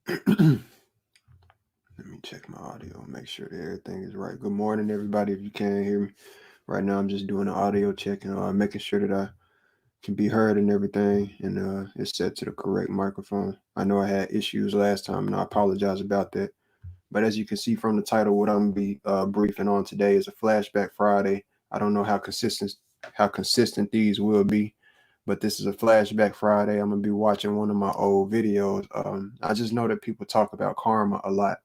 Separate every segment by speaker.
Speaker 1: Let me check my audio, make sure that everything is right. Good morning, everybody. If you can't hear me right now, I'm just doing an audio check and making sure that I can be heard and everything, and it's set to the correct microphone. I know I had issues last time, and I apologize about that. But as you can see from the title, what I'm gonna be briefing on today is a Flashback Friday. I don't know how consistent these will be, but this is a Flashback Friday. I'm gonna be watching one of my old videos. I just know that people talk about karma a lot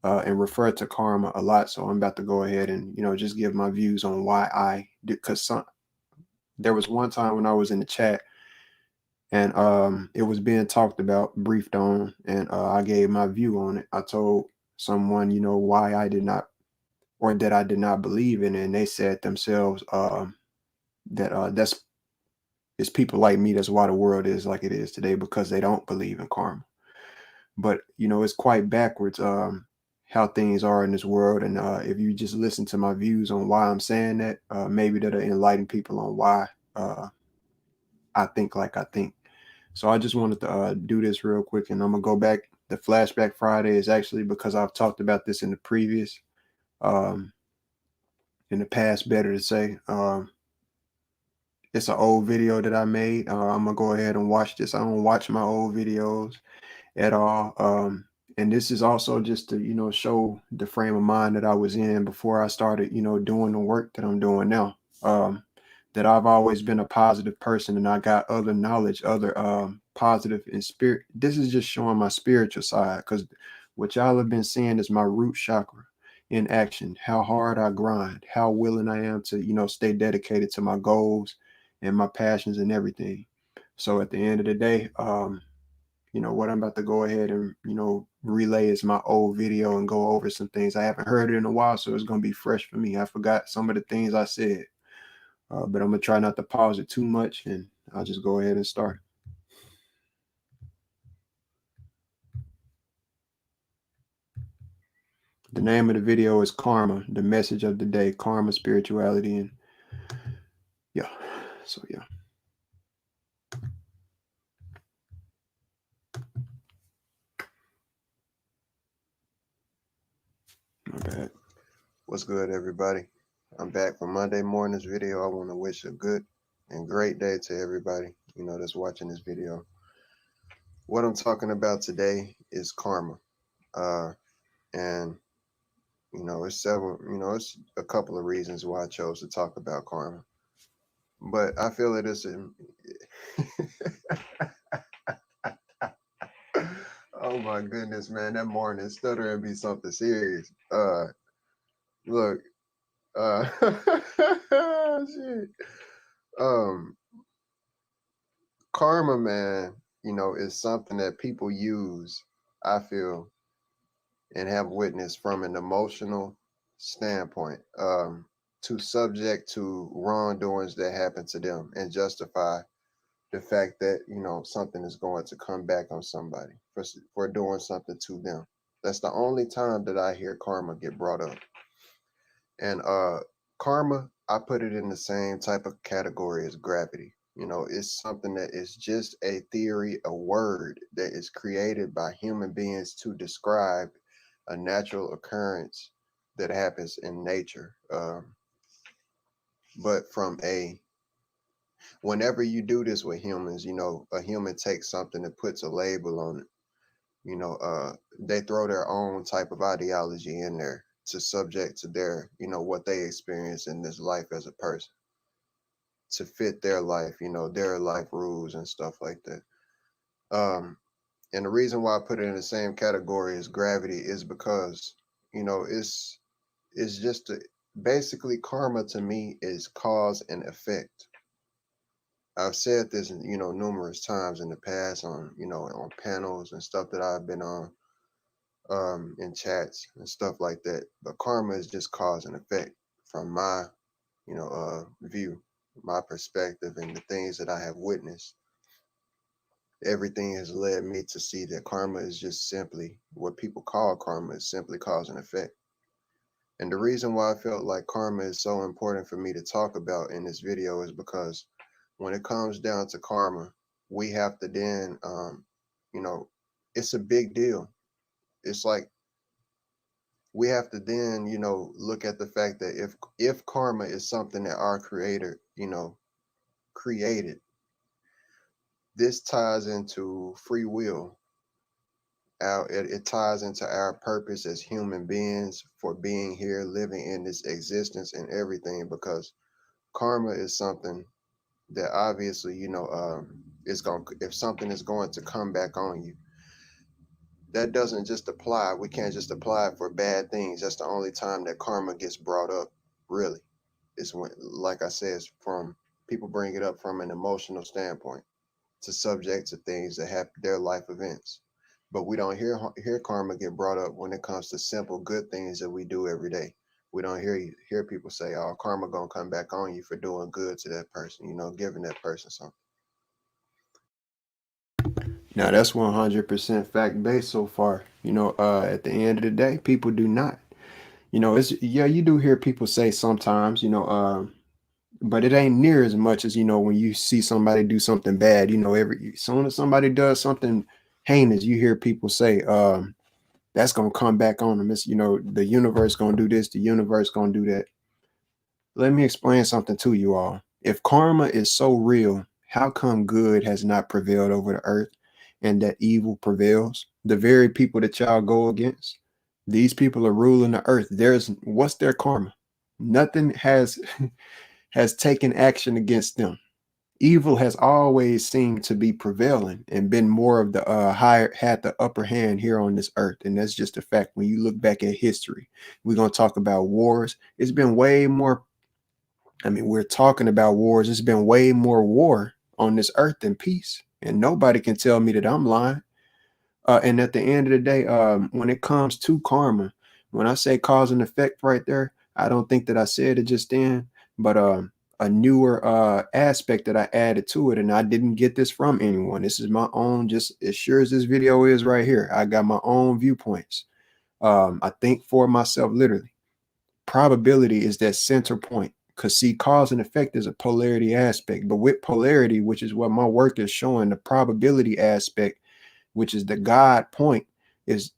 Speaker 1: and refer to karma a lot. So I'm about to go ahead and just give my views on why I did. Because there was one time when I was in the chat and it was being talked about, briefed on, and I gave my view on it. I told someone, why I did not, or that I did not believe in it, and they said themselves that that's it's people like me. That's why the world is like it is today, because they don't believe in karma. But it's quite backwards how things are in this world. And if you just listen to my views on why I'm saying that, maybe that'll enlighten people on why uh, I think like I think. So I just wanted to do this real quick, and I'm gonna go back. The Flashback Friday is actually because I've talked about this in the previous, um, in the past, better to say. It's an old video that I made. I'm gonna go ahead and watch this. I don't watch my old videos at all. And this is also just to, show the frame of mind that I was in before I started, doing the work that I'm doing now. That I've always been a positive person, and I got other knowledge, other positive and spirit. This is just showing my spiritual side, because what y'all have been seeing is my root chakra in action, how hard I grind, how willing I am to, stay dedicated to my goals and my passions and everything. So at the end of the day, what I'm about to go ahead and relay is my old video and go over some things. I haven't heard it in a while, so it's gonna be fresh for me. I forgot some of the things I said, but I'm gonna try not to pause it too much, and I'll just go ahead and start. The name of the video is Karma, the message of the day, karma, spirituality, and yeah. So yeah, my bad. What's good, everybody? I'm back for Monday morning's video. I want to wish a good and great day to everybody, that's watching this video. What I'm talking about today is karma. Uh, and it's several, it's a couple of reasons why I chose to talk about karma. But I feel it is oh my goodness, man, that morning stuttering be something serious. Look, shit. Um, karma, man, is something that people use, I feel, and have witnessed from an emotional standpoint, to subject to wrongdoings that happen to them and justify the fact that something is going to come back on somebody for doing something to them. That's the only time that I hear karma get brought up. And karma, I put it in the same type of category as gravity. It's something that is just a theory, a word that is created by human beings to describe a natural occurrence that happens in nature. But whenever you do this with humans, a human takes something and puts a label on it. They throw their own type of ideology in there to subject to their, what they experience in this life as a person, to fit their life, their life rules and stuff like that. Um, and the reason why I put it in the same category as gravity is because, it's just basically karma to me is cause and effect. I've said this, numerous times in the past on, on panels and stuff that I've been on, in chats and stuff like that. But karma is just cause and effect from my, view, my perspective, and the things that I have witnessed. Everything has led me to see that karma is just simply what people call karma is simply cause and effect. And the reason why I felt like karma is so important for me to talk about in this video is because when it comes down to karma, we have to then, you know, it's a big deal. It's like we have to then, look at the fact that if karma is something that our creator, created, this ties into free will. It ties into our purpose as human beings for being here, living in this existence and everything, because karma is something that obviously, is going, if something is going to come back on you, that doesn't just apply. We can't just apply it for bad things. That's the only time that karma gets brought up, really. It's when, like I said, it's from people bring it up from an emotional standpoint to subject to things that happen, their life events. But we don't hear karma get brought up when it comes to simple good things that we do every day. We don't hear people say, "Oh, karma gonna come back on you for doing good to that person," giving that person something. Now that's 100% fact based so far. At the end of the day, people do not. It's, yeah, you do hear people say sometimes, but it ain't near as much as, when you see somebody do something bad. Every as soon as somebody does something heinous, you hear people say, that's gonna come back on them. It's, the universe gonna do this, the universe gonna do that. Let me explain something to you all. If karma is so real, how come good has not prevailed over the earth and that evil prevails? The very people that y'all go against, these people are ruling the earth. What's their karma? Nothing has taken action against them. Evil has always seemed to be prevailing and been more of the higher, had the upper hand here on this earth. And that's just a fact. When you look back at history, we're going to talk about wars. It's been way more. I mean, we're talking about wars. It's been way more war on this earth than peace. And nobody can tell me that I'm lying. And at the end of the day, when it comes to karma, when I say cause and effect right there, I don't think that I said it just then, but a newer aspect that I added to it, and I didn't get this from anyone. This is my own, just as sure as this video is right here. I got my own viewpoints. I think for myself, literally. Probability is that center point. Because see, cause and effect is a polarity aspect, but with polarity, which is what my work is showing, the probability aspect, which is the God point, is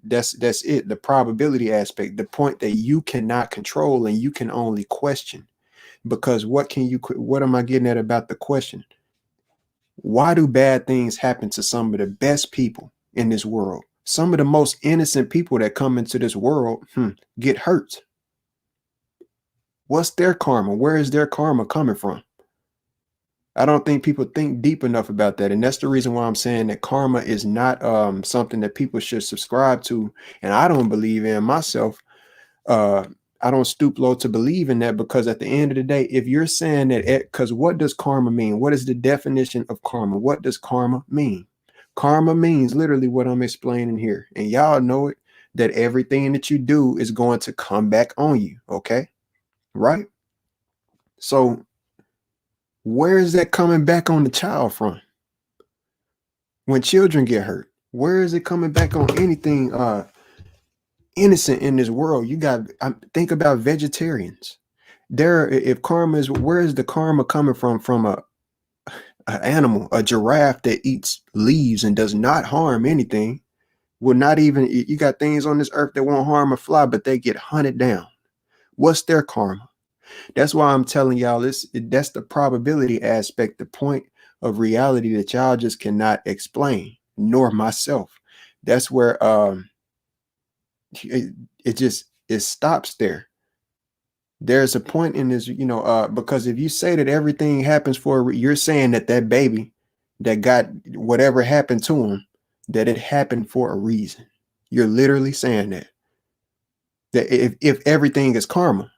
Speaker 1: that's it. The probability aspect, the point that you cannot control and you can only question. Because what am I getting at about the question? Why do bad things happen to some of the best people in this world? Some of the most innocent people that come into this world get hurt. What's their karma? Where is their karma coming from? I don't think people think deep enough about that. And that's the reason why I'm saying that karma is not something that people should subscribe to. And I don't believe in myself. Uh, I don't stoop low to believe in that, because at the end of the day, if you're saying that, because what does karma mean? What is the definition of karma? What does karma mean? Karma means literally what I'm explaining here. And y'all know it, that everything that you do is going to come back on you. Okay. Right. So where is that coming back on the child from? When children get hurt, where is it coming back on anything innocent in this world? Think about vegetarians. If karma is, where is the karma coming from a animal, a giraffe that eats leaves and does not harm anything? Will not even, you got things on this earth that won't harm a fly, but they get hunted down. What's their karma? That's why I'm telling y'all that's the probability aspect, the point of reality that y'all just cannot explain, nor myself. That's where it stops there. There's a point in this, because if you say that everything happens you're saying that baby that got whatever happened to him, that it happened for a reason. You're literally saying that if everything is karma,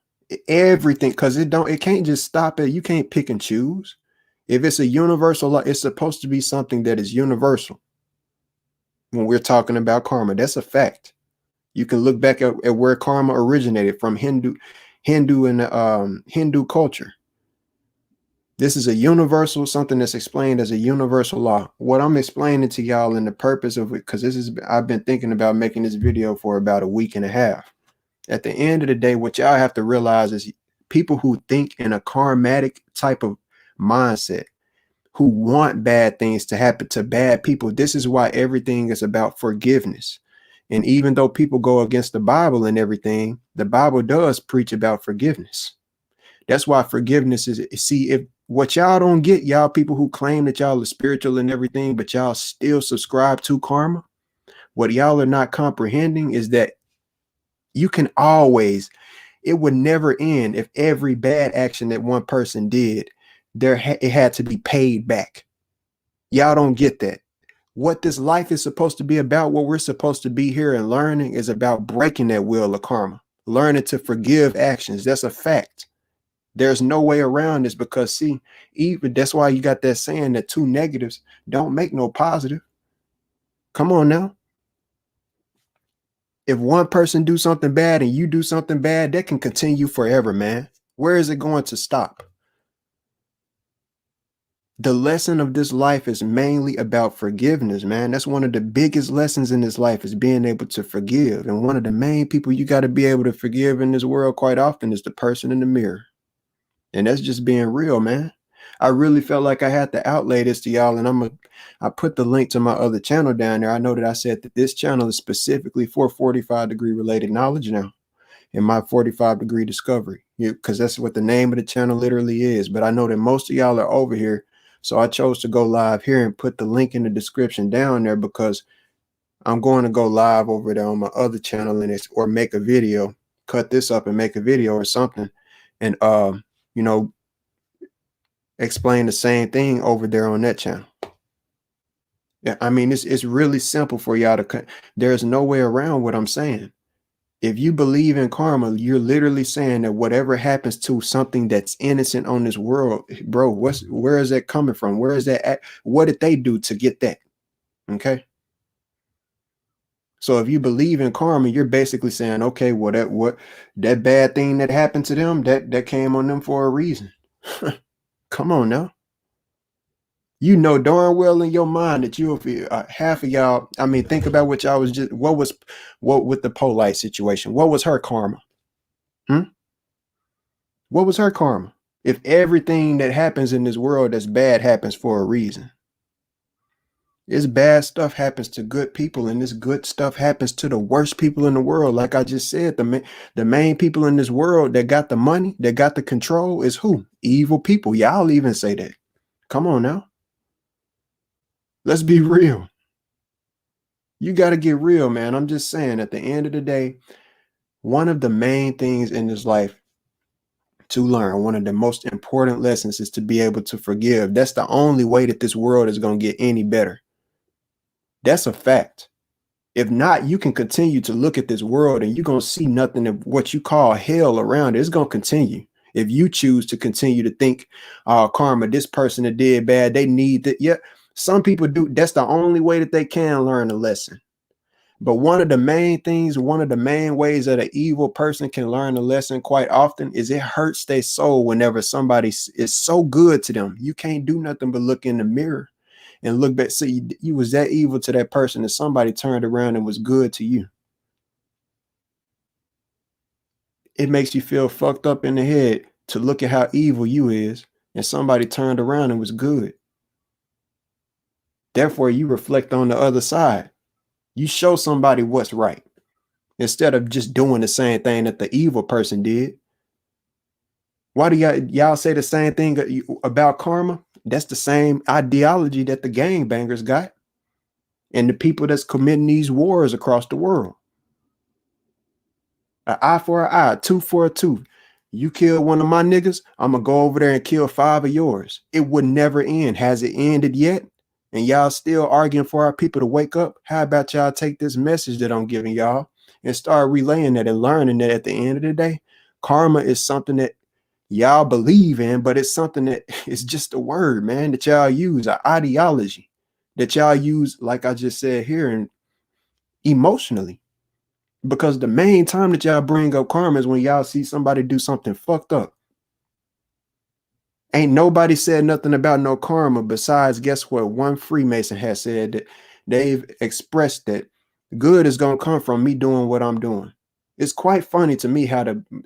Speaker 1: everything, because it can't just stop it. You can't pick and choose. If it's a universal law, it's supposed to be something that is universal. When we're talking about karma, that's a fact. You can look back at where karma originated from, Hindu and Hindu culture. This is a universal, something that's explained as a universal law. What I'm explaining to y'all, and the purpose of it, because I've been thinking about making this video for about a week and a half. At the end of the day, what y'all have to realize is people who think in a karmatic type of mindset, who want bad things to happen to bad people. This is why everything is about forgiveness. And even though people go against the Bible and everything, the Bible does preach about forgiveness. That's why forgiveness is, see, if what y'all don't get, y'all people who claim that y'all are spiritual and everything, but y'all still subscribe to karma, what y'all are not comprehending is that you can always, it would never end if every bad action that one person did, it had to be paid back. Y'all don't get that. What this life is supposed to be about, what we're supposed to be here and learning is about breaking that wheel of karma, learning to forgive actions. That's a fact. There's no way around this because see, even that's why you got that saying that two negatives don't make no positive. Come on now. If one person do something bad and you do something bad, that can continue forever, man. Where is it going to stop? The lesson of this life is mainly about forgiveness, man. That's one of the biggest lessons in this life is being able to forgive. And one of the main people you got to be able to forgive in this world quite often is the person in the mirror. And that's just being real, man. I really felt like I had to outlay this to y'all, and I put the link to my other channel down there. I know that I said that this channel is specifically for 45-degree related knowledge now, in my 45-degree discovery, because that's what the name of the channel literally is. But I know that most of y'all are over here, so I chose to go live here and put the link in the description down there because I'm going to go live over there on my other channel or make a video, cut this up and make a video or something, and you know, explain the same thing over there on that channel. Yeah, I mean, it's really simple for y'all to there's no way around what I'm saying. If you believe in karma, you're literally saying that whatever happens to something that's innocent on this world, bro, where is that coming from? Where is that at? What did they do to get that? Okay. So if you believe in karma, you're basically saying, okay, well, that bad thing that happened to them, that came on them for a reason. Come on now. You know darn well in your mind that you'll feel half of y'all. I mean, think about what y'all was just. What with the Polite situation? What was her karma? What was her karma? If everything that happens in this world that's bad happens for a reason, this bad stuff happens to good people, and this good stuff happens to the worst people in the world. Like I just said, the main people in this world that got the money, that got the control, is who? Evil people. Y'all even say that. Come on now. Let's be real. You got to get real, man. I'm just saying, at the end of the day, one of the main things in this life to learn, one of the most important lessons, is to be able to forgive. That's the only way that this world is going to get any better. That's a fact. If not, you can continue to look at this world and you're going to see nothing of what you call hell around it. It's going to continue. If you choose to continue to think, karma, this person that did bad, they need that. Yeah, some people do. That's the only way that they can learn a lesson. But one of the main things, one of the main ways that an evil person can learn a lesson quite often is it hurts their soul whenever somebody is so good to them. You can't do nothing but look in the mirror and look back. See, you was that evil to that person that somebody turned around and was good to you. It makes you feel fucked up in the head to look at how evil you is and somebody turned around and was good. Therefore, you reflect on the other side. You show somebody what's right instead of just doing the same thing that the evil person did. Why do y'all say the same thing about karma? That's the same ideology that the gangbangers got and the people that's committing these wars across the world. An eye for an eye, a tooth for a tooth. You kill one of my niggas, I'm gonna go over there and kill 5 of yours. It would never end. Has it ended yet? And y'all still arguing for our people to wake up? How about y'all take this message that I'm giving y'all and start relaying that and learning that at the end of the day, karma is something that y'all believe in, but it's something that is just a word, man, that y'all use, an ideology that y'all use, like I just said here, and emotionally. Because the main time that y'all bring up karma is when y'all see somebody do something fucked up. Ain't nobody said nothing about no karma besides, guess what? One Freemason has said that they've expressed that good is going to come from me doing what I'm doing. It's quite funny to me how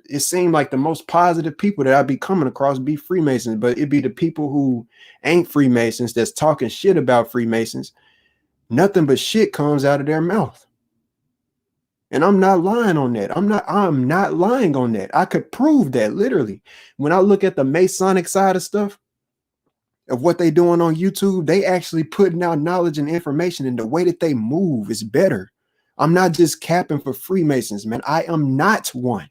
Speaker 1: it seemed like the most positive people that I be coming across be Freemasons, but it be the people who ain't Freemasons that's talking shit about Freemasons. Nothing but shit comes out of their mouth. And I'm not lying on that. I'm not lying on that. I could prove that literally. When I look at the Masonic side of stuff, of what they doing on YouTube, they actually putting out knowledge and information, and the way that they move is better. I'm not just capping for Freemasons, man. I am not one.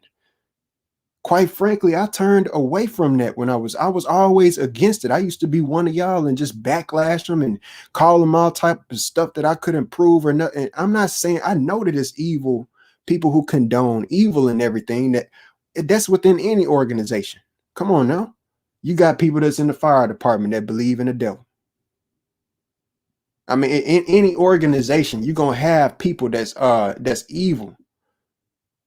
Speaker 1: Quite frankly, I turned away from that when I was always against it. I used to be one of y'all and just backlash them and call them all type of stuff that I couldn't prove or not. And I'm not saying, I know that it's evil, people who condone evil and everything, that's within any organization. Come on now. You got people that's in the fire department that believe in the devil. I mean, in any organization, you're gonna have people that's evil.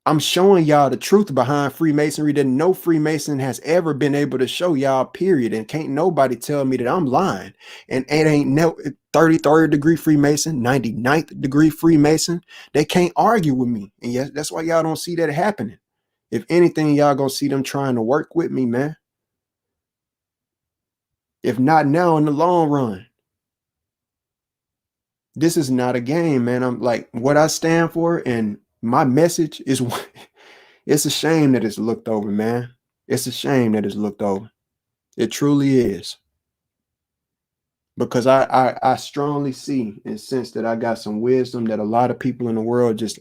Speaker 1: I'm showing y'all the truth behind Freemasonry that no Freemason has ever been able to show y'all, period. And can't nobody tell me that I'm lying. And it ain't no 33rd degree Freemason, 99th degree Freemason. They can't argue with me. And yes, that's why y'all don't see that happening. If anything, y'all gonna see them trying to work with me, man. If not now, in the long run. This is not a game, man. I'm like, what I stand for and my message is it's a shame that it's looked over, man. It's a shame that it's looked over. It truly is. Because I strongly see and sense that I got some wisdom that a lot of people in the world just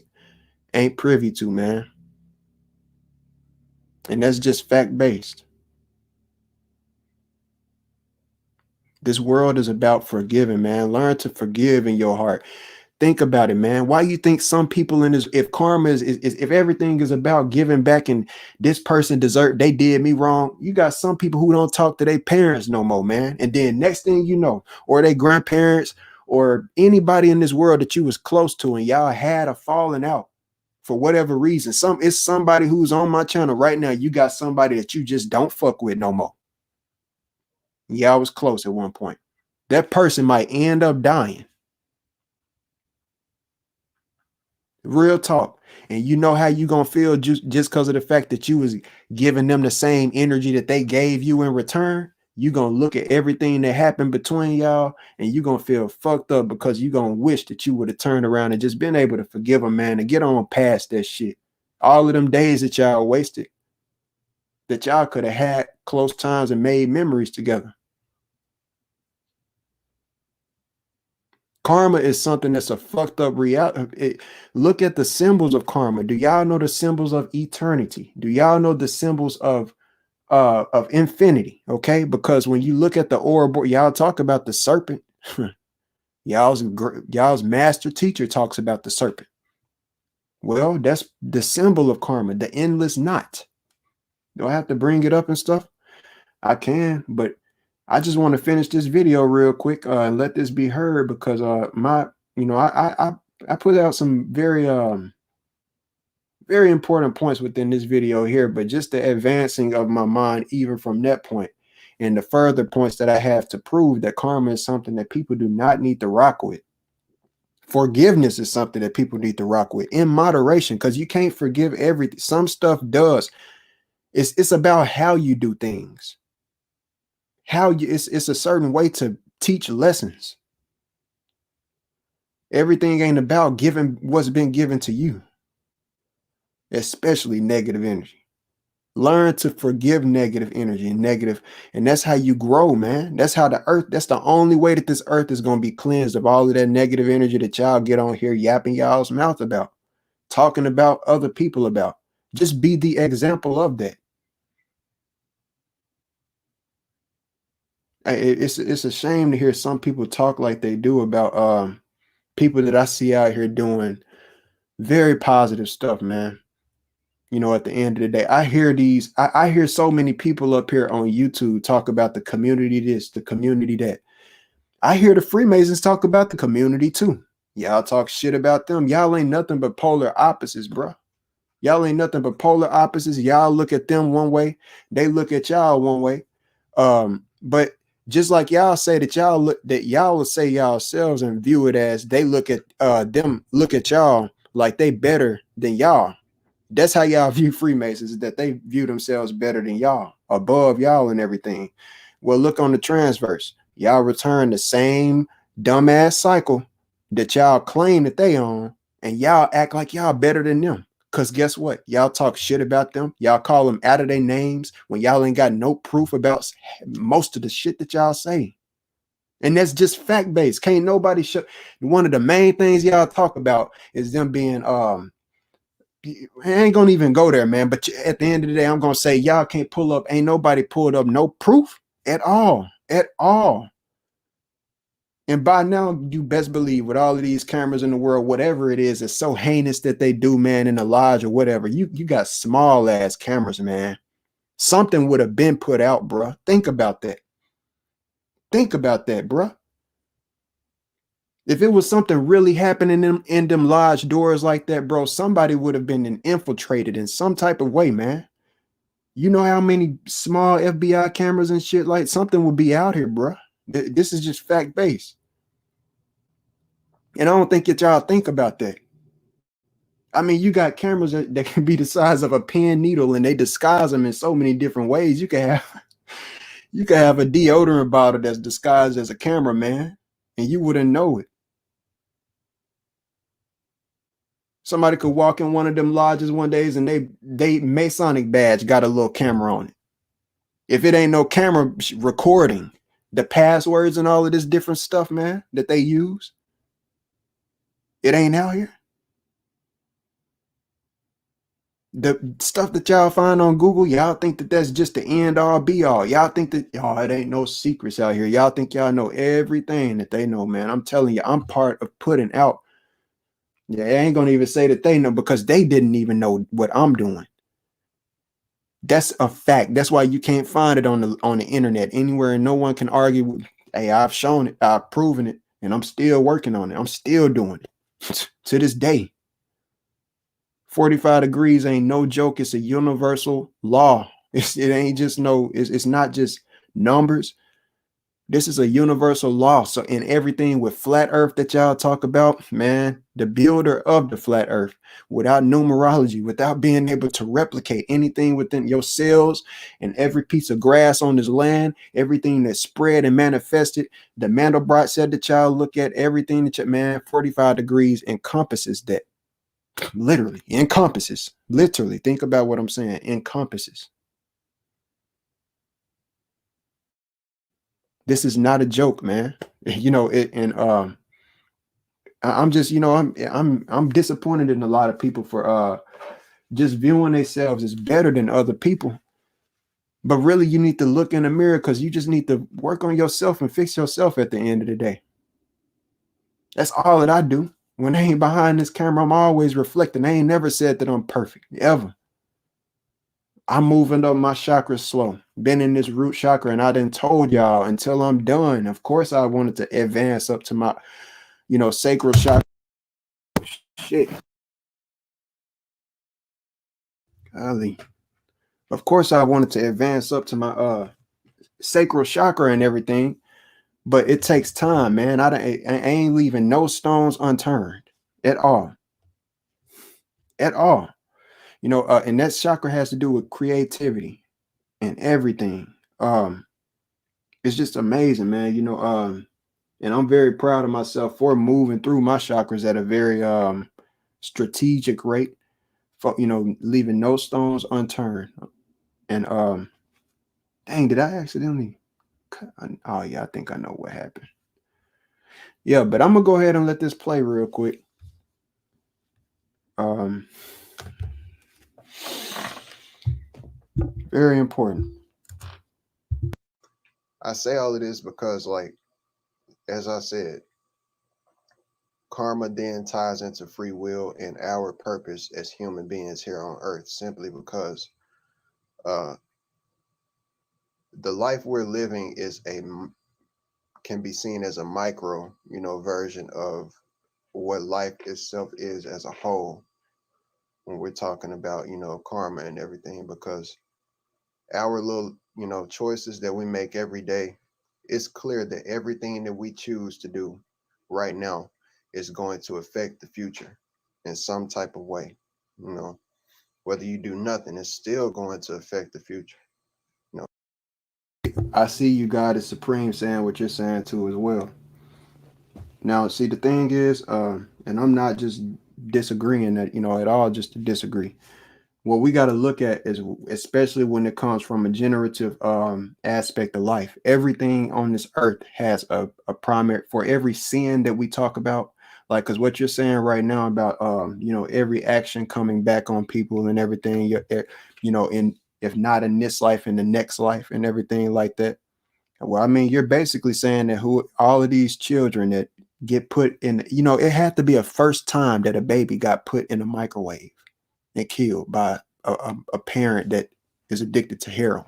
Speaker 1: ain't privy to, man. And that's just fact-based. This world is about forgiving, man. Learn to forgive in your heart. Think about it, man. Why you think some people in this, if karma is if everything is about giving back and this person they did me wrong, you got some people who don't talk to their parents no more, man. And then next thing you know, or their grandparents or anybody in this world that you was close to and y'all had a falling out for whatever reason. It's somebody who's on my channel right now. You got somebody that you just don't fuck with no more. Y'all was close at one point. That person might end up dying. Real talk. And you know how you gonna feel just because of the fact that you was giving them the same energy that they gave you in return. You gonna look at everything that happened between y'all and you gonna feel fucked up because you gonna wish that you would have turned around and just been able to forgive them, man, and get on past that shit. All of them days that y'all wasted, that y'all could have had close times and made memories together. Karma is something that's a fucked up reality. Look at the symbols of karma. Do y'all know the symbols of eternity? Do y'all know the symbols of infinity? Okay, because when you look at the Ouroboros, y'all talk about the serpent. y'all's master teacher talks about the serpent. Well, that's the symbol of karma, the endless knot. Do I have to bring it up and stuff? I can, but I just want to finish this video real quick and let this be heard because I put out some very important points within this video here, but just the advancing of my mind even from that point and the further points that I have to prove that karma is something that people do not need to rock with. Forgiveness is something that people need to rock with in moderation because you can't forgive everything. Some stuff does. It's about how you do things. It's a certain way to teach lessons. Everything ain't about giving what's been given to you, especially negative energy. Learn to forgive negative energy and that's how you grow, man. That's how that's the only way that this earth is going to be cleansed of all of that negative energy that y'all get on here yapping y'all's mouth about, talking about other people about. Just be the example of that. It's a shame to hear some people talk like they do about people that I see out here doing very positive stuff, man. You know, at the end of the day, I hear so many people up here on YouTube talk about the community this, the community that. I hear the Freemasons talk about the community too. Y'all talk shit about them. Y'all ain't nothing but polar opposites, bro. Y'all ain't nothing but polar opposites. Y'all look at them one way, they look at y'all one way. But just like y'all say that y'all will say yourselves and view it as they look at them, look at y'all like they better than y'all. That's how y'all view Freemasons, is that they view themselves better than y'all, above y'all and everything. Well, look on the transverse. Y'all return the same dumbass cycle that y'all claim that they own, and y'all act like y'all better than them. Because guess what? Y'all talk shit about them. Y'all call them out of their names when y'all ain't got no proof about most of the shit that y'all say. And that's just fact based. Can't nobody show. One of the main things y'all talk about is them being I ain't gonna even go there, man. But at the end of the day, I'm gonna say y'all can't pull up. Ain't nobody pulled up no proof at all, at all. And by now, you best believe with all of these cameras in the world, whatever it is, it's so heinous that they do, man, in the lodge or whatever. You got small ass cameras, man. Something would have been put out, bruh. Think about that. Think about that, bruh. If it was something really happening in them lodge doors like that, bro, somebody would have been infiltrated in some type of way, man. You know how many small FBI cameras and shit, like something would be out here, bro. This is just fact based. And I don't think that y'all think about that. I mean, you got cameras that can be the size of a pen needle and they disguise them in so many different ways. You can have a deodorant bottle that's disguised as a camera, man, and you wouldn't know it. Somebody could walk in one of them lodges one days and they Masonic badge got a little camera on it. If it ain't no camera recording the passwords and all of this different stuff, man, that they use, it ain't out here. The stuff that y'all find on Google, y'all think that that's just the end all be all. Y'all think that, it ain't no secrets out here. Y'all think y'all know everything that they know, man. I'm telling you, I'm part of putting out. Yeah, I ain't gonna even say that they know because they didn't even know what I'm doing. That's a fact. That's why you can't find it on the internet anywhere, and no one can argue. Hey, I've shown it, I've proven it, and I'm still working on it. I'm still doing it to this day. 45 degrees ain't no joke. It's a universal law. It ain't just it's not just numbers. This is a universal law. So in everything with flat earth that y'all talk about, man, the builder of the flat earth, without numerology, without being able to replicate anything within your cells and every piece of grass on this land, everything that's spread and manifested, the Mandelbrot said that y'all look at everything that man, 45 degrees encompasses that. Literally encompasses. Literally, think about what I'm saying. Encompasses. This is not a joke, man. I'm just, I'm disappointed in a lot of people for just viewing themselves as better than other people. But really, you need to look in the mirror because you just need to work on yourself and fix yourself at the end of the day. That's all that I do. When I ain't behind this camera, I'm always reflecting. I ain't never said that I'm perfect, ever. I'm moving up my chakras slow. Been in this root chakra, and I done told y'all until I'm done. Of course, I wanted to advance up to my, sacral chakra. Shit. Golly. Of course, I wanted to advance up to my sacral chakra and everything, but it takes time, man. I ain't leaving no stones unturned at all. At all. And that chakra has to do with creativity and everything. It's just amazing, man. And I'm very proud of myself for moving through my chakras at a very strategic rate, for leaving no stones unturned. And dang, did I accidentally oh yeah, I think I know what happened. Yeah, but I'm gonna go ahead and let this play real quick. Very important. I say all of this because, like, as I said, karma then ties into free will and our purpose as human beings here on earth, simply because uh the life we're living can be seen as a micro, version of what life itself is as a whole when we're talking about, karma and everything, because our little, choices that we make every day, it's clear that everything that we choose to do right now is going to affect the future in some type of way, you know. Whether you do nothing, it's still going to affect the future. You know, I see you, God is supreme, saying what you're saying too as well. Now, see, the thing is, and I'm not just disagreeing that, at all, just to disagree. What we got to look at is, especially when it comes from a generative aspect of life, everything on this earth has a primary, for every sin that we talk about, like, because what you're saying right now about every action coming back on people and everything, in, if not in this life, in the next life and everything like that. Well, I mean, you're basically saying that who all of these children that get put in, it had to be a first time that a baby got put in a microwave and killed by a parent that is addicted to heroin.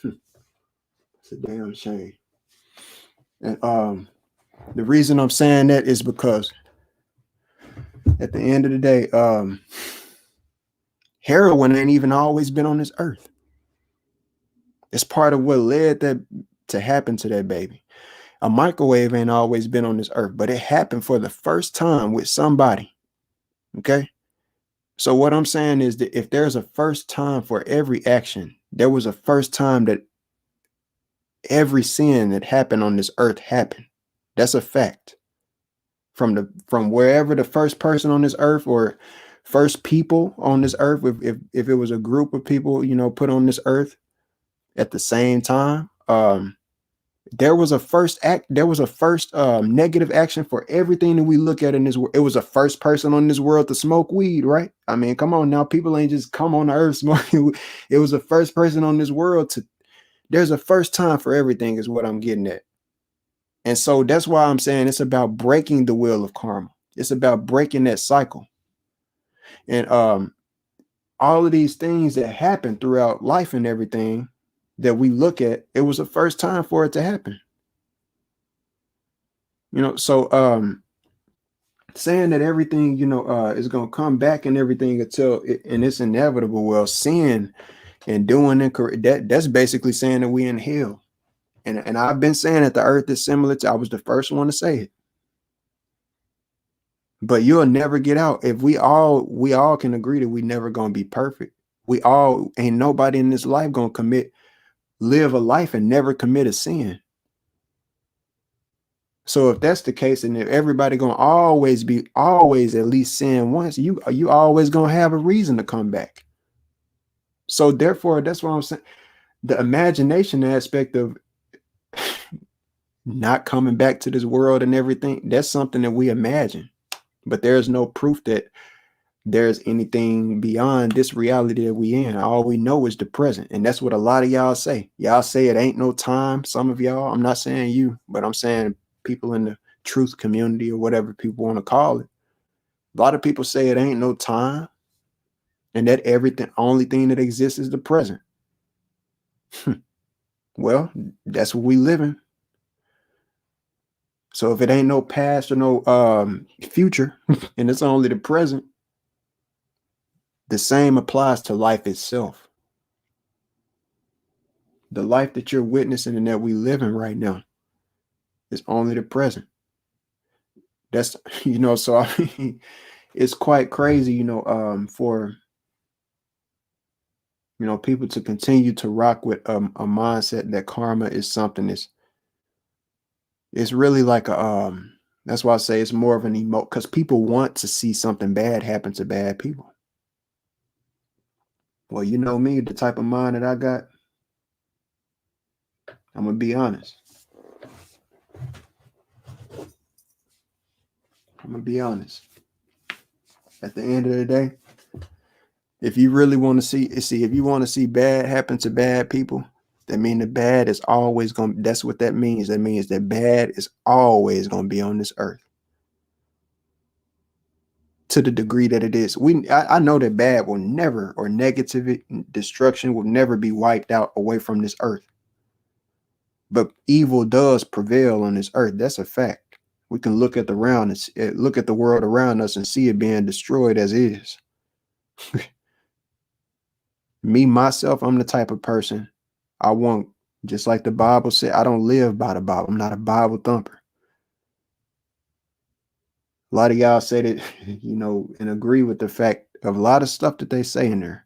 Speaker 1: It's a damn shame. And the reason I'm saying that is because at the end of the day, heroin ain't even always been on this earth. It's part of what led that to happen to that baby. A microwave ain't always been on this earth, but it happened for the first time with somebody. Okay. So what I'm saying is that if there's a first time for every action, there was a first time that every sin that happened on this earth happened. That's a fact. From wherever the first person on this earth or first people on this earth, if it was a group of people, put on this earth at the same time, there was a first negative action for everything that we look at in this world. It was a first person on this world to smoke weed, right? I mean, come on now, people ain't just come on the earth smoking. It was the first person on this world to. There's a first time for everything, is what I'm getting at. And so that's why I'm saying it's about breaking the wheel of karma. It's about breaking that cycle. And all of these things that happen throughout life and everything that we look at, it was the first time for it to happen. So saying that everything, is going to come back and everything and it's inevitable. Well, sin and doing incorrect, that's basically saying that we in hell. And I've been saying that the earth is similar to, I was the first one to say it. But you'll never get out. If we all can agree that we never gonna be perfect. We all ain't nobody in this life gonna live a life and never commit a sin. So if that's the case, and if everybody gonna always at least sin once, you always gonna have a reason to come back. So therefore, that's what I'm saying. The imagination aspect of not coming back to this world and everything, that's something that we imagine. But there's no proof that there's anything beyond this reality that we in. All we know is the present. And that's what a lot of y'all say. Y'all say it ain't no time. Some of y'all, I'm not saying you, but I'm saying people in the truth community or whatever people want to call it. A lot of people say it ain't no time and that only thing that exists is the present. Well, that's what we live in. So if it ain't no past or no future and it's only the present, the same applies to life itself. The life that you're witnessing and that we live in right now is only the present. That's, so I mean, it's quite crazy, for, people to continue to rock with a mindset that karma is something it's really like that's why I say it's more of an because people want to see something bad happen to bad people. Well, you know me, the type of mind that I got, I'm gonna be honest. At the end of the day, if you really want to if you want to see bad happen to bad people, that means the bad is always going. That's what that means. That means that bad is always going to be on this earth. To the degree that it is, I know that bad will never, or negative destruction will never be wiped out away from this earth. But evil does prevail on this earth. That's a fact. We can look at the world around us and see it being destroyed as is. Me, myself, I'm the type of person I want, just like the Bible said, I don't live by the Bible. I'm not a Bible thumper. A lot of y'all say that, and agree with the fact of a lot of stuff that they say in there.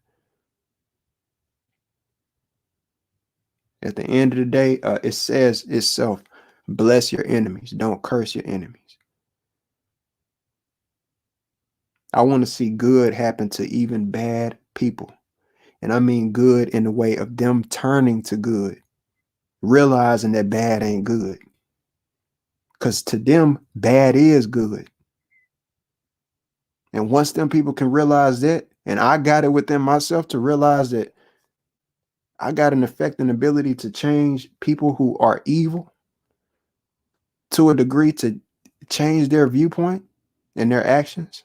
Speaker 1: At the end of the day, it says itself, bless your enemies, don't curse your enemies. I want to see good happen to even bad people. And I mean good in the way of them turning to good, realizing that bad ain't good. Because to them, bad is good. And once them people can realize that, and I got it within myself to realize that I got an effect and ability to change people who are evil to a degree, to change their viewpoint and their actions.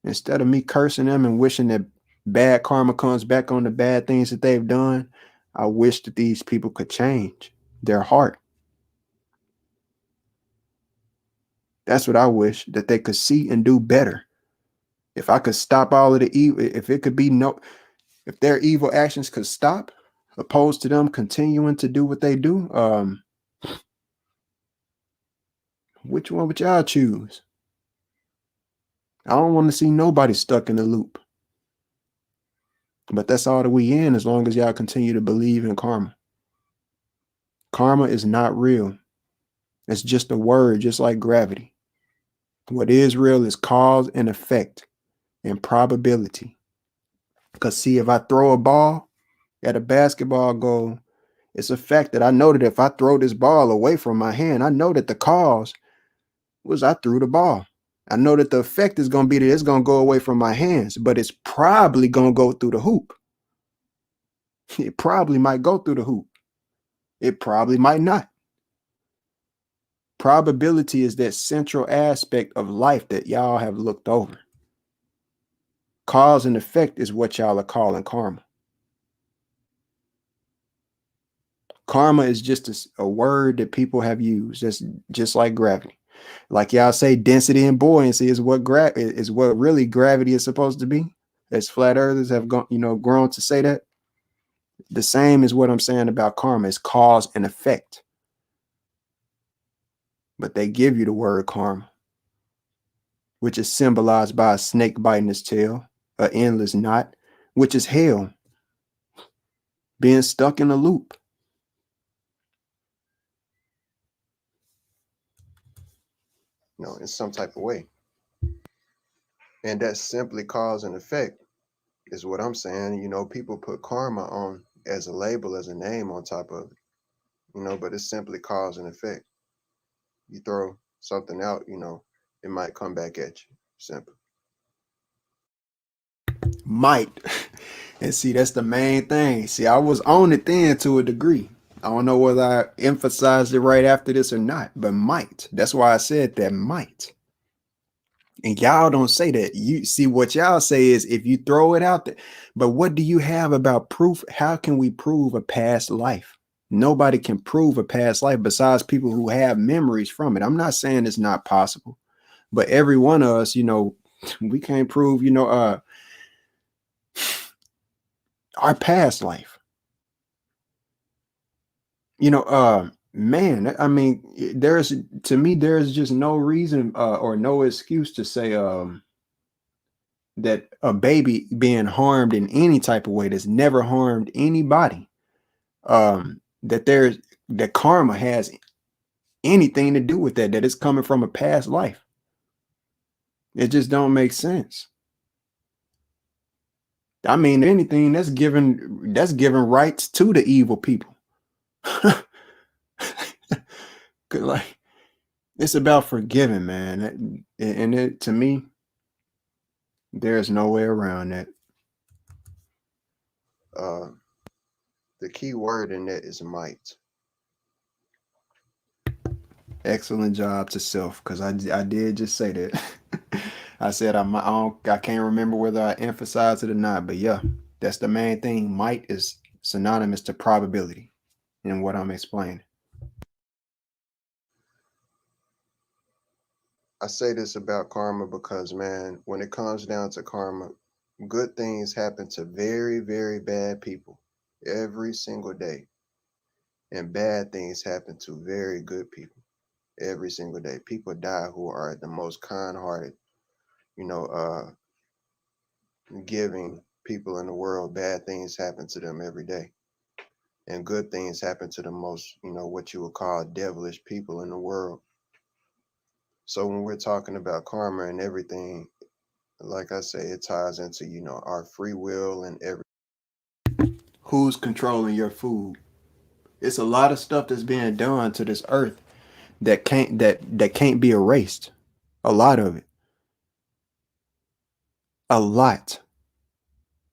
Speaker 1: Instead of me cursing them and wishing that bad karma comes back on the bad things that they've done, I wish that these people could change their heart. That's what I wish, that they could see and do better. If I could stop all of the evil, if it could be if their evil actions could stop, opposed to them continuing to do what they do, which one would y'all choose? I don't want to see nobody stuck in the loop. But that's all that we in, as long as y'all continue to believe in karma. Karma is not real. It's just a word, just like gravity. What is real is cause and effect and probability. Because see, if I throw a ball at a basketball goal, it's a fact that I know that if I throw this ball away from my hand, I know that the cause was I threw the ball. I know that the effect is going to be that it's going to go away from my hands, but it's probably going to go through the hoop. It probably might go through the hoop. It probably might not. Probability is that central aspect of life that y'all have looked over. Cause and effect is what y'all are calling karma. Karma is just a word that people have used. That's just like gravity. Like y'all say, density and buoyancy is what really gravity is supposed to be. As flat earthers have grown to say that. The same is what I'm saying about karma. It's cause and effect. But they give you the word karma, which is symbolized by a snake biting its tail, an endless knot, which is hell, being stuck in a loop. In some type of way. And that's simply cause and effect, is what I'm saying. People put karma on as a label, as a name on top of it, but it's simply cause and effect. You throw something out, it might come back at you. Simple. Might. And see, that's the main thing. See, I was on it then to a degree. I don't know whether I emphasized it right after this or not, but might. That's why I said that might. And y'all don't say that. You see, what y'all say is if you throw it out there, but what do you have about proof? How can we prove a past life? Nobody can prove a past life besides people who have memories from it. I'm not saying it's not possible, but every one of us, we can't prove, our past life. Man, I mean, to me, there's just no reason or no excuse to say that a baby being harmed in any type of way that's never harmed anybody, that karma has anything to do with that it's coming from a past life. It just don't make sense. I mean, anything that's given rights to the evil people. Like, it's about forgiving, man. And to me, there's no way around that. The key word in that is might. Excellent job to self, because I did just say that. I said I can't remember whether I emphasized it or not, but yeah, that's the main thing. Might is synonymous to probability in what I'm explaining. I say this about karma because, man, when it comes down to karma, good things happen to very, very bad people every single day. And bad things happen to very good people every single day. People die who are the most kind-hearted, you know, giving people in the world. Bad things happen to them every day, and good things happen to the most, what you would call devilish people in the world. So when we're talking about karma and everything, like I say, it ties into, our free will and every. Who's controlling your food? It's a lot of stuff that's being done to this earth that can't be erased. A lot of it. A lot.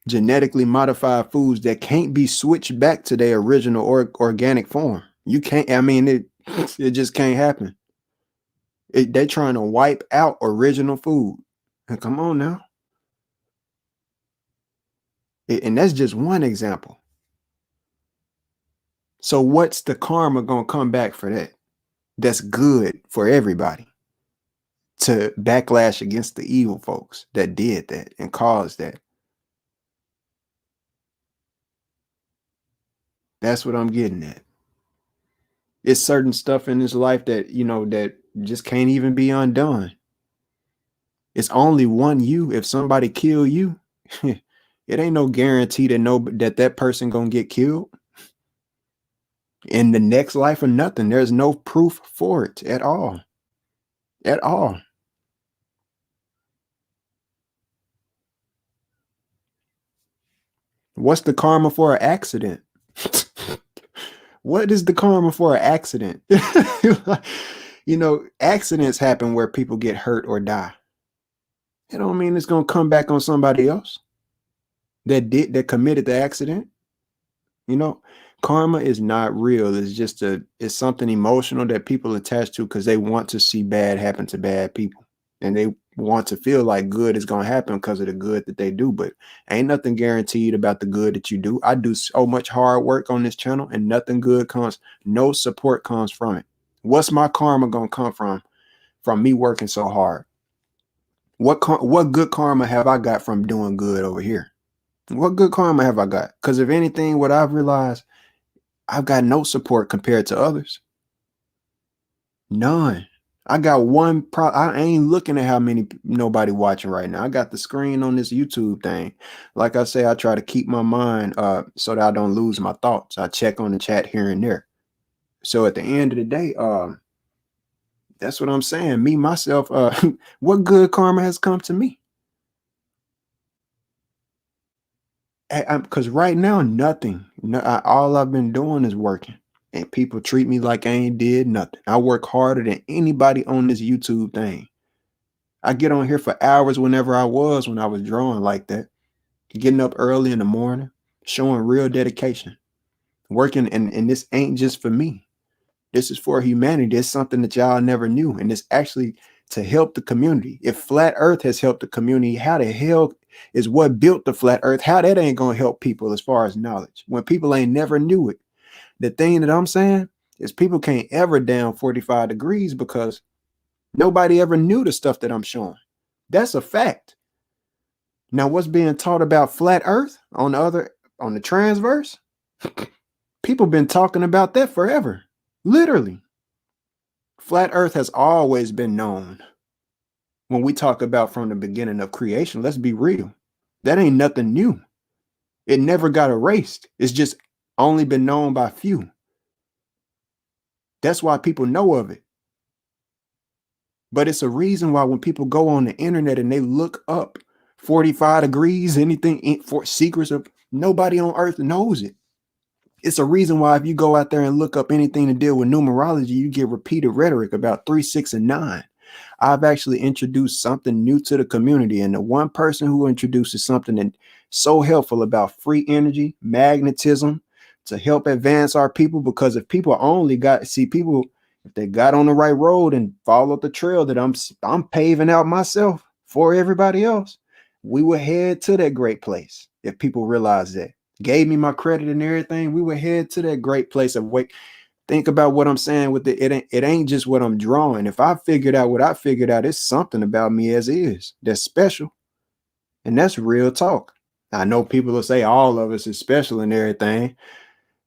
Speaker 1: Genetically modified foods that can't be switched back to their original organic form. You can't, I mean, it just can't happen. They're trying to wipe out original food. And come on now. And that's just one example. So what's the karma gonna come back for that? That's good for everybody to backlash against the evil folks that did that and caused that. That's what I'm getting at. It's certain stuff in this life that, that just can't even be undone. It's only one you. If somebody kill you, it ain't no guarantee that person gonna get killed in the next life or nothing. There's no proof for it at all. At all. What's the karma for an accident? What is the karma for an accident? Accidents happen where people get hurt or die. It don't mean it's gonna come back on somebody else that committed the accident. Karma is not real. It's something emotional that people attach to because they want to see bad happen to bad people. And they want to feel like good is going to happen because of the good that they do. But ain't nothing guaranteed about the good that you do. I do so much hard work on this channel and nothing good comes, no support comes from it. What's my karma going to come from me working so hard? What good karma have I got from doing good over here? What good karma have I got? Because if anything, what I've realized, I've got no support compared to others. None. I got one I ain't looking at how many nobody watching right now. I got the screen on this YouTube thing. Like I say, I try to keep my mind so that I don't lose my thoughts. I check on the chat here and there. So at the end of the day, that's what I'm saying. Me, myself, what good karma has come to me? Because right now, nothing. All I've been doing is working. And people treat me like I ain't did nothing. I work harder than anybody on this YouTube thing. I get on here for hours when I was drawing like that. Getting up early in the morning, showing real dedication. Working, and this ain't just for me. This is for humanity. It's something that y'all never knew. And it's actually to help the community. If Flat Earth has helped the community, how the hell is what built the Flat Earth? How that ain't going to help people as far as knowledge when people ain't never knew it? The thing that I'm saying is people can't ever down 45 degrees because nobody ever knew the stuff that I'm showing. That's a fact. Now, what's being taught about flat earth on the transverse? People been talking about that forever. Literally. Flat earth has always been known. When we talk about from the beginning of creation, let's be real. That ain't nothing new. It never got erased. It's just only been known by few. That's why people know of it. But it's a reason why when people go on the internet and they look up 45 degrees, anything for secrets of nobody on earth knows it. It's a reason why if you go out there and look up anything to deal with numerology, you get repeated rhetoric about 3, 6, and 9. I've actually introduced something new to the community, and the one person who introduces something that's so helpful about free energy, magnetism, to help advance our people, because if people only people, if they got on the right road and followed the trail that I'm paving out myself for everybody else, we would head to that great place. If people realize that, gave me my credit and everything, we would head to that great place of wait. Think about what I'm saying with it ain't just what I'm drawing. If I figured out what I figured out, it's something about me as is that's special. And that's real talk. I know people will say all of us is special and everything.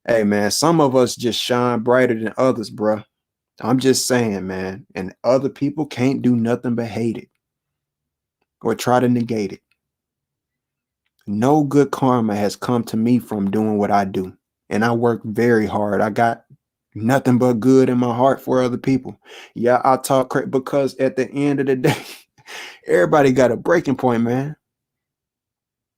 Speaker 1: Hey man, some of us just shine brighter than others, bro. I'm just saying, man. And other people can't do nothing but hate it or try to negate it. No good karma has come to me from doing what I do. And I work very hard. I got nothing but good in my heart for other people. Yeah, I talk crazy because at the end of the day, everybody got a breaking point, man.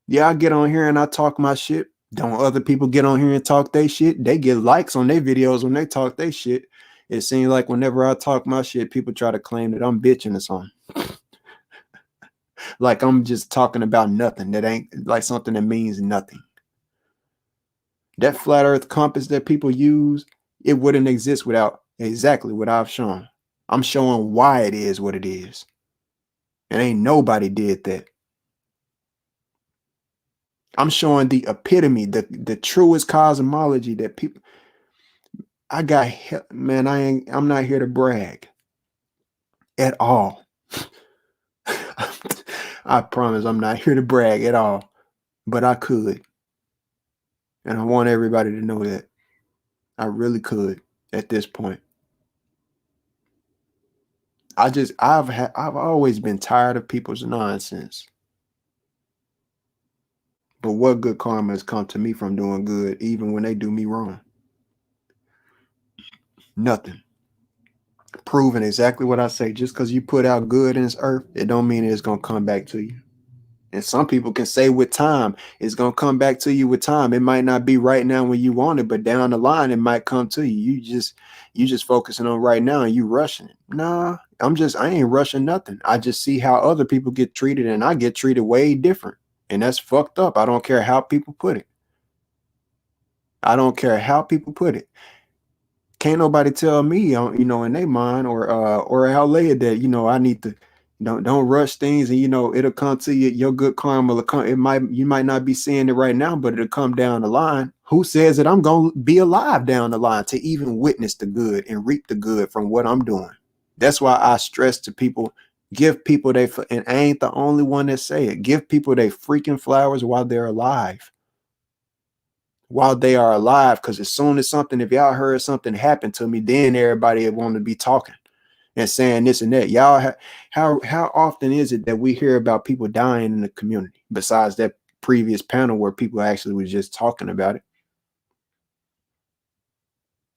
Speaker 1: Yeah, I get on here and I talk my shit. Don't other people get on here and talk their shit? They get likes on their videos when they talk their shit. It seems like whenever I talk my shit, people try to claim that I'm bitching or something. Like I'm just talking about nothing that ain't like something that means nothing. That flat earth compass that people use, it wouldn't exist without exactly what I've shown. I'm showing why it is what it is. And ain't nobody did that. I'm showing the epitome, the truest cosmology that people I got, man, I'm not here to brag at all. I promise I'm not here to brag at all, but I could. And I want everybody to know that I really could at this point. I've always been tired of people's nonsense. But what good karma has come to me from doing good, even when they do me wrong? Nothing. Proving exactly what I say. Just because you put out good in this earth, it don't mean it's gonna come back to you. And some people can say with time, it's gonna come back to you with time. It might not be right now when you want it, but down the line, it might come to you. You just focusing on right now and you rushing it. Nah, I ain't rushing nothing. I just see how other people get treated, and I get treated way different. And that's fucked up. I don't care how people put it. I don't care how people put it. Can't nobody tell me, in their mind or how late that, I need to don't rush things, and it'll come to you. Your good karma will come. You might not be seeing it right now, but it'll come down the line. Who says that I'm gonna be alive down the line to even witness the good and reap the good from what I'm doing? That's why I stress to people, give people and I ain't the only one that say it. Give people their freaking flowers while they're alive. While they are alive, because as soon as if y'all heard something happen to me, then everybody would want to be talking and saying this and that. How often is it that we hear about people dying in the community besides that previous panel where people actually was just talking about it?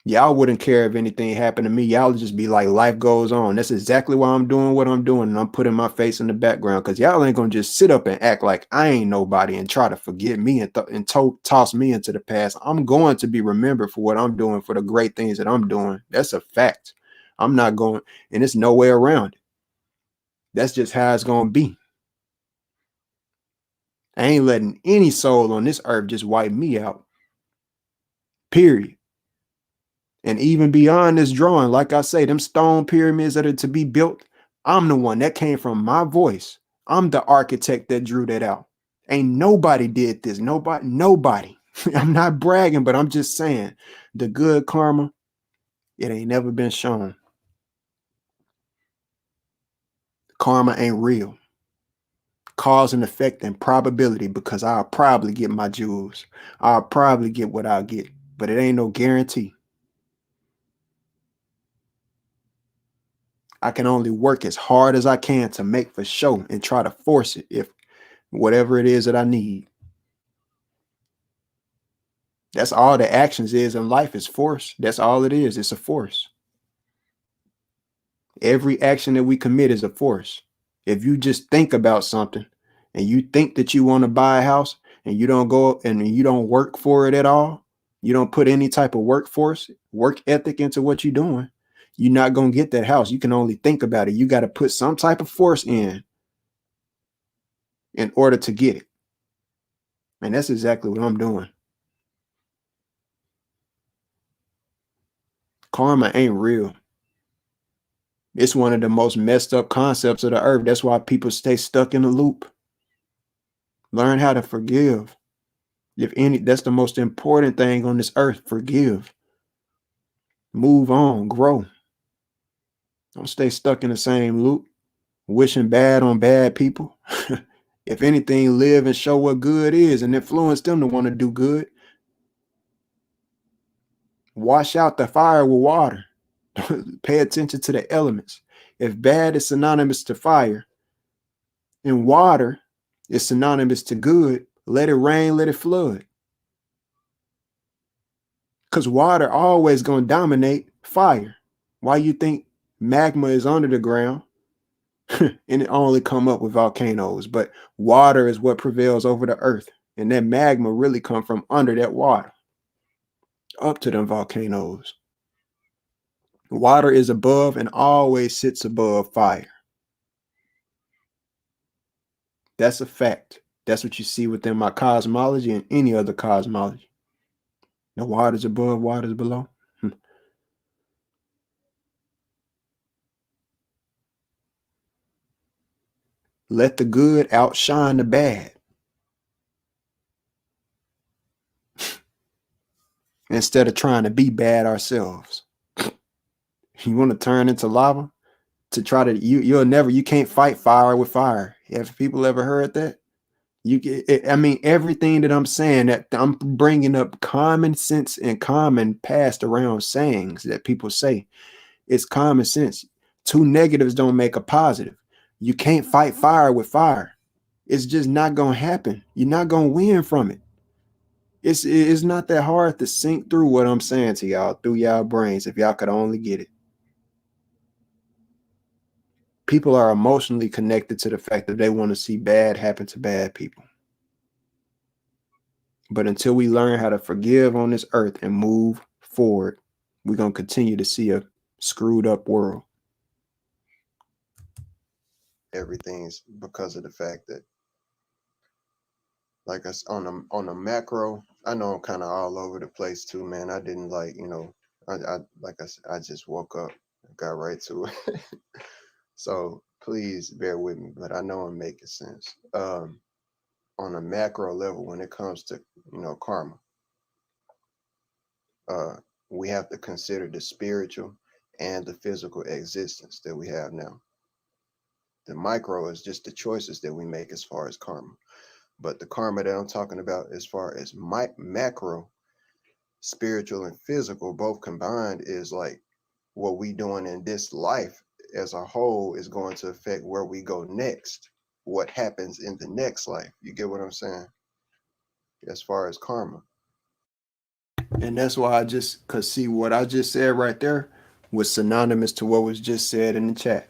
Speaker 1: Y'all wouldn't care if anything happened to me. Y'all would just be like, life goes on. That's exactly why I'm doing what I'm doing. And I'm putting my face in the background, because y'all ain't going to just sit up and act like I ain't nobody and try to forget me and toss me into the past. I'm going to be remembered for what I'm doing, for the great things that I'm doing. That's a fact. I'm not going, and there's no way around it. That's just how it's going to be. I ain't letting any soul on this earth just wipe me out. Period. And even beyond this drawing, like I say, them stone pyramids that are to be built, I'm the one that came from my voice. I'm the architect that drew that out. Ain't nobody did this. Nobody. I'm not bragging, but I'm just saying the good karma, it ain't never been shown. Karma ain't real. Cause and effect and probability, because I'll probably get my jewels. I'll probably get what I'll get, but it ain't no guarantee. I can only work as hard as I can to make for show and try to force it if whatever it is that I need. That's all the actions is in life, is force. That's all it is. It's a force. Every action that we commit is a force. If you just think about something and you think that you want to buy a house and you don't go and you don't work for it at all, you don't put any type of work ethic into what you're doing, you're not going to get that house. You can only think about it. You got to put some type of force in order to get it. And that's exactly what I'm doing. Karma ain't real. It's one of the most messed up concepts of the earth. That's why people stay stuck in a loop. Learn how to forgive. That's the most important thing on this earth. Forgive. Move on. Grow. Don't stay stuck in the same loop, wishing bad on bad people. If anything, live and show what good is and influence them to want to do good. Wash out the fire with water. Pay attention to the elements. If bad is synonymous to fire and water is synonymous to good, let it rain, let it flood. Because water always going to dominate fire. Why you think magma is under the ground and it only come up with volcanoes? But water is what prevails over the earth. And that magma really come from under that water up to them volcanoes. Water is above and always sits above fire. That's a fact. That's what you see within my cosmology and any other cosmology. The water's above, water's below. Let the good outshine the bad. Instead of trying to be bad ourselves. You want to turn into lava to try to, you can't fight fire with fire. Have people ever heard that? I mean, everything that I'm saying, that I'm bringing up common sense and common passed around sayings that people say. It's common sense. Two negatives don't make a positive. You can't fight fire with fire. It's just not going to happen. You're not going to win from it. It's not that hard to sink through what I'm saying to y'all through y'all brains if y'all could only get it. People are emotionally connected to the fact that they want to see bad happen to bad people. But until we learn how to forgive on this earth and move forward, we're going to continue to see a screwed up world. Everything's because of the fact that, like us on a macro, I know I'm kind of all over the place too, man. I didn't I just woke up and got right to it. So please bear with me, but I know I'm making sense. On a macro level, when it comes to, karma, we have to consider the spiritual and the physical existence that we have now. The micro is just the choices that we make as far as karma. But the karma that I'm talking about as far as macro, spiritual and physical, both combined, is like what we doing in this life as a whole is going to affect where we go next, what happens in the next life. You get what I'm saying? As far as karma. And that's why cause see what I just said right there was synonymous to what was just said in the chat.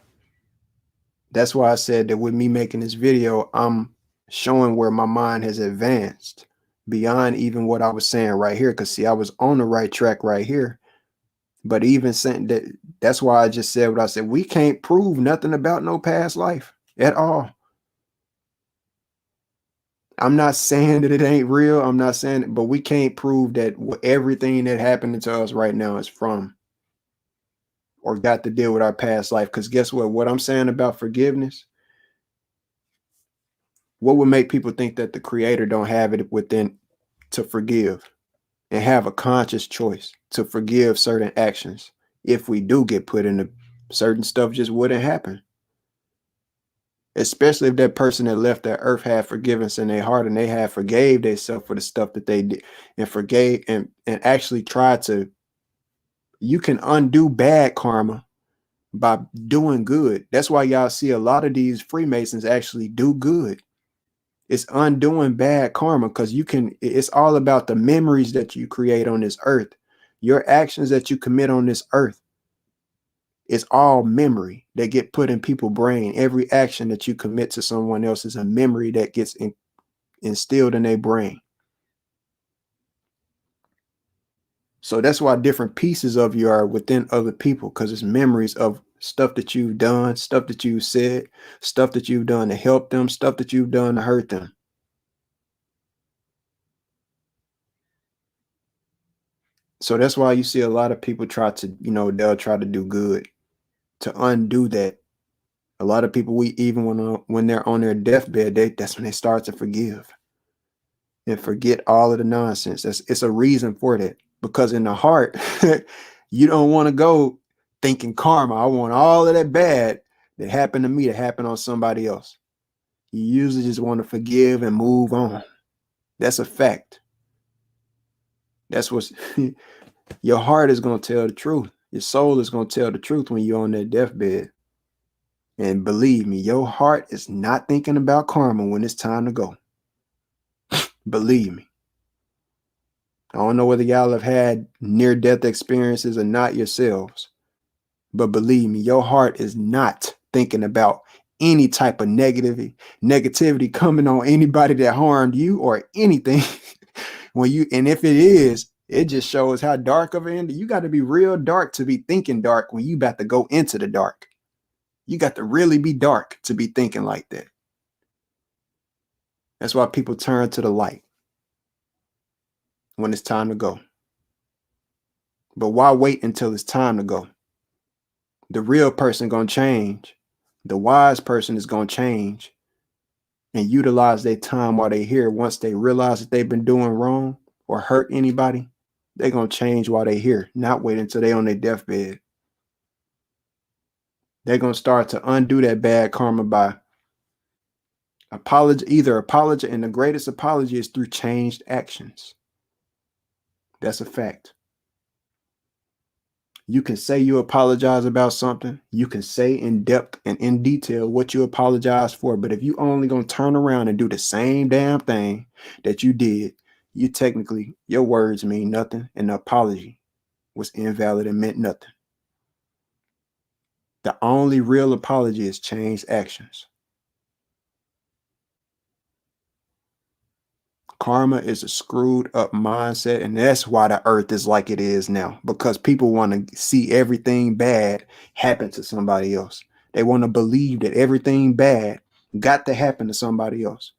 Speaker 1: That's why I said that with me making this video, I'm showing where my mind has advanced beyond even what I was saying right here. Cause see, I was on the right track right here. But even saying that's why I just said what I said. We can't prove nothing about no past life at all. I'm not saying that it ain't real. I'm not saying it, but we can't prove that everything that happened to us right now is from or got to deal with our past life. Because guess what? What I'm saying about forgiveness, what would make people think that the creator don't have it within to forgive and have a conscious choice to forgive certain actions? If we do get put into certain stuff, just wouldn't happen. Especially if that person that left that earth had forgiveness in their heart and they had forgave themselves for the stuff that they did and forgave and actually tried to. You can undo bad karma by doing good. That's why y'all see a lot of these Freemasons actually do good. It's undoing bad karma because it's all about the memories that you create on this earth. Your actions that you commit on this earth, it's all memory that get put in people's brain. Every action that you commit to someone else is a memory that gets instilled in their brain. So that's why different pieces of you are within other people, because it's memories of stuff that you've done, stuff that you've said, stuff that you've done to help them, stuff that you've done to hurt them. So that's why you see a lot of people try to, they'll try to do good to undo that. A lot of people, even when they're on their deathbed, that's when they start to forgive and forget all of the nonsense. It's a reason for that, because in the heart, you don't want to go thinking karma. I want all of that bad that happened to me to happen on somebody else. You usually just want to forgive and move on. That's a fact. That's what's your heart is going to tell the truth. Your soul is going to tell the truth when you're on that deathbed. And believe me, your heart is not thinking about karma when it's time to go. Believe me. I don't know whether y'all have had near-death experiences or not yourselves, but believe me, your heart is not thinking about any type of negativity coming on anybody that harmed you or anything. And if it is, it just shows how dark of an end. You got to be real dark to be thinking dark when you about to go into the dark. You got to really be dark to be thinking like that. That's why people turn to the light when it's time to go. But why wait until it's time to go? The real person gonna change. The wise person is gonna change and utilize their time while they're here. Once they realize that they've been doing wrong or hurt anybody, they're gonna change while they're here, not wait until they're on their deathbed. They're gonna start to undo that bad karma by apology, and the greatest apology is through changed actions. That's a fact. You can say you apologize about something. You can say in depth and in detail what you apologize for. But if you only gonna turn around and do the same damn thing that you did, you technically, your words mean nothing, and the apology was invalid and meant nothing. The only real apology is changed actions. Karma is a screwed up mindset, and that's why the earth is like it is now, because people want to see everything bad happen to somebody else. They want to believe that everything bad got to happen to somebody else.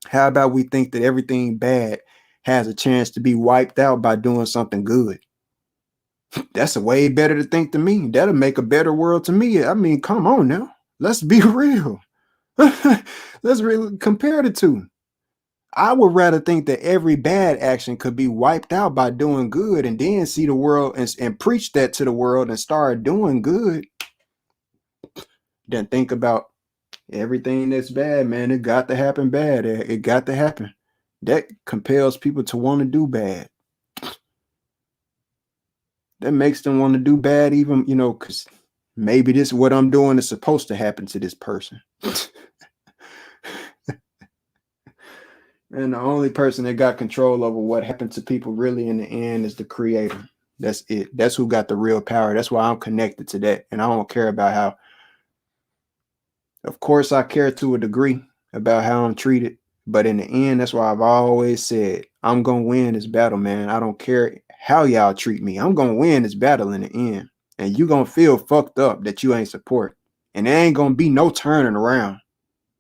Speaker 1: How about we think that everything bad has a chance to be wiped out by doing something good? That's a way better to think to me. That'll make a better world to me. I mean, come on now. Let's be real. Let's really compare the two. I would rather think that every bad action could be wiped out by doing good, and then see the world and preach that to the world and start doing good, than think about everything that's bad, man. It got to happen bad. It got to happen. That compels people to want to do bad. That makes them want to do bad, even, because maybe this what I'm doing is supposed to happen to this person. And the only person that got control over what happened to people really in the end is the creator. That's it. That's who got the real power. That's why I'm connected to that. And I don't care about how, of course, I care to a degree about how I'm treated. But in the end, that's why I've always said, I'm going to win this battle, man. I don't care how y'all treat me. I'm going to win this battle in the end. And you're going to feel fucked up that you ain't support. And there ain't going to be no turning around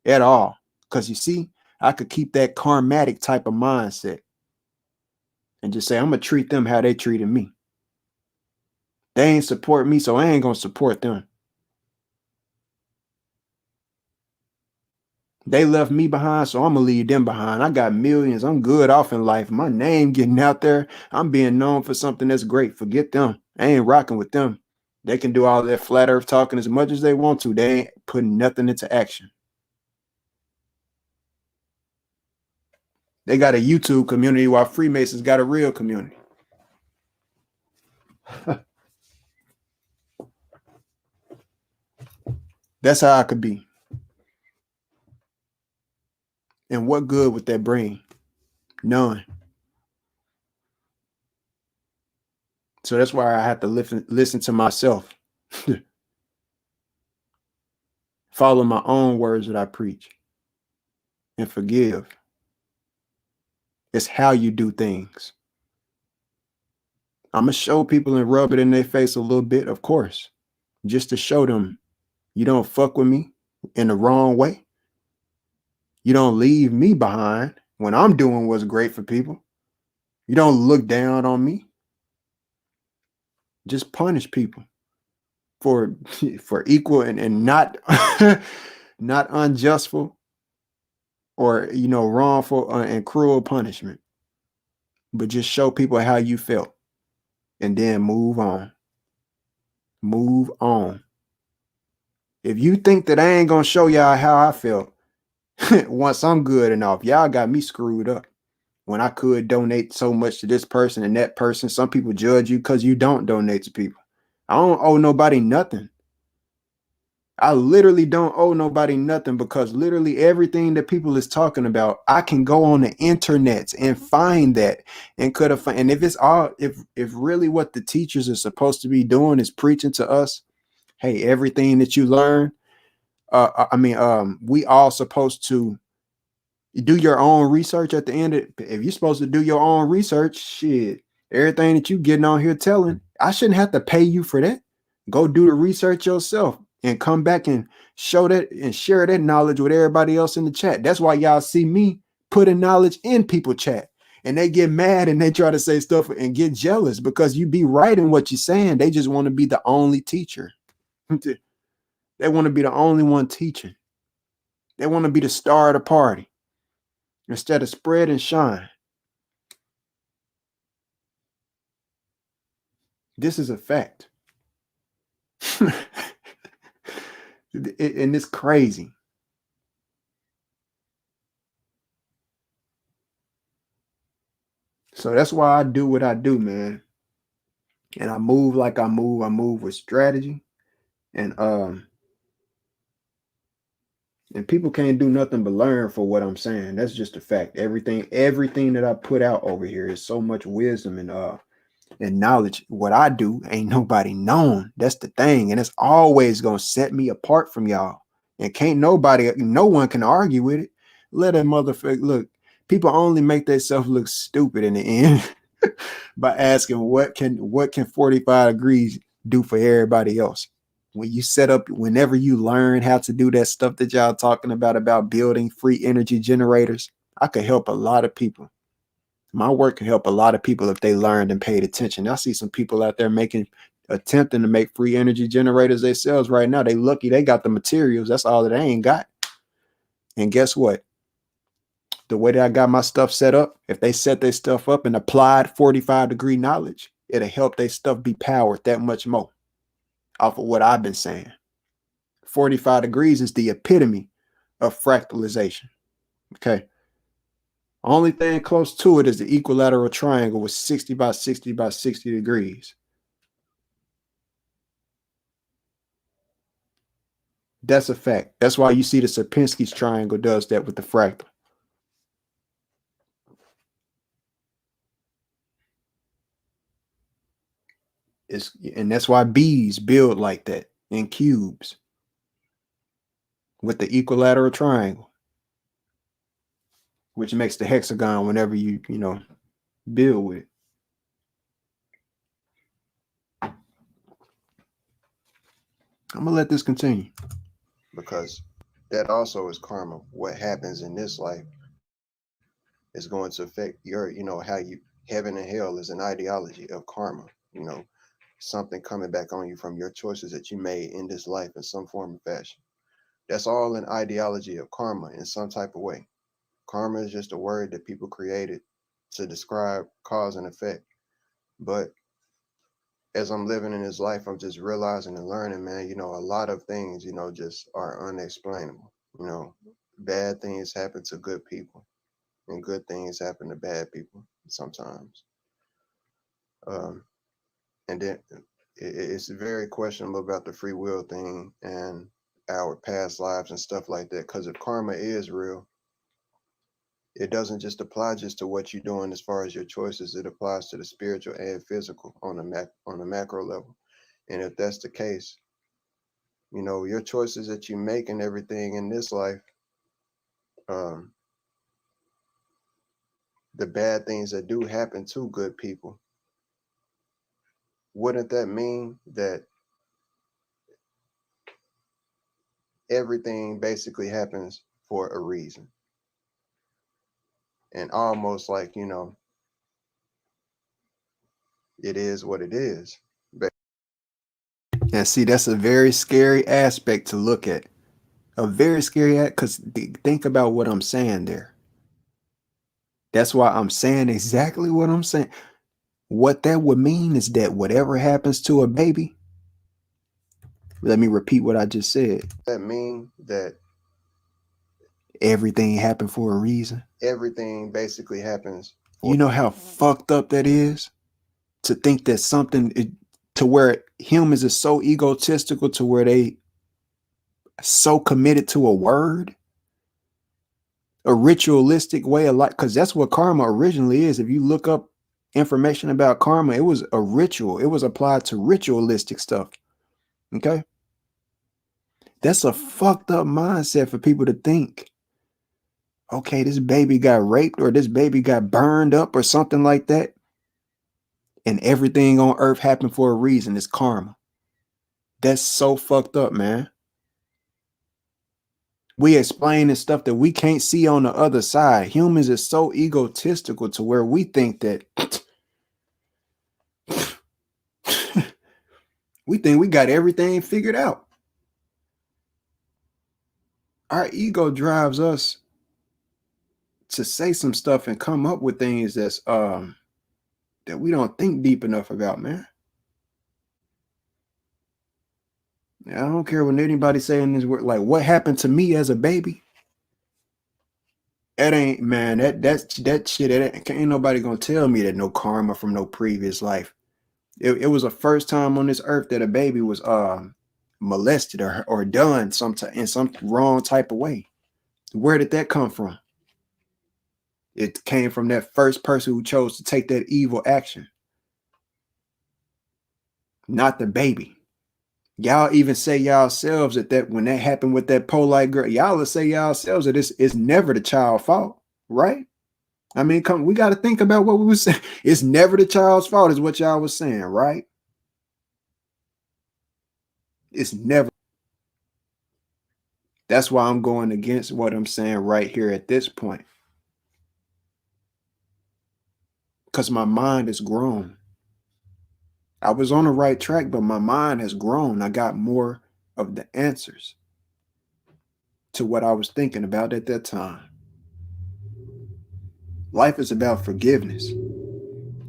Speaker 1: at all. Because you see, I could keep that karmatic type of mindset and just say, I'm going to treat them how they treated me. They ain't support me, so I ain't going to support them. They left me behind, so I'm going to leave them behind. I got millions. I'm good off in life. My name getting out there. I'm being known for something that's great. Forget them. I ain't rocking with them. They can do all that flat earth talking as much as they want to. They ain't putting nothing into action. They got a YouTube community while Freemasons got a real community. That's how I could be. And what good would that bring? None. So that's why I have to listen to myself. Follow my own words that I preach. And forgive. It's how you do things. I'm going to show people and rub it in their face a little bit, of course. Just to show them you don't fuck with me in the wrong way. You don't leave me behind when I'm doing what's great for people. You don't look down on me. Just punish people for equal and not not unjustful or wrongful and cruel punishment, but just show people how you felt and then move on. Move on. If you think that I ain't gonna show y'all how I felt once I'm good enough, y'all got me screwed up. When I could donate so much to this person and that person, some people judge you because you don't donate to people. I don't owe nobody nothing. I literally don't owe nobody nothing, because literally everything that people is talking about, I can go on the internet and find that, and could have. And if it's all, if really what the teachers are supposed to be doing is preaching to us, hey, everything that you learn, we all supposed to do your own research at the end of, if you're supposed to do your own research, shit, everything that you getting on here telling, I shouldn't have to pay you for that. Go do the research yourself and come back and show that and share that knowledge with everybody else in the chat. That's why y'all see me putting knowledge in people chat, and they get mad and they try to say stuff and get jealous because you be right in what you're saying. They just want to be the only teacher. They want to be the only one teaching. They want to be the star of the party instead of spread and shine. This is a fact. And it's crazy. So that's why I do what I do, man. And I move like I move. I move with strategy. And people can't do nothing but learn for what I'm saying. That's just a fact. Everything that I put out over here is so much wisdom and knowledge. What I do ain't nobody known. That's the thing. And it's always gonna set me apart from y'all. And can't nobody, no one can argue with it. Let a motherfucker look. People only make themselves look stupid in the end by asking what can 45 degrees do for everybody else. When you set up, whenever you learn how to do that stuff that y'all talking about building free energy generators, I could help a lot of people. My work can help a lot of people if they learned and paid attention. I see some people out there attempting to make free energy generators themselves right now. They lucky they got the materials. That's all that they ain't got. And guess what? The way that I got my stuff set up, if they set their stuff up and applied 45-degree knowledge, it'll help their stuff be powered that much more off of what I've been saying. 45 degrees is the epitome of fractalization. Okay. Only thing close to it is the equilateral triangle with 60 by 60 by 60 degrees. That's a fact. That's why you see the Sierpinski's triangle does that with the fractal. And that's why bees build like that in cubes with the equilateral triangle, which makes the hexagon whenever you build with it. I'm gonna let this continue because that also is karma. What happens in this life is going to affect your, how you, heaven and hell is an ideology of karma, something coming back on you from your choices that you made in this life in some form or fashion. That's all an ideology of karma in some type of way. Karma is just a word that people created to describe cause and effect. But as I'm living in this life, I'm just realizing and learning, man, a lot of things, just are unexplainable. Bad things happen to good people and good things happen to bad people sometimes. And then it's very questionable about the free will thing and our past lives and stuff like that. Because if karma is real, it doesn't just apply just to what you're doing as far as your choices. It applies to the spiritual and physical on a macro level. And if that's the case, your choices that you make and everything in this life, the bad things that do happen to good people, wouldn't that mean that everything basically happens for a reason? And almost like, it is what it is. And see, that's a very scary aspect to look at. A very scary aspect, because think about what I'm saying there. That's why I'm saying exactly what I'm saying. What that would mean is that whatever happens to a baby, let me repeat what I just said. That mean that everything happened for a reason. Everything basically happens. You know how fucked up that is? To think that something to where humans are so egotistical to where they so committed to a word, a ritualistic way of life, because that's what karma originally is. If you look up information about karma, it was a ritual. It was applied to ritualistic stuff. Okay. That's a fucked up mindset for people to think, okay, this baby got raped or this baby got burned up or something like that, and everything on earth happened for a reason. It's karma. That's so fucked up, man. We explaining stuff that we can't see on the other side. Humans are so egotistical to where we think that we think we got everything figured out. Our ego drives us to say some stuff and come up with things that's that we don't think deep enough about, man. I don't care what anybody saying this word, like what happened to me as a baby. That ain't, man, that shit, ain't nobody gonna tell me that no karma from no previous life. It was the first time on this earth that a baby was molested or done in some wrong type of way. Where did that come from? It came from that first person who chose to take that evil action, not the baby. Y'all even say yourselves that when that happened with that polite girl, y'all will say yourselves that it's never the child's fault, right? I mean, we got to think about what we were saying. It's never the child's fault, is what y'all was saying, right? It's never. That's why I'm going against what I'm saying right here at this point. Because my mind has grown. I was on the right track, but my mind has grown. I got more of the answers to what I was thinking about at that time. Life is about forgiveness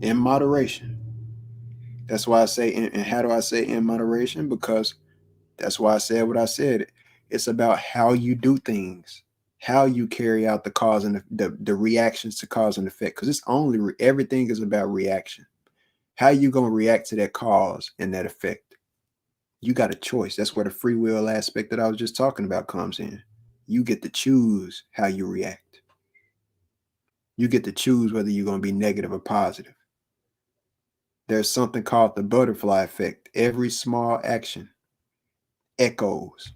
Speaker 1: in moderation. That's why I say, and how do I say in moderation? Because that's why I said what I said. It's about how you do things, how you carry out the cause and the reactions to cause and effect. Because it's only everything is about reaction. How you gonna react to that cause and that effect? You got a choice. That's where the free will aspect that I was just talking about comes in. You get to choose how you react. You get to choose whether you're gonna be negative or positive. There's something called the butterfly effect. Every small action echoes.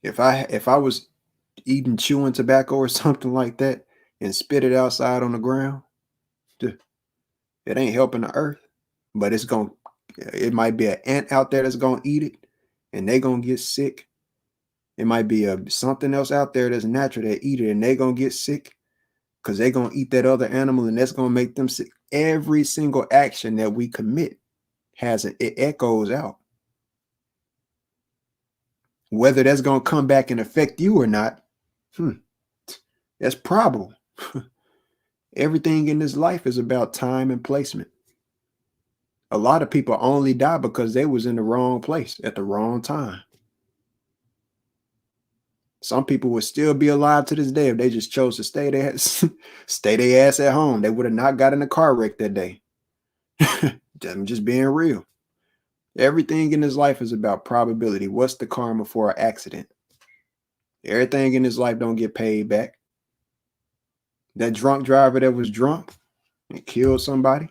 Speaker 1: If I was eating chewing tobacco or something like that and spit it outside on the ground, it ain't helping the earth, but it might be an ant out there that's gonna eat it and they gonna get sick. It might be something else out there that's natural that eat it and they gonna get sick because they gonna eat that other animal and that's gonna make them sick. Every single action that we commit it echoes out. Whether that's gonna come back and affect you or not, that's probable. Everything in this life is about time and placement. A lot of people only die because they was in the wrong place at the wrong time. Some people would still be alive to this day if they just chose to stay their ass at home. They would have not got in a car wreck that day. I'm just being real. Everything in this life is about probability. What's the karma for an accident? Everything in this life don't get paid back. That drunk driver that was drunk and killed somebody,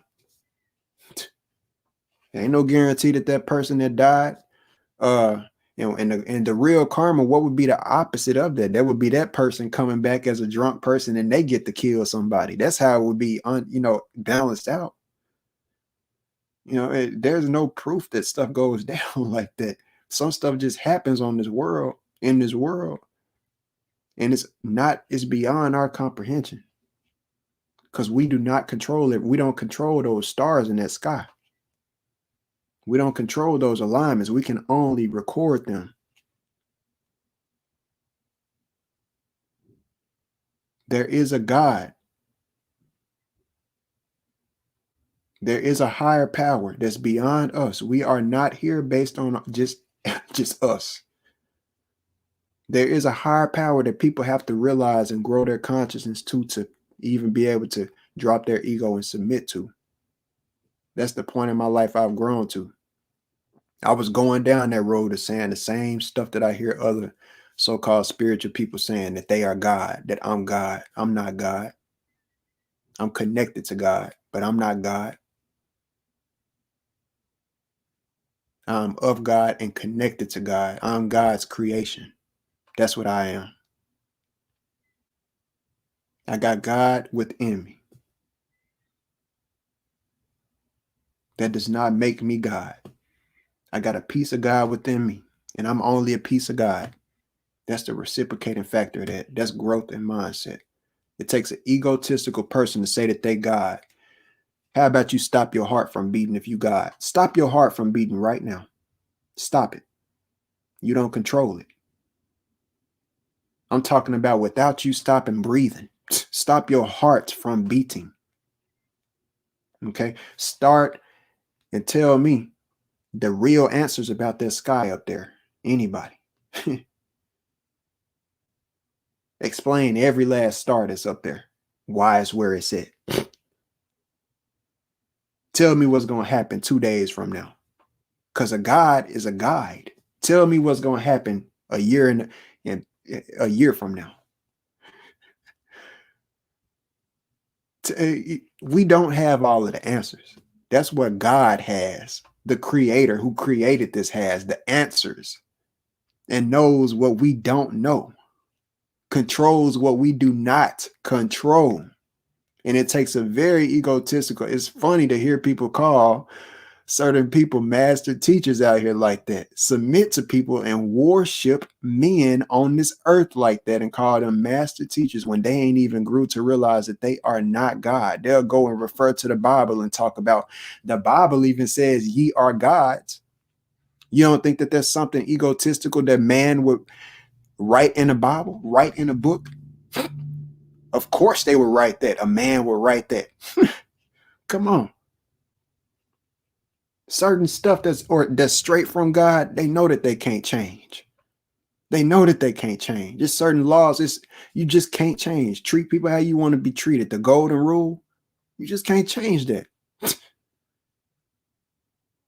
Speaker 1: there ain't no guarantee that person that died, and the real karma, what would be the opposite of that? That would be that person coming back as a drunk person and they get to kill somebody. That's how it would be balanced out. There's no proof that stuff goes down like that. Some stuff just happens in this world, and it's beyond our comprehension. Because we do not control it. We don't control those stars in that sky. We don't control those alignments. We can only record them. There is a God. There is a higher power that's beyond us. We are not here based on just us. There is a higher power that people have to realize and grow their consciousness to even be able to drop their ego and submit to. That's the point in my life I've grown to. I was going down that road of saying the same stuff that I hear other so-called spiritual people saying, that they are God, that I'm God. I'm not God. I'm connected to God, but I'm not God. I'm of God and connected to God. I'm God's creation. That's what I am. I got God within me. That does not make me God. I got a piece of God within me, and I'm only a piece of God. That's the reciprocating factor of that. That's growth and mindset. It takes an egotistical person to say that they God. How about you stop your heart from beating if you God? Stop your heart from beating right now. Stop it. You don't control it. I'm talking about without you stopping breathing. Stop your heart from beating. Okay? Start and tell me the real answers about that sky up there. Anybody. Explain every last star that's up there. Why it's where it's at. Tell me what's going to happen 2 days from now. Because a God is a guide. Tell me what's going to happen a year and a year from now. We don't have all of the answers. That's what God has. The creator who created this has the answers and knows what we don't know, controls what we do not control. And it takes a very egotistical. It's funny to hear people call certain people master teachers out here like that, submit to people and worship men on this earth like that and call them master teachers when they ain't even grew to realize that they are not God. They'll go and refer to the Bible and talk about the Bible even says ye are gods. You don't think that there's something egotistical that man would write in the Bible, write in a book? Of course they would write that. A man would write that. Come on. Certain stuff that's straight from God, they know that they can't change. They know that they can't change. There's certain laws you just can't change. Treat people how you want to be treated. The golden rule, you just can't change that.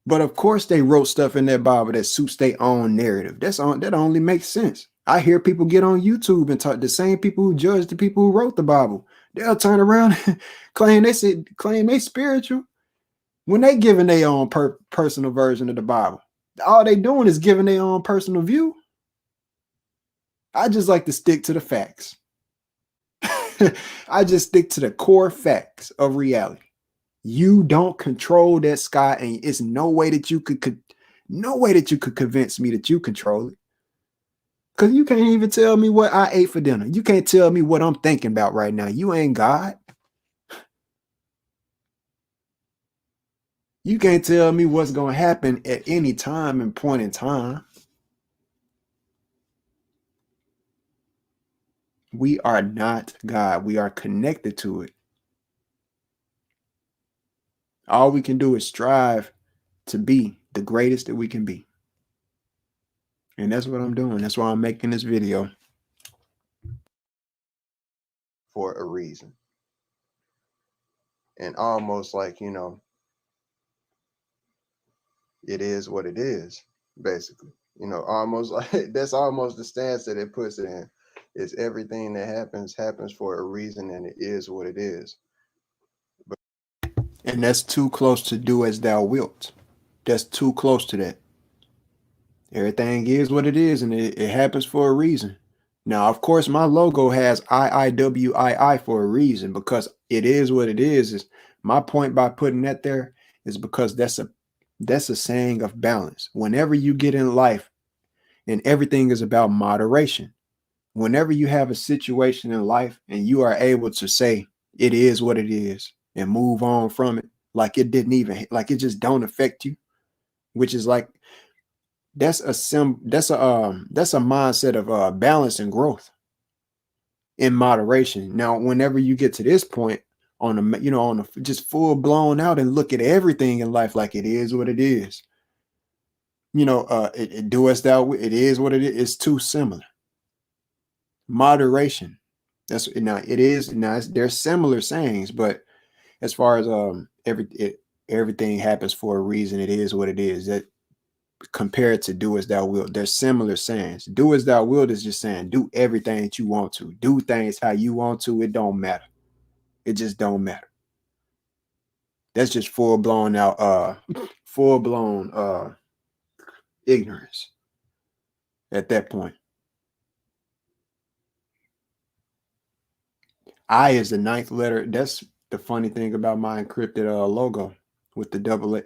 Speaker 1: But of course they wrote stuff in that Bible that suits their own narrative. That only makes sense. I hear people get on YouTube and talk, the same people who judge the people who wrote the Bible. They'll turn around and claim they spiritual when they giving their own personal version of the Bible. All they doing is giving their own personal view. I just like to stick to the facts. I just stick to the core facts of reality. You don't control that sky, and it's no way that you could convince me that you control it. Because you can't even tell me what I ate for dinner. You can't tell me what I'm thinking about right now. You ain't God. You can't tell me what's going to happen at any time and point in time. We are not God. We are connected to it. All we can do is strive to be the greatest that we can be. And that's what I'm doing. That's why I'm making this video. For a reason. And almost like, it is what it is, basically. Almost like that's almost the stance that it puts it in. Is everything that happens for a reason, and it is what it is. And that's too close to do as thou wilt. That's too close to that. Everything is what it is, and it happens for a reason. Now, of course, my logo has IIWII for a reason, because it is what it is my point by putting that there is because that's a saying of balance. Whenever you get in life, and everything is about moderation. Whenever you have a situation in life and you are able to say it is what it is and move on from it, like it just don't affect you, which is like that's a mindset of balance and growth in moderation. Now, whenever you get to this point on a just full blown out and look at everything in life like it is what it is, do as thou, it is what it is. It's too similar. Moderation. They're similar sayings, but as far as everything happens for a reason. It is what it is. That compared to do as thou wilt, there's similar sayings. Do as thou wilt is just saying do everything that you want to. Do things how you want to. It don't matter. It just don't matter. That's just full blown ignorance at that point. I is the ninth letter. That's the funny thing about my encrypted logo with the double.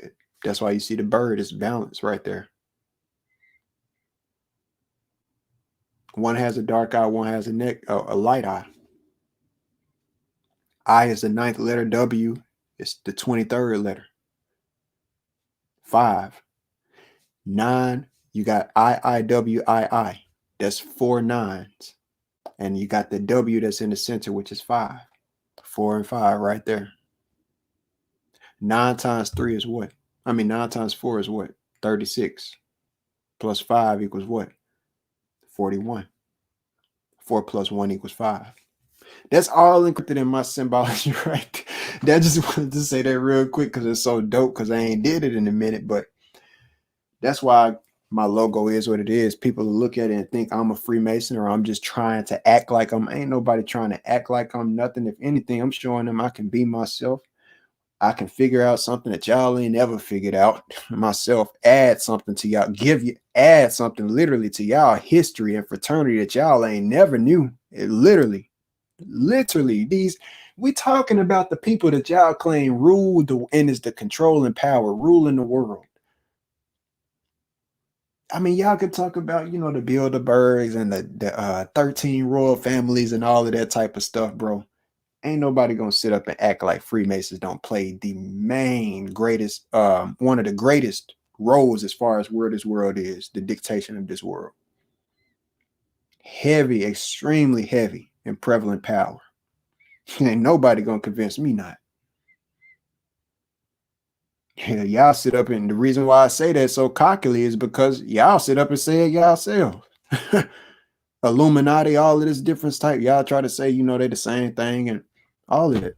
Speaker 1: That's why you see the bird is balanced right there. One has a dark eye, one has a light eye. I is the ninth letter. W is the 23rd letter. 5. 9, you got I. That's 4 nines. And you got the W that's in the center, which is 5. 4 and 5 right there. 9 times 3 is what? 9 times 4 is what? 36. Plus 5 equals what? 41. 4 plus 1 equals 5. That's all encrypted in my symbology, right? I just wanted to say that real quick because it's so dope, because I ain't did it in a minute, but that's why my logo is what it is. People look at it and think I'm a Freemason, or I'm just trying to act like ain't nobody trying to act like I'm nothing. If anything, I'm showing them I can be myself. I can figure out something that y'all ain't ever figured out myself, add something to y'all, add something literally to y'all history and fraternity that y'all ain't never knew. It literally, we talking about the people that y'all claim rule and is the controlling power, ruling the world. Y'all could talk about, the Bilderbergs and the 13 royal families and all of that type of stuff, bro. Ain't nobody gonna sit up and act like Freemasons don't play the main greatest, one of the greatest roles as far as where this world is, the dictation of this world. Heavy, extremely heavy and prevalent power. Ain't nobody gonna convince me not. Yeah, y'all sit up, and the reason why I say that so cockily is because y'all sit up and say it yourselves. Illuminati, all of this different type. Y'all try to say, they the same thing and all of it.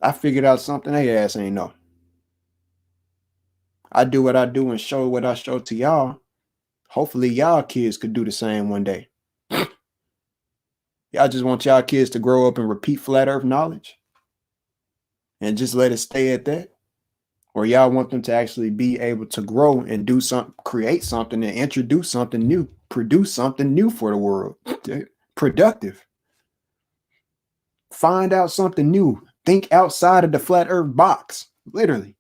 Speaker 1: I figured out something they ass ain't know. I do what I do and show what I show to y'all. Hopefully y'all kids could do the same one day. Y'all just want y'all kids to grow up and repeat flat earth knowledge and just let it stay at that? Or y'all want them to actually be able to grow and do something, create something, and introduce something new, produce something new for the world? Productive. Find out something new. Think outside of the flat earth box. Literally.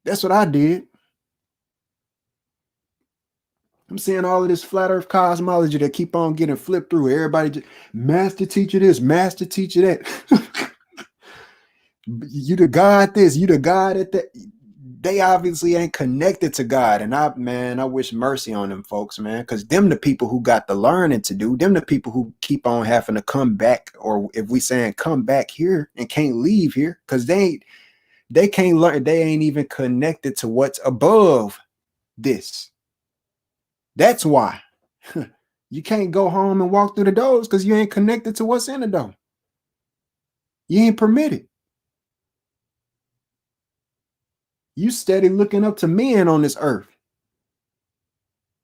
Speaker 1: That's what I did. I'm seeing all of this flat earth cosmology that keep on getting flipped through. Everybody just, master teacher this, master teacher that. You the God this, you the God at that. They obviously ain't connected to God. And I wish mercy on them folks, man. Because them the people who got the learning to do. Them the people who keep on having to come back. Or if we saying come back here and can't leave here. Because they can't learn. They ain't even connected to what's above this. That's why. You can't go home and walk through the doors because you ain't connected to what's in the door. You ain't permitted. You steady looking up to men on this earth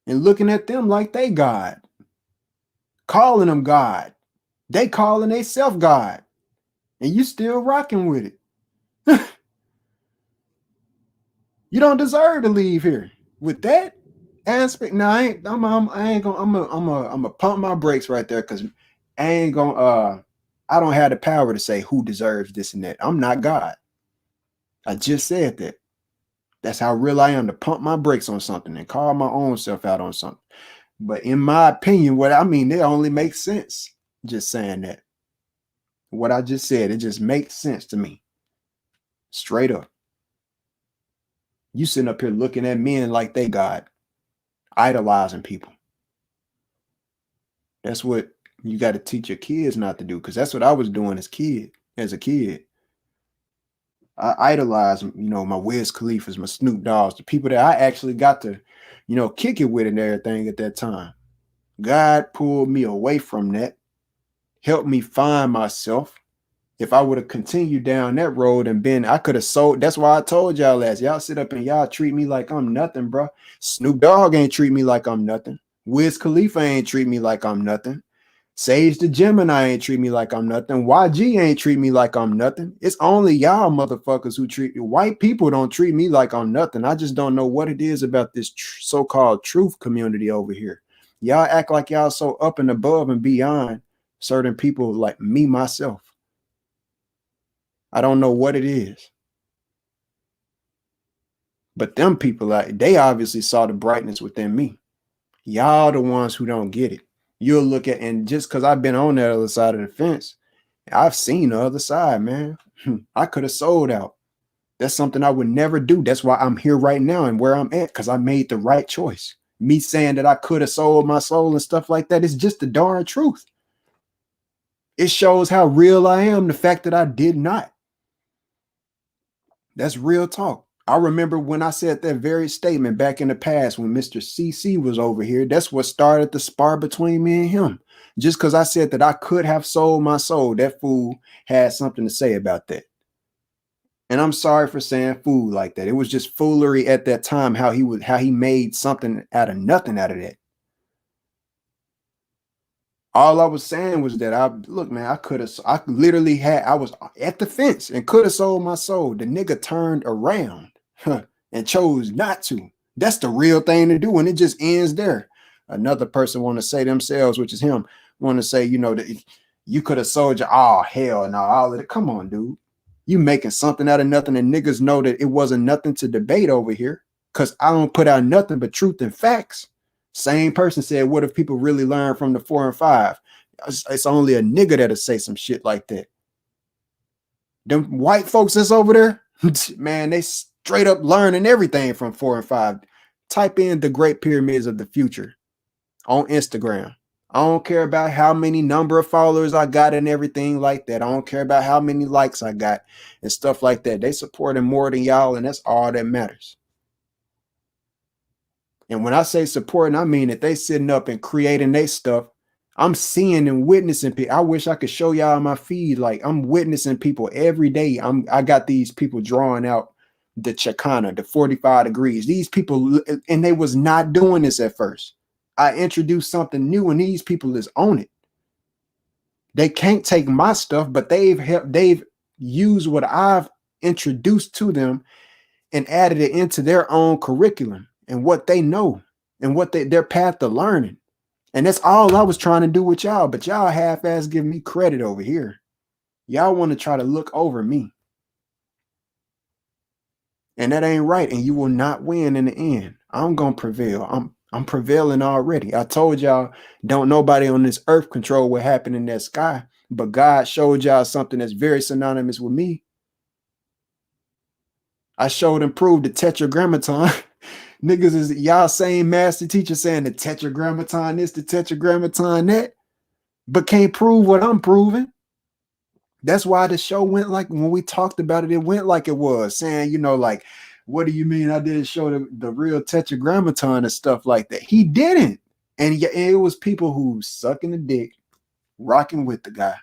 Speaker 1: and looking at them like they God, calling them God. They calling themselves God, and you still rocking with it. You don't deserve to leave here with that aspect. Now I ain't gonna. I'm gonna pump my brakes right there because I ain't gonna. I don't have the power to say who deserves this and that. I'm not God. I just said that. That's how real I am, to pump my brakes on something and call my own self out on something. But in my opinion, it only makes sense. Just saying that. What I just said, it just makes sense to me. Straight up. You sitting up here looking at men like they God, idolizing people. That's what you got to teach your kids not to do, because that's what I was doing as a kid. I idolize, my Wiz Khalifa's, my Snoop Dogg's, the people that I actually got to, kick it with and everything at that time. God pulled me away from that helped me find myself. If I would have continued down that road and been, I could have sold. That's why I told y'all last. Y'all sit up and y'all treat me like I'm nothing, bro. Snoop Dogg ain't treat me like I'm nothing. Wiz Khalifa ain't treat me like I'm nothing. Sage the Gemini ain't treat me like I'm nothing. YG ain't treat me like I'm nothing. It's only y'all motherfuckers who treat white people don't treat me like I'm nothing. I just don't know what it is about this so-called truth community over here. Y'all act like y'all so up and above and beyond certain people like me, myself. I don't know what it is. But them people, like, they obviously saw the brightness within me. Y'all the ones who don't get it. You'll look at, and just because I've been on the other side of the fence, I've seen the other side, man. I could have sold out. That's something I would never do. That's why I'm here right now and where I'm at, because I made the right choice. Me saying that I could have sold my soul and stuff like that is just the darn truth. It shows how real I am, the fact that I did not. That's real talk. I remember when I said that very statement back in the past when Mr. CC was over here. That's what started the spar between me and him. Just because I said that I could have sold my soul, that fool had something to say about that. And I'm sorry for saying fool like that. It was just foolery at that time, how he made something out of nothing out of that. All I was saying was that look, man, I was at the fence and could have sold my soul. The nigga turned around and chose not to. That's the real thing to do, and it just ends there. Another person want to say themselves, which is him, want to say, that you could have sold your, oh, hell no, all of it. Come on, dude. You making something out of nothing, and niggas know that it wasn't nothing to debate over here, because I don't put out nothing but truth and facts. Same person said, what if people really learn from the 4 and 5? It's only a nigga that'll say some shit like that. Them white folks that's over there, man, they straight up learning everything from 4 and 5. Type in the Great Pyramids of the Future on Instagram. I don't care about how many number of followers I got and everything like that. I don't care about how many likes I got and stuff like that. They supporting more than y'all, and that's all that matters. And when I say supporting, I mean that they sitting up and creating their stuff. I'm seeing and witnessing people. I wish I could show y'all my feed. Like, I'm witnessing people every day. I got these people drawing out the Chicana, the 45 degrees. These people, and they was not doing this at first. I introduced something new, and these people is on it. They can't take my stuff, but they've used what I've introduced to them and added it into their own curriculum and what they know and what their path to learning. And that's all I was trying to do with y'all, but y'all half-ass give me credit over here. Y'all want to try to look over me. And that ain't right, and you will not win in the end. I'm going to prevail. I'm prevailing already. I told y'all, don't nobody on this earth control what happened in that sky, but God showed y'all something that's very synonymous with me. I showed and proved the tetragrammaton. Niggas is y'all same master teacher saying the tetragrammaton this, the tetragrammaton that, but can't prove what I'm proving. That's why the show went like, when we talked about it, it went like it was, saying, like, what do you mean I didn't show the real tetragrammaton and stuff like that? He didn't. And it was people who sucking the dick, rocking with the guy.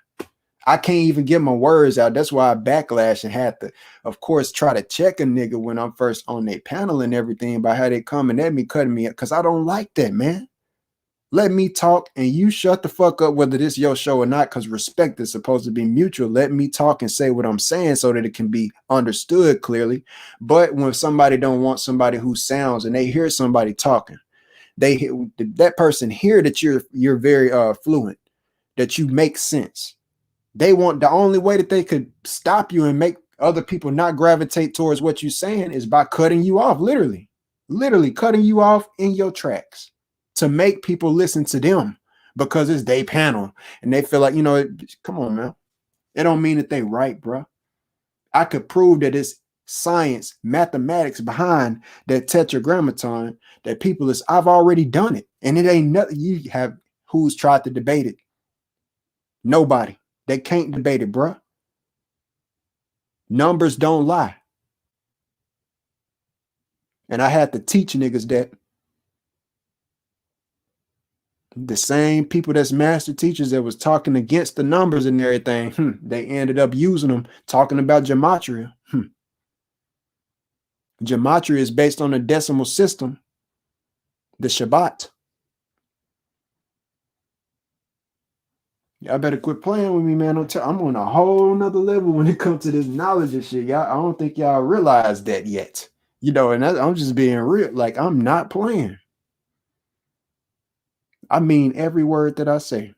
Speaker 1: I can't even get my words out. That's why I backlash and had to, of course, try to check a nigga when I'm first on their panel and everything by how they coming at me, cutting me up, because I don't like that, man. Let me talk and you shut the fuck up, whether this your show or not, because respect is supposed to be mutual. Let me talk and say what I'm saying so that it can be understood clearly. But when somebody don't want somebody who sounds, and they hear somebody talking, that person hear that you're very fluent, that you make sense. They want, the only way that they could stop you and make other people not gravitate towards what you're saying is by cutting you off, literally cutting you off in your tracks, to make people listen to them because it's their panel and they feel like, come on, man. It don't mean that they right, bro. I could prove that it's science, mathematics behind that tetragrammaton, that people is, I've already done it. And it ain't nothing you have who's tried to debate it. Nobody. They can't debate it, bro. Numbers don't lie. And I had to teach niggas that. The same people that's master teachers that was talking against the numbers and everything, they ended up using them, talking about gematria. Gematria is based on a decimal system, the Shabbat. Y'all better quit playing with me, man. I'm on a whole nother level when it comes to this knowledge and shit. Y'all, I don't think y'all realize that yet. And I'm just being real. Like, I'm not playing. I mean every word that I say.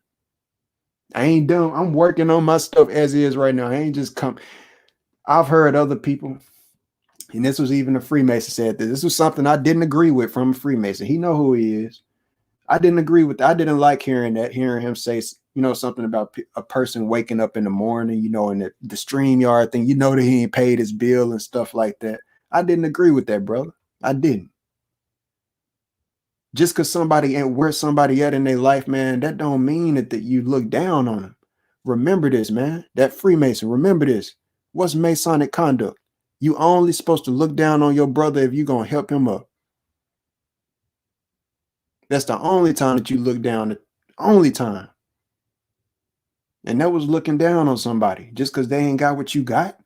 Speaker 1: I ain't done. I'm working on my stuff as is right now. I ain't just come. I've heard other people, and this was even a Freemason said this. This was something I didn't agree with from a Freemason. He know who he is. I didn't agree with that. I didn't like hearing him say, something about a person waking up in the morning, and the StreamYard thing, that he ain't paid his bill and stuff like that. I didn't agree with that, brother. I didn't. Just because somebody ain't where somebody at in their life, man, that don't mean that you look down on them. Remember this, man. That Freemason, remember this. What's Masonic conduct? You only supposed to look down on your brother if you're going to help him up. That's the only time that you look down. The only time. And that was looking down on somebody just because they ain't got what you got.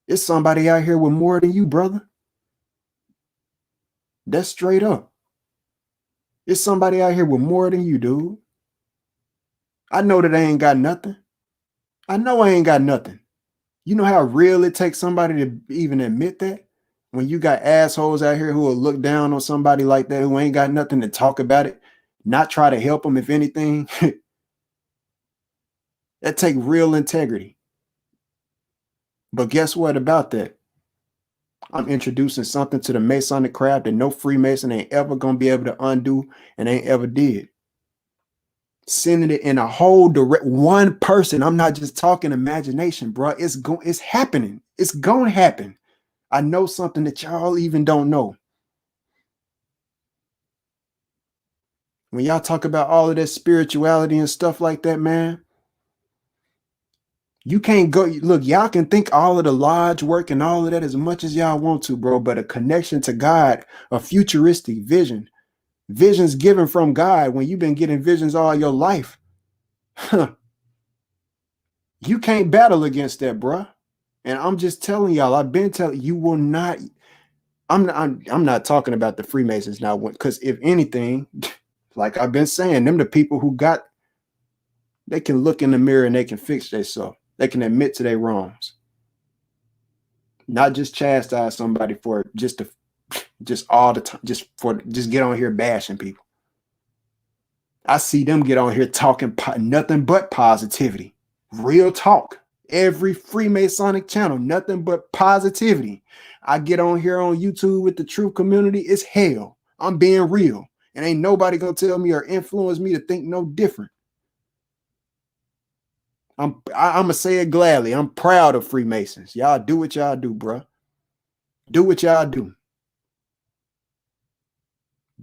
Speaker 1: It's somebody out here with more than you, brother. That's straight up. It's somebody out here with more than you, dude. I know that I ain't got nothing. I know I ain't got nothing. You know how real it takes somebody to even admit that? When you got assholes out here who will look down on somebody like that, who ain't got nothing to talk about it, not try to help them, if anything, that take real integrity. But guess what about that? I'm introducing something to the Masonic craft that no Freemason ain't ever going to be able to undo and ain't ever did. Sending it in a whole direct one person. I'm not just talking imagination, bro. It's happening. It's going to happen. I know something that y'all even don't know. When y'all talk about all of that spirituality and stuff like that, man, you can't go. Look, y'all can think all of the lodge work and all of that as much as y'all want to, bro. But a connection to God, a futuristic vision, visions given from God when you've been getting visions all your life, you can't battle against that, bro. And I'm just telling y'all, I've been telling you will not. I'm not talking about the Freemasons now, because if anything, like I've been saying, them the people who they can look in the mirror and they can fix themselves. They can admit to their wrongs. Not just chastise somebody for just all the time, just get on here bashing people. I see them get on here talking nothing but positivity. Real talk. Every Freemasonic channel, nothing but positivity. I get on here on YouTube with the Truth Community. It's hell. I'm being real. And ain't nobody gonna tell me or influence me to think no different. I'm gonna say it gladly. I'm proud of Freemasons. Y'all do what y'all do, bro. Do what y'all do.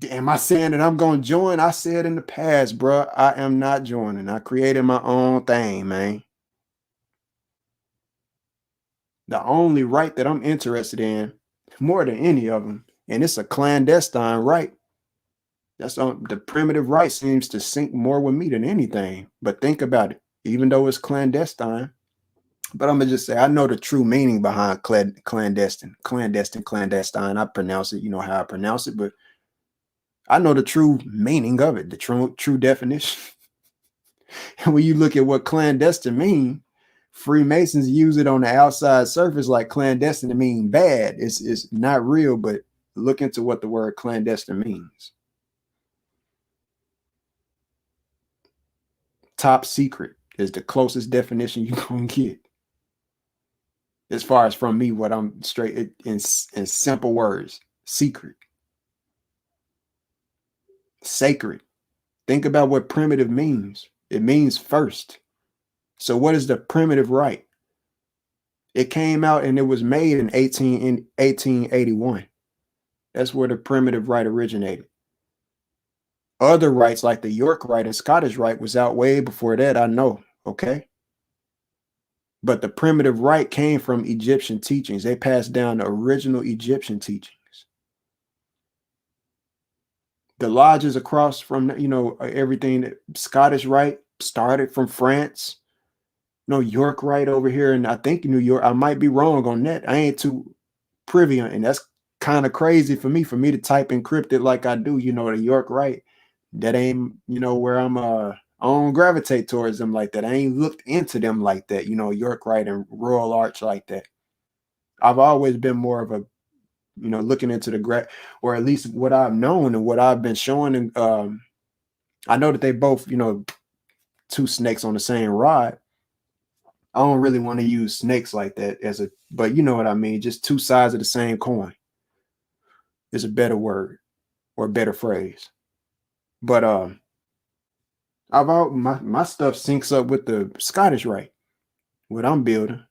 Speaker 1: Am I saying that I'm gonna join? I said in the past, bro, I am not joining. I created my own thing, man. The only right that I'm interested in, more than any of them, and it's a clandestine right. That's the primitive right seems to sync more with me than anything. But think about it, even though it's clandestine. But I'm gonna just say I know the true meaning behind clandestine. I pronounce it, you know how I pronounce it, but I know the true meaning of it, the true definition. And when you look at what clandestine mean, Freemasons use it on the outside surface like clandestine to mean bad. It's not real, but look into what the word clandestine means. Top secret is the closest definition you're gonna get. As far as from me, what I'm straight in simple words: secret, sacred. Think about what primitive means. It means first. So what is the primitive right? It came out and it was made in 1881. That's where the primitive right originated. Other rights like the York right and Scottish right was out way before that, I know, okay? But the primitive right came from Egyptian teachings. They passed down the original Egyptian teachings. The lodges across from, everything that Scottish Rite started from France. No, York Rite over here, and I think New York. I might be wrong on that. I ain't too privy on, and that's kind of crazy for me to type encrypted like I do. The York Rite. That ain't where I don't gravitate towards them like that. I ain't looked into them like that. York Rite and Royal Arch like that. I've always been more of a looking into or at least what I've known and what I've been showing. And I know that they both, two snakes on the same rod. I don't really want to use snakes like that but you know what I mean? Just two sides of the same coin is a better word or a better phrase. But my stuff syncs up with the Scottish Rite, what I'm building.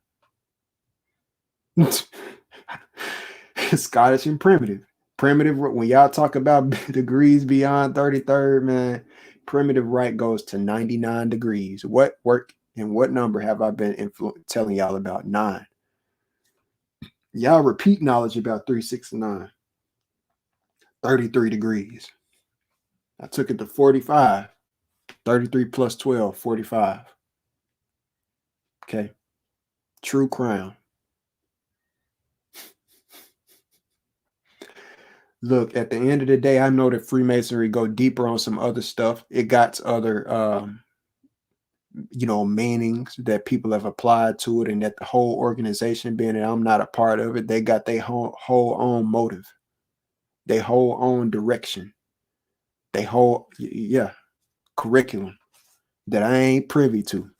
Speaker 1: Scottish and primitive. Primitive, when y'all talk about degrees beyond 33rd, man, primitive Rite goes to 99 degrees. What work and what number have I been telling y'all about? 9. Y'all repeat knowledge about 369. 33 degrees. I took it to 45. 33 plus 12, 45. Okay. True crown. Look, at the end of the day, I know that Freemasonry go deeper on some other stuff. It got other meanings that people have applied to it, and that the whole organization, being that I'm not a part of it, they got their whole own motive, their whole own direction, their whole curriculum that I ain't privy to.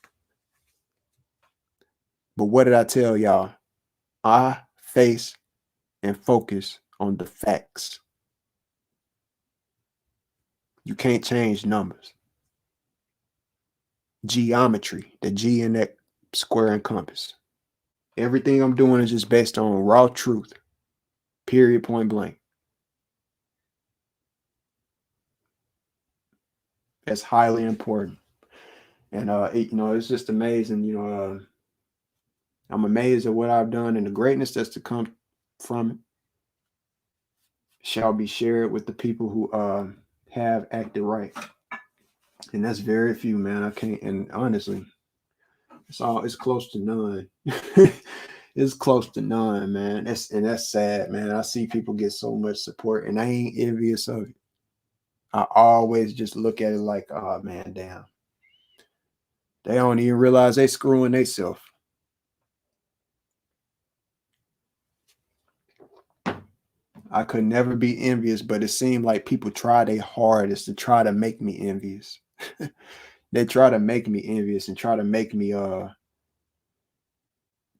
Speaker 1: But what did I tell y'all? I face and focus on the facts. You can't change numbers. Geometry, the G in that square and compass. Everything I'm doing is just based on raw truth. Period, point blank. That's highly important. And it's just amazing. I'm amazed at what I've done, and the greatness that's to come from it shall be shared with the people who have acted right. And that's very few, man. I can't, and honestly, it's close to none. It's close to none, man. That's sad, man. I see people get so much support, and I ain't envious of it. I always just look at it like, oh man, damn. They don't even realize they screwing themselves. I could never be envious, but it seemed like people try their hardest to try to make me envious. They try to make me envious and try to make me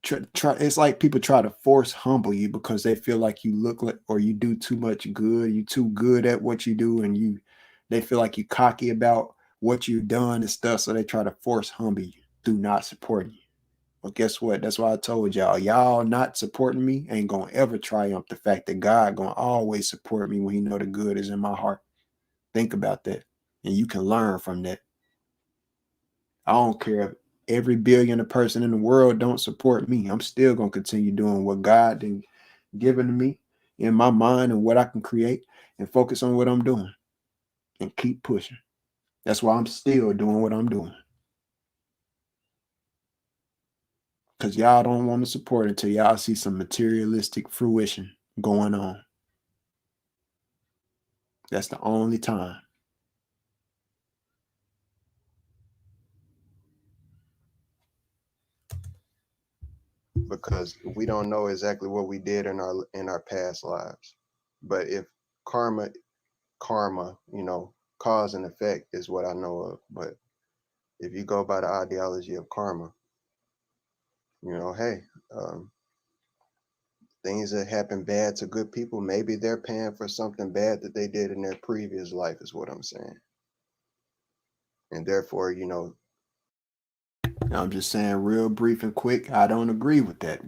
Speaker 1: try. It's like people try to force humble you because they feel like you look like, or you do too much good. You too good at what you do, and they feel like you cocky about what you've done and stuff. So they try to force humble you through not supporting you. Well, guess what? That's why I told y'all not supporting me ain't gonna ever triumph the fact that God gonna always support me when He know the good is in my heart. Think about that, and you can learn from that. I don't care if every billionaire person in the world don't support me. I'm still gonna continue doing what God did given to me in my mind and what I can create, and focus on what I'm doing and keep pushing. That's why I'm still doing what I'm doing. Because y'all don't want to support until y'all see some materialistic fruition going on. That's the only time. Because we don't know exactly what we did in our past lives. But if karma, cause and effect is what I know of. But if you go by the ideology of karma, hey, things that happen bad to good people, maybe they're paying for something bad that they did in their previous life, is what I'm saying. And therefore, I'm just saying, real brief and quick, I don't agree with that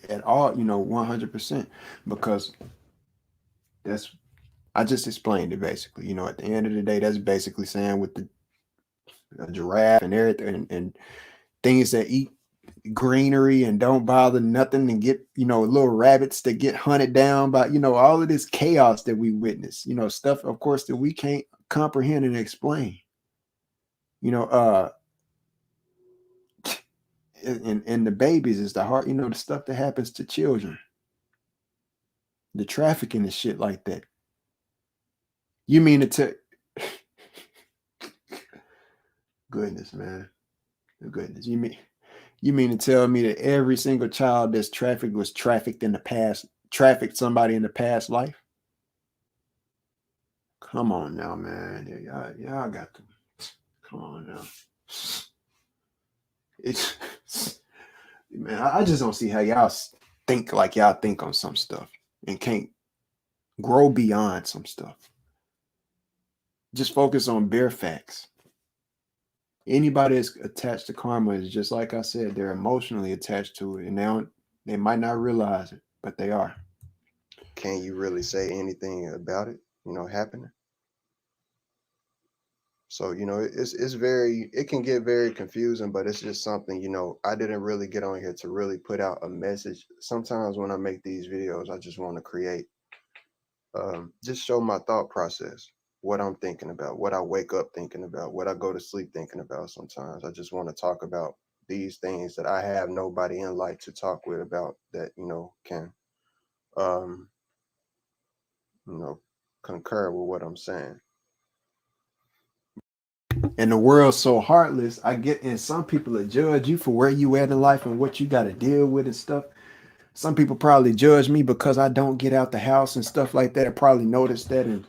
Speaker 1: at all, 100%, because I just explained it basically. At the end of the day, that's basically saying with the giraffe and everything, and things that eat greenery and don't bother nothing and get, little rabbits that get hunted down by, all of this chaos that we witness, stuff, of course, that we can't comprehend and explain. And the babies is the heart, the stuff that happens to children, the trafficking and shit like that. You mean to tell goodness, man. Goodness. You mean to tell me that every single child that's trafficked was trafficked in the past, trafficked somebody in the past life? Come on now, man. Y'all got to come on now. It's man, I just don't see how y'all think like y'all think on some stuff and can't grow beyond some stuff. Just focus on bare facts. Anybody that's attached to karma is just like I said, they're emotionally attached to it, and now they might not realize it, but they are.
Speaker 2: Can you really say anything about it, happening? So, it can get very confusing, but it's just something, I didn't really get on here to really put out a message. Sometimes when I make these videos, I just want to create, just show my thought process, what I'm thinking about, what I wake up thinking about, what I go to sleep thinking about. Sometimes I just want to talk about these things that I have nobody in life to talk with about that, can, um, concur with what I'm saying.
Speaker 1: And the world's so heartless. And some people will judge you for where you at in life and what you got to deal with and stuff. Some people probably judge me because I don't get out the house and stuff like that. I probably noticed that and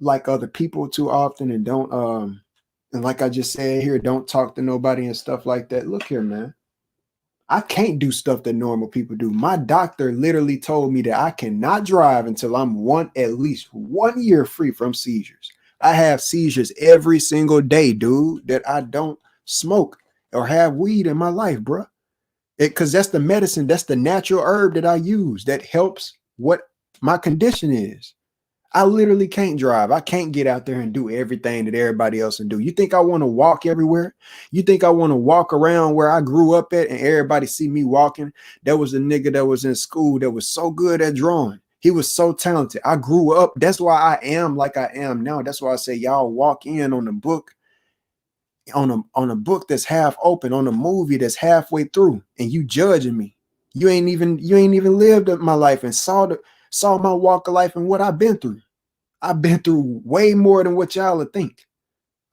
Speaker 1: like other people too often and don't and like I just said here, don't talk to nobody and stuff like that. Look here, man. I can't do stuff that normal people do. My doctor literally told me that I cannot drive until I'm at least 1 year free from seizures. I have seizures every single day, dude, that I don't smoke or have weed in my life, bro. Because that's the medicine, that's the natural herb that I use that helps what my condition is. I literally can't drive. I can't get out there and do everything that everybody else can do. You think I want to walk everywhere? You think I want to walk around where I grew up at and everybody see me walking? There was a nigga that was in school that was so good at drawing. He was so talented. I grew up. That's why I am like I am now. That's why I say y'all walk in on a book, on a book that's half open, on a movie that's halfway through, and you judging me. You ain't even lived my life and saw my walk of life and what I've been through. I've been through way more than what y'all would think.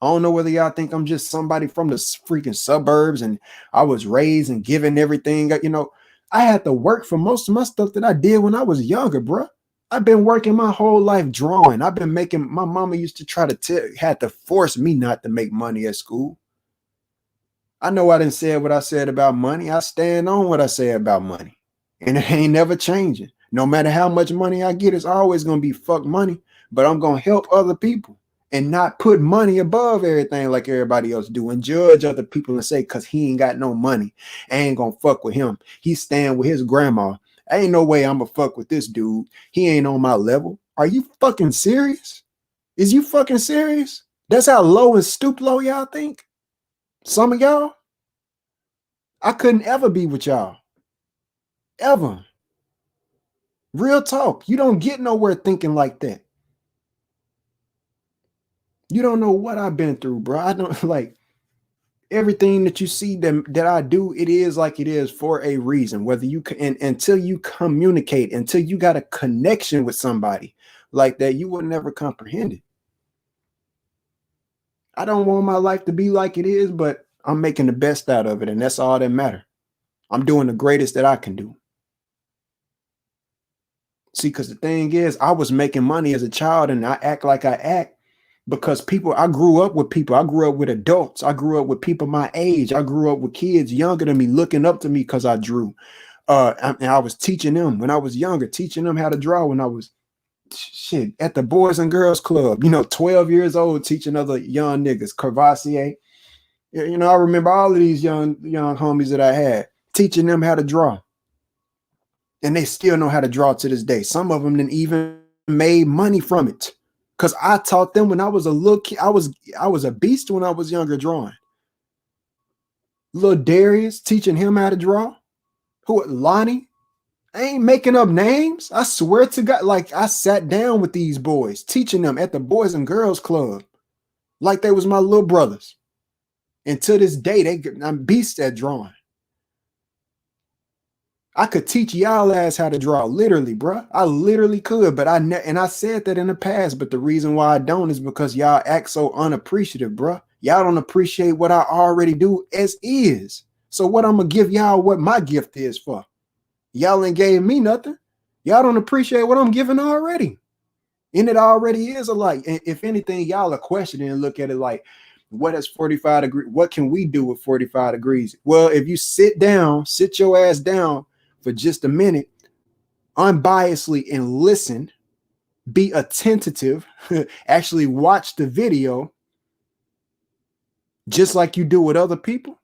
Speaker 1: I don't know whether y'all think I'm just somebody from the freaking suburbs and I was raised and given everything. I had to work for most of my stuff that I did when I was younger, bro. I've been working my whole life drawing. I've been making, my mama used to try to had to force me not to make money at school. I know I didn't say what I said about money. I stand on what I say about money. And it ain't never changing. No matter how much money I get, it's always going to be fuck money. But I'm going to help other people and not put money above everything like everybody else do and judge other people and say, because he ain't got no money, I ain't going to fuck with him. He's staying with his grandma. Ain't no way I'm going to fuck with this dude. He ain't on my level. Are you fucking serious? Is you fucking serious? That's how low and stoop low y'all think? Some of y'all? I couldn't ever be with y'all. Ever. Real talk. You don't get nowhere thinking like that. You don't know what I've been through, bro. I don't like everything that you see that I do. It is like it is for a reason. Whether you can, until you communicate, until you got a connection with somebody like that, you will never comprehend it. I don't want my life to be like it is, but I'm making the best out of it, and that's all that matters. I'm doing the greatest that I can do. See, because the thing is, I was making money as a child, and I act like I act because I grew up with people. I grew up with adults. I grew up with people my age. I grew up with kids younger than me looking up to me because I drew. And I was teaching them when I was younger, teaching them how to draw when I was at the Boys and Girls Club, 12 years old, teaching other young niggas, Carvassier. I remember all of these young homies that I had, teaching them how to draw. And they still know how to draw to this day. Some of them didn't even made money from it. Because I taught them when I was a little kid. I was a beast when I was younger drawing. Little Darius teaching him how to draw. Who, Lonnie? I ain't making up names. I swear to God, like I sat down with these boys, teaching them at the Boys and Girls Club, like they was my little brothers. And to this day, I'm beast at drawing. I could teach y'all ass how to draw, literally, bro. I literally could, but I said that in the past. But the reason why I don't is because y'all act so unappreciative, bro. Y'all don't appreciate what I already do as is. So what I'm gonna give y'all what my gift is for? Y'all ain't gave me nothing. Y'all don't appreciate what I'm giving already. And it already is alike. And if anything, y'all are questioning and look at it like, what is 45 degrees? What can we do with 45 degrees? Well, if you sit your ass down for just a minute, unbiasedly, and listen, be attentive, actually watch the video, just like you do with other people,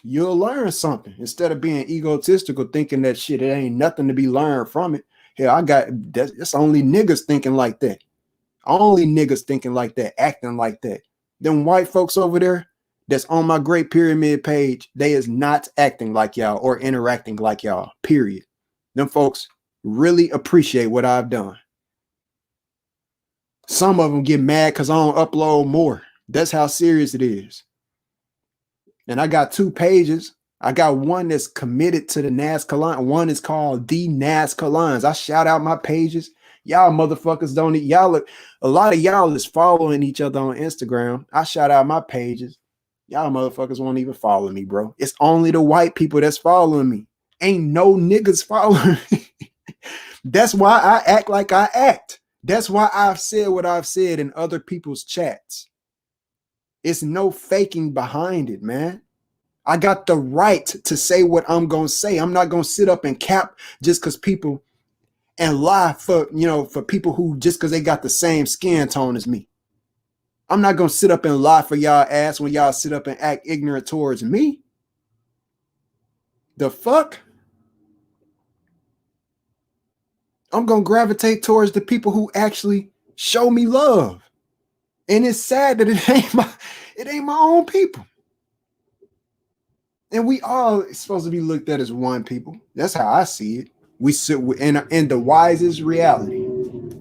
Speaker 1: you'll learn something instead of being egotistical, thinking that shit, it ain't nothing to be learned from it. Hell, that's only niggas thinking like that. Only niggas thinking like that, acting like that. Them white folks over there that's on my Great Pyramid page, they is not acting like y'all or interacting like y'all, period. Them folks really appreciate what I've done. Some of them get mad because I don't upload more. That's how serious it is. And I got 2 pages. I got one that's committed to the NASCAR line. One is called The NASCAR Lines. I shout out my pages. Y'all motherfuckers don't need, y'all, a lot of y'all is following each other on Instagram. I shout out my pages. Y'all motherfuckers won't even follow me, bro. It's only the white people that's following me. Ain't no niggas following me. That's why I act like I act. That's why I've said what I've said in other people's chats. It's no faking behind it, man. I got the right to say what I'm going to say. I'm not going to sit up and cap just because people and lie for people who just because they got the same skin tone as me. I'm not going to sit up and lie for y'all ass when y'all sit up and act ignorant towards me. The fuck? I'm going to gravitate towards the people who actually show me love. And it's sad that it ain't my own people. And we all supposed to be looked at as one people. That's how I see it. We sit in the wisest reality.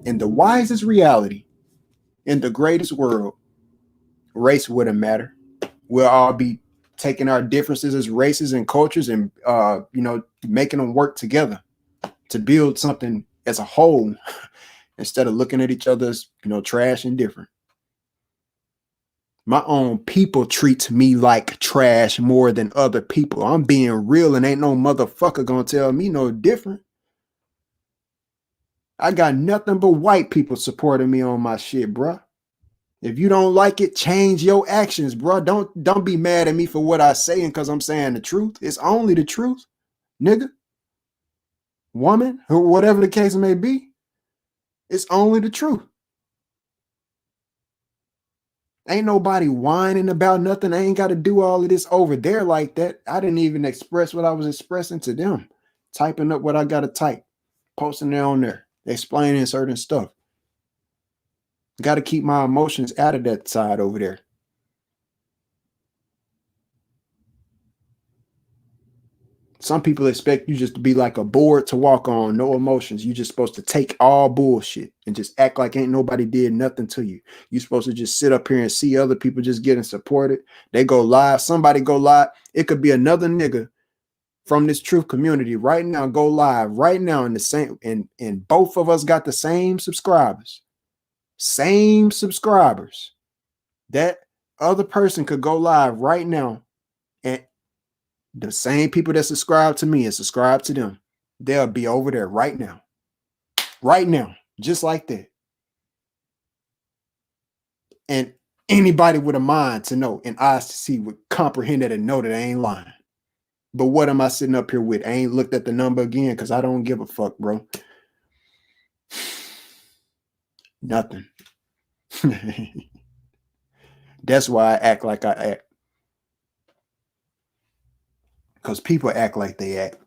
Speaker 1: In the wisest reality, in the greatest world, race wouldn't matter. We'll all be taking our differences as races and cultures and making them work together to build something as a whole instead of looking at each other as trash and different. My own people treat me like trash more than other people. I'm being real and ain't no motherfucker gonna tell me no different. I got nothing but white people supporting me on my shit, bruh. If you don't like it, change your actions, bro. Don't be mad at me for what I say and because I'm saying the truth. It's only the truth, nigga, woman, or whatever the case may be. It's only the truth. Ain't nobody whining about nothing. I ain't got to do all of this over there like that. I didn't even express what I was expressing to them. Typing up what I got to type, posting it on there, explaining certain stuff. Got to keep my emotions out of that side over there. Some people expect you just to be like a board to walk on, no emotions. You just supposed to take all bullshit and just act like ain't nobody did nothing to you. You supposed to just sit up here and see other people just getting supported. They go live, somebody go live. It could be another nigga from this truth community right now, go live right now in the same, and both of us got the same subscribers. Same subscribers. That other person could go live right now and the same people that subscribe to me and subscribe to them, they'll be over there right now. Right now. Just like that. And anybody with a mind to know and eyes to see would comprehend it and know that I ain't lying. But what am I sitting up here with? I ain't looked at the number again because I don't give a fuck, bro. Nothing. That's why I act like I act. Because people act like they act.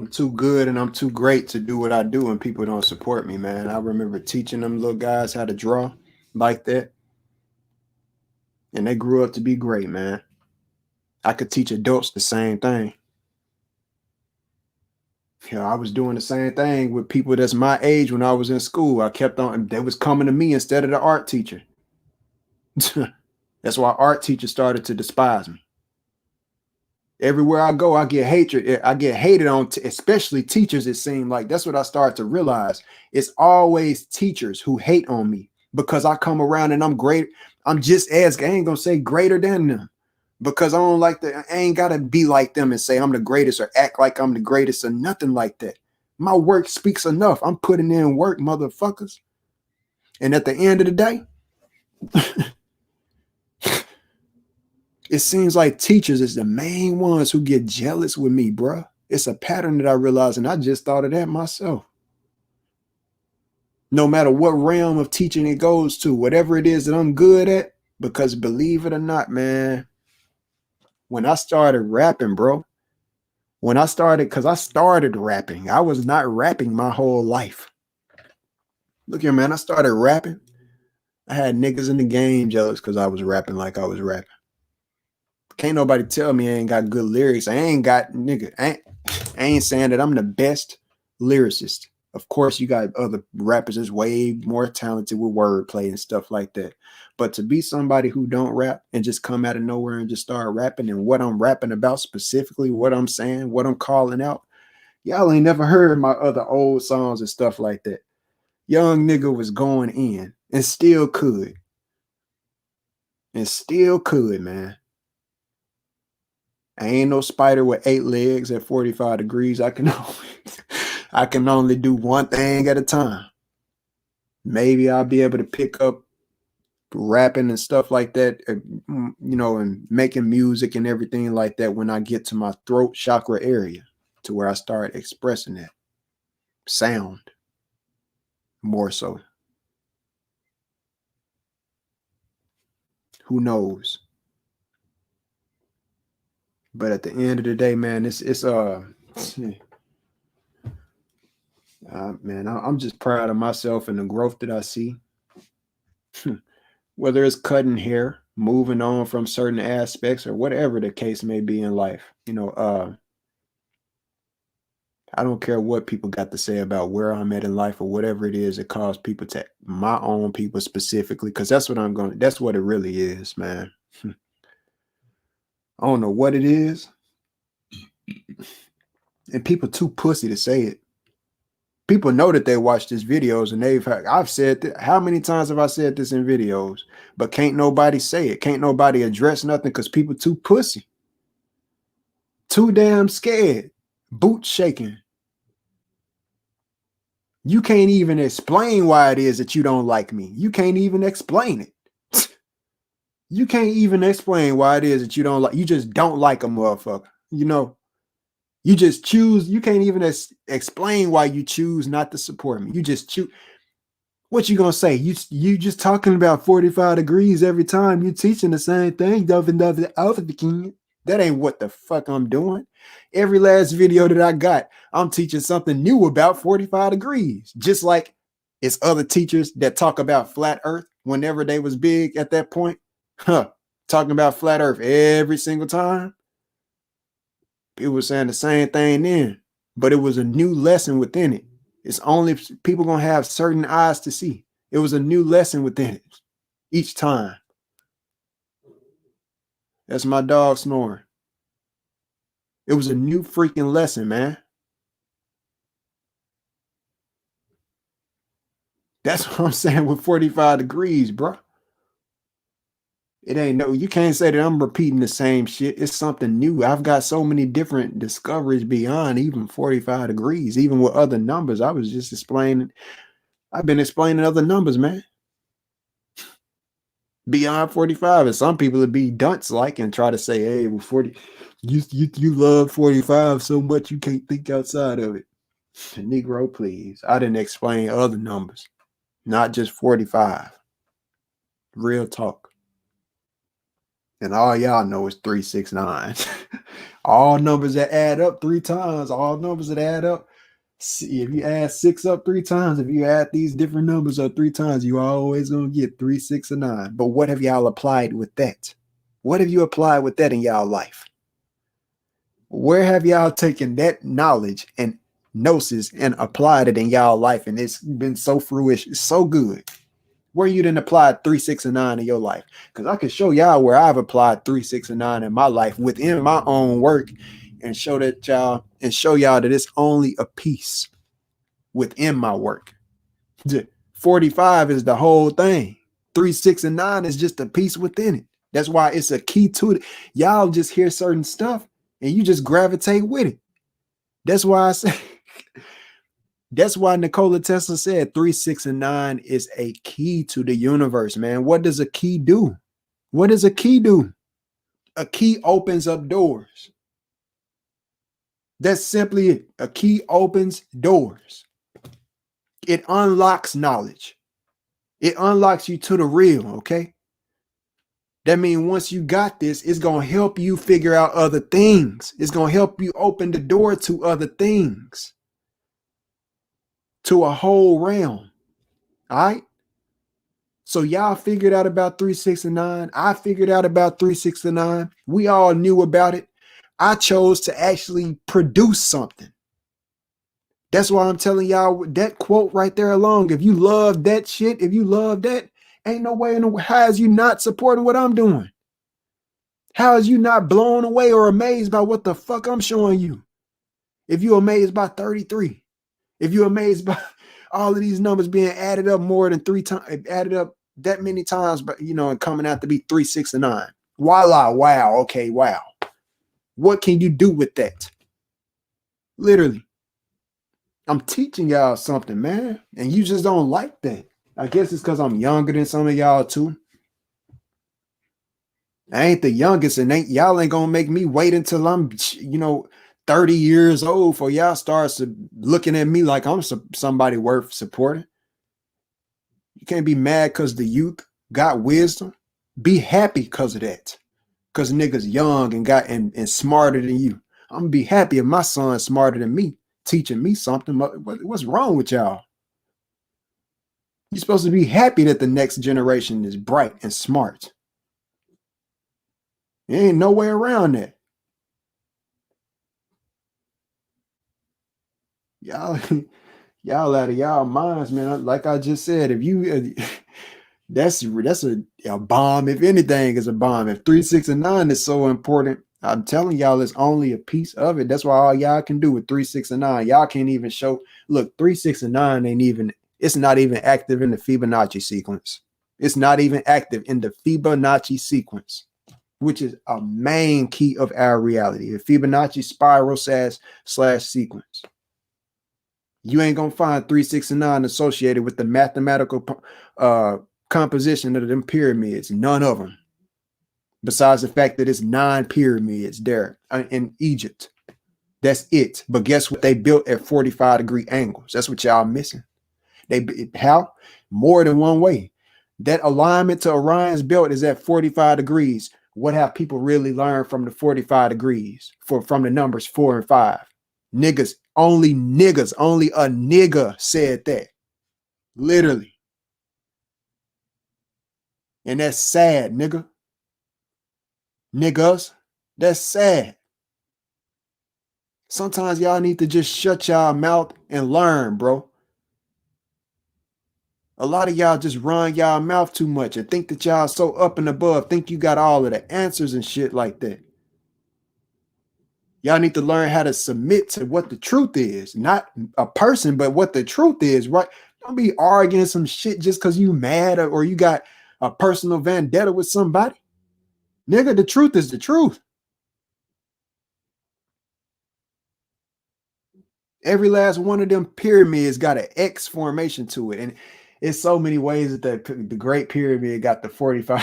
Speaker 1: I'm too good and I'm too great to do what I do, and people don't support me, man. I remember teaching them little guys how to draw like that, and they grew up to be great, man. I could teach adults the same thing. I was doing the same thing with people that's my age when I was in school. I kept on, they was coming to me instead of the art teacher. That's why art teachers started to despise me. Everywhere I go, I get hatred. I get hated on, especially teachers. It seemed like that's what I started to realize. It's always teachers who hate on me because I come around and I'm great. I'm just as, I ain't gonna say greater than them, because I don't like I ain't gotta be like them and say I'm the greatest or act like I'm the greatest or nothing like that. My work speaks enough. I'm putting in work, motherfuckers. And at the end of the day, it seems like teachers is the main ones who get jealous with me, bruh. It's a pattern that I realize, and I just thought of that myself. No matter what realm of teaching it goes to, whatever it is that I'm good at, because believe it or not, man, when I started rapping, bro, because I started rapping, I was not rapping my whole life. Look here, man, I started rapping. I had niggas in the game jealous because I was rapping like I was rapping. Can't nobody tell me I ain't got good lyrics. I ain't saying that I'm the best lyricist. Of course, you got other rappers that's way more talented with wordplay and stuff like that. But to be somebody who don't rap and just come out of nowhere and just start rapping, and what I'm rapping about specifically, what I'm saying, what I'm calling out, y'all ain't never heard my other old songs and stuff like that. Young nigga was going in and still could. And still could, man. I ain't no spider with 8 legs at 45 degrees. I can only do one thing at a time. Maybe I'll be able to pick up rapping and stuff like that, and making music and everything like that when I get to my throat chakra area, to where I start expressing that sound more so. Who knows? But at the end of the day, man, man, I'm just proud of myself and the growth that I see. Whether it's cutting hair, moving on from certain aspects, or whatever the case may be in life. I don't care what people got to say about where I'm at in life or whatever it is that caused people to, my own people specifically, because that's what it really is, man. I don't know what it is. And people too pussy to say it. People know that they watch these videos, and I've said how many times have I said this in videos, but can't nobody say it. Can't nobody address nothing because people too pussy. Too damn scared. Boot shaking. You can't even explain why it is that you don't like me. You can't even explain it. You can't even explain why it is that you just don't like a motherfucker. You just choose. You can't even explain why you choose not to support me. You just choose. What you gonna say? You just talking about 45 degrees every time. You teaching the same thing. That ain't what the fuck I'm doing. Every last video that I got, I'm teaching something new about 45 degrees. Just like it's other teachers that talk about flat earth whenever they was big at that point. Talking about flat earth every single time. People were saying the same thing then, but it was a new lesson within it. It's only people gonna have certain eyes to see. It was a new lesson within it each time. That's my dog snoring. It was a new freaking lesson, man. That's what I'm saying with 45 degrees, bro. It ain't you can't say that I'm repeating the same shit. It's something new. I've got so many different discoveries beyond even 45 degrees, even with other numbers. I've been explaining other numbers, man. Beyond 45, and some people would be dunce like and try to say, hey, well, 40, you love 45 so much you can't think outside of it. Negro, please. I didn't explain other numbers, not just 45. Real talk. And all y'all know is 369. All numbers that add up 3 times, all numbers that add up. See, if you add 6 up 3 times, if you add these different numbers up 3 times, you always gonna get 3, 6, and 9. But what have y'all applied with that? What have you applied with that in y'all life? Where have y'all taken that knowledge and gnosis and applied it in y'all life? And it's been so fruition, so good. Where you didn't apply 3, 6, and 9 in your life? Because I can show y'all where I've applied 3, 6, and 9 in my life within my own work, and show y'all that it's only a piece within my work. 45 is the whole thing. 3, 6, and 9 is just a piece within it. That's why it's a key to it. Y'all just hear certain stuff and you just gravitate with it. That's why I say that's why Nikola Tesla said 3, 6, and 9 is a key to the universe, man. What does a key do? What does a key do? A key opens up doors. That's simply it. A key opens doors. It unlocks knowledge. It unlocks you to the real, okay? That means once you got this, it's going to help you figure out other things. It's going to help you open the door to other things, to a whole realm. All right? So y'all figured out about 3, 6, and 9. I figured out about 3, 6, and 9. We all knew about it. I chose to actually produce something. That's why I'm telling y'all that quote right there alone. If you love that shit, if you love that, ain't no way in the how is you not supporting what I'm doing? How is you not blown away or amazed by what the fuck I'm showing you? If you're amazed by 33, if you're amazed by all of these numbers being added up more than 3 times, added up that many times, but and coming out to be 3, 6, and 9. Voila, wow, okay, wow. What can you do with that? Literally. I'm teaching y'all something, man, and you just don't like that. I guess it's because I'm younger than some of y'all too. I ain't the youngest, and y'all ain't gonna make me wait until I'm 30 years old for y'all starts looking at me like I'm somebody worth supporting. You can't be mad because the youth got wisdom. Be happy because of that. Because niggas young and got and smarter than you. I'm gonna be happy if my son's smarter than me, teaching me something. What's wrong with y'all? You're supposed to be happy that the next generation is bright and smart. There ain't no way around that. Y'all out of y'all minds, man. Like I just said, if you that's a bomb. If anything is a bomb. If 3, 6, and 9 is so important, I'm telling y'all it's only a piece of it. That's why all y'all can do with 3, 6, and 9. Y'all can't even show. Look, 3, 6, and 9 ain't even, it's not even active in the Fibonacci sequence. It's not even active in the Fibonacci sequence, which is a main key of our reality. The Fibonacci spiral / sequence. You ain't gonna find 3, 6, and 9 associated with the mathematical composition of them pyramids. None of them. Besides the fact that it's 9 pyramids there in Egypt. That's it. But guess what? They built at 45-degree angles. That's what y'all missing. How? More than one way. That alignment to Orion's belt is at 45 degrees. What have people really learned from the 45 degrees? From the numbers 4 and 5? Niggas, only a nigga said that. Literally. And that's sad, nigga. Niggas, that's sad. Sometimes y'all need to just shut y'all mouth and learn, bro. A lot of y'all just run y'all mouth too much and think that y'all so up and above, think you got all of the answers and shit like that. Y'all need to learn how to submit to what the truth is. Not a person, but what the truth is, right? Don't be arguing some shit just because you mad or you got a personal vendetta with somebody. Nigga, the truth is the truth. Every last one of them pyramids got an X formation to it. And it's so many ways that the Great Pyramid got the 45.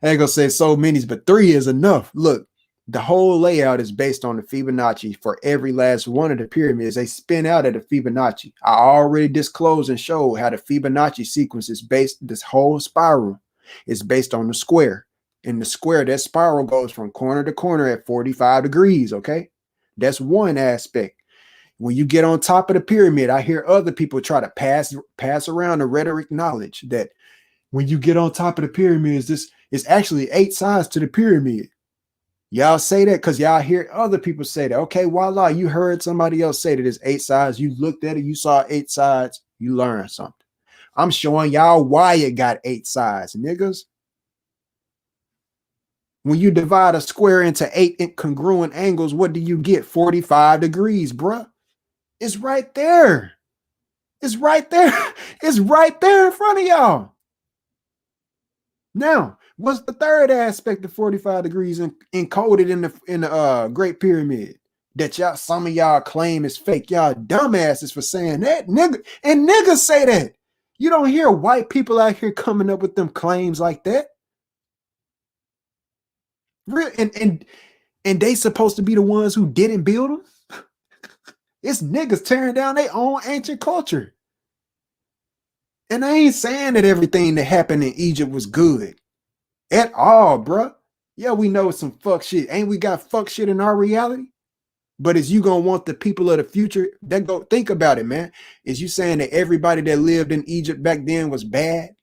Speaker 1: I ain't gonna say so many, but 3 is enough. Look, the whole layout is based on the Fibonacci for every last one of the pyramids. They spin out at the Fibonacci. I already disclosed and showed how the Fibonacci sequence is based, this whole spiral is based on the square. In the square, that spiral goes from corner to corner at 45 degrees, okay? That's one aspect. When you get on top of the pyramid, I hear other people try to pass around the rhetoric knowledge that when you get on top of the pyramids, this is actually 8 sides to the pyramid. Y'all say that because y'all hear other people say that. Okay, voila, you heard somebody else say that it's 8 sides. You looked at it, you saw 8 sides, you learned something. I'm showing y'all why it got 8 sides, niggas. When you divide a square into 8 congruent angles, what do you get? 45 degrees, bruh. It's right there. It's right there. It's right there in front of y'all. Now, what's the third aspect of 45 degrees encoded in the Great Pyramid that y'all some of y'all claim is fake? Y'all dumbasses for saying that, nigga. And niggas say that. You don't hear white people out here coming up with them claims like that. Real and they supposed to be the ones who didn't build them. It's niggas tearing down their own ancient culture. And I ain't saying that everything that happened in Egypt was good at all, bruh. Yeah, we know some fuck shit. Ain't we got fuck shit in our reality? But is you gonna want the people of the future that go think about it, man? Is you saying that everybody that lived in Egypt back then was bad?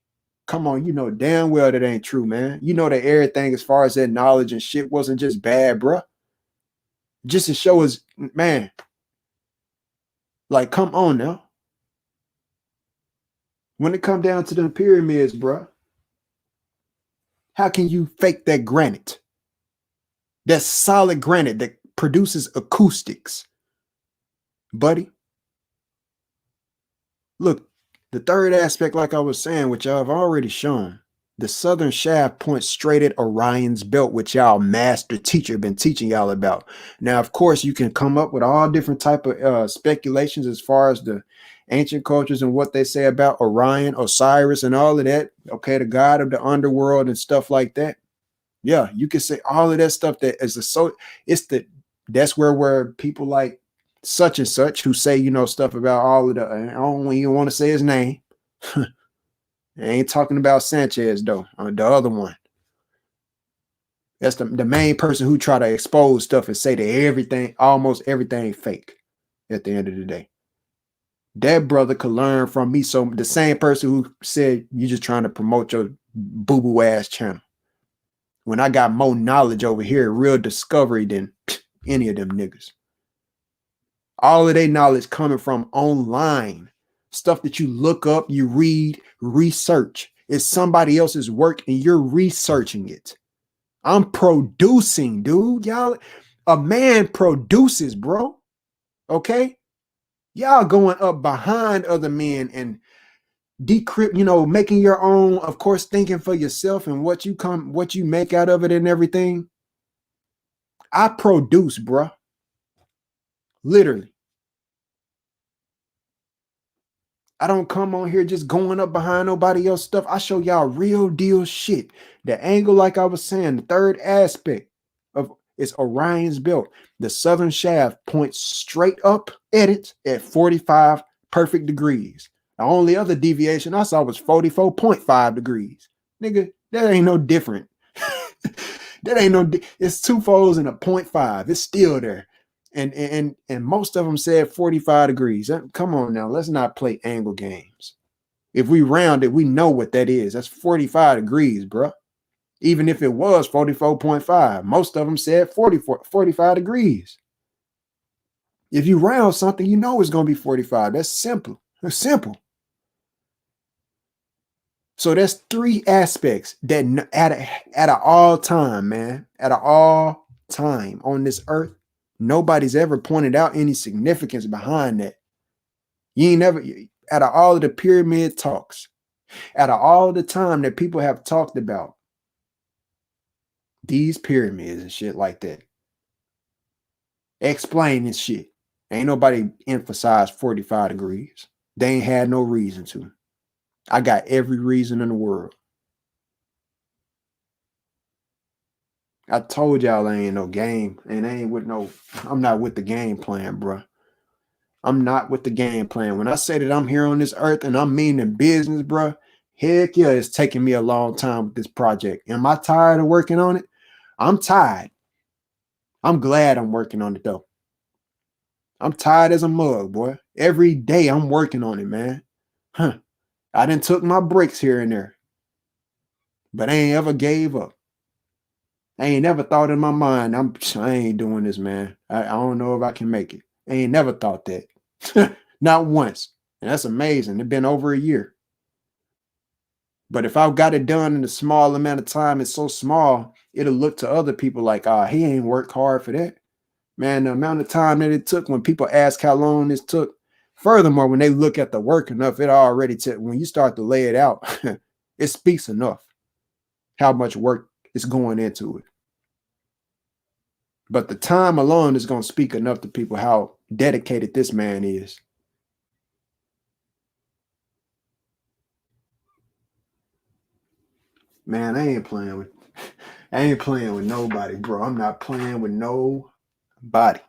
Speaker 1: Come on, you know damn well that ain't true, man. You know that everything as far as that knowledge and shit wasn't just bad, bruh. Just to show us, man, like, come on now. When it come down to the pyramids, bruh, how can you fake that granite? That solid granite that produces acoustics. Buddy, look, the third aspect, like I was saying, which I've already shown, the southern shaft points straight at Orion's belt, which y'all master teacher been teaching y'all about. Now, of course, you can come up with all different type of speculations as far as the ancient cultures and what they say about Orion, Osiris, and all of that. Okay, the god of the underworld and stuff like that. Yeah, you can say all of that stuff that is it's the that's where people like such and such who say, you know, stuff about all of the I don't even want to say his name. I ain't talking about Sanchez though, the other one. That's the main person who try to expose stuff and say that everything, almost everything fake at the end of the day. That brother could learn from me. So the same person who said you just trying to promote your boo-boo ass channel. When I got more knowledge over here, real discovery than any of them niggas. All of their knowledge coming from online. Stuff that you look up, you read, research. It's somebody else's work and you're researching it. I'm producing, dude. Y'all, a man produces, bro. Okay? Y'all going up behind other men and decrypt, you know, making your own, of course, thinking for yourself and what you make out of it and everything. I produce, bro. Literally. I don't come on here just going up behind nobody else stuff. I show y'all real deal shit. The angle, like I was saying, the third aspect of is Orion's belt. The southern shaft points straight up at it at 45 perfect degrees. The only other deviation I saw was 44.5 degrees. Nigga, that ain't no different. That ain't no, it's 2 folds and a 0.5. It's still there. And most of them said 45 degrees. Come on now, let's not play angle games. If we round it, we know what that is. That's 45 degrees, bro. Even if it was 44.5, most of them said 45 degrees. If you round something, you know it's going to be 45. That's simple. It's simple. So that's 3 aspects that at an all time, man, at an all time on this earth, nobody's ever pointed out any significance behind that. You ain't never, out of all of the pyramid talks, out of all the time that people have talked about these pyramids and shit like that, explaining shit, ain't nobody emphasized 45 degrees. They ain't had no reason to. I got every reason in the world. I told y'all I ain't no game, and I ain't with no, I'm not with the game plan, bro. I'm not with the game plan. When I say that I'm here on this earth and I'm meaning business, bro, Heck yeah, it's taking me a long time with this project. Am I tired of working on it? I'm tired. I'm glad I'm working on it though. I'm tired as a mug, boy. Every day I'm working on it, man. Huh. I done took my breaks here and there, but I ain't ever gave up. I ain't never thought in my mind, I ain't doing this, man. I don't know if I can make it. I ain't never thought that. Not once. And that's amazing. It's been over a year. But if I've got it done in a small amount of time, it's so small, it'll look to other people like, he ain't worked hard for that. Man, the amount of time that it took when people ask how long this took. Furthermore, when they look at the work enough, it already when you start to lay it out, it speaks enough how much work is going into it. But the time alone is going to speak enough to people how dedicated this man is. Man, I ain't playing with nobody, bro. I'm not playing with nobody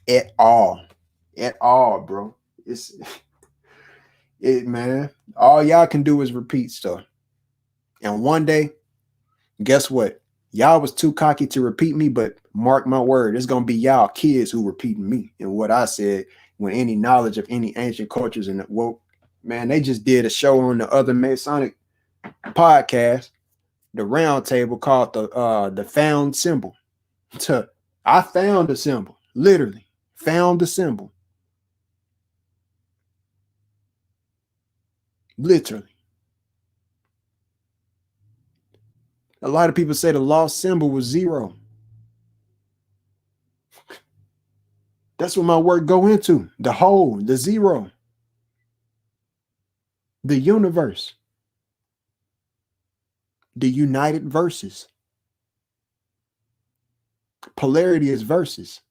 Speaker 1: at all. At all, bro. It's it, man. All y'all can do is repeat stuff. And one day, guess what? Y'all was too cocky to repeat me, but mark my word, it's gonna be y'all kids who repeating me and what I said when any knowledge of any ancient cultures and woke. Man, they just did a show on the other Masonic podcast, the round table called the found symbol. I found the symbol, literally found the symbol. Literally. A lot of people say the lost symbol was zero. That's what my work go into. The whole, the zero, the universe, the united verses. Polarity is verses.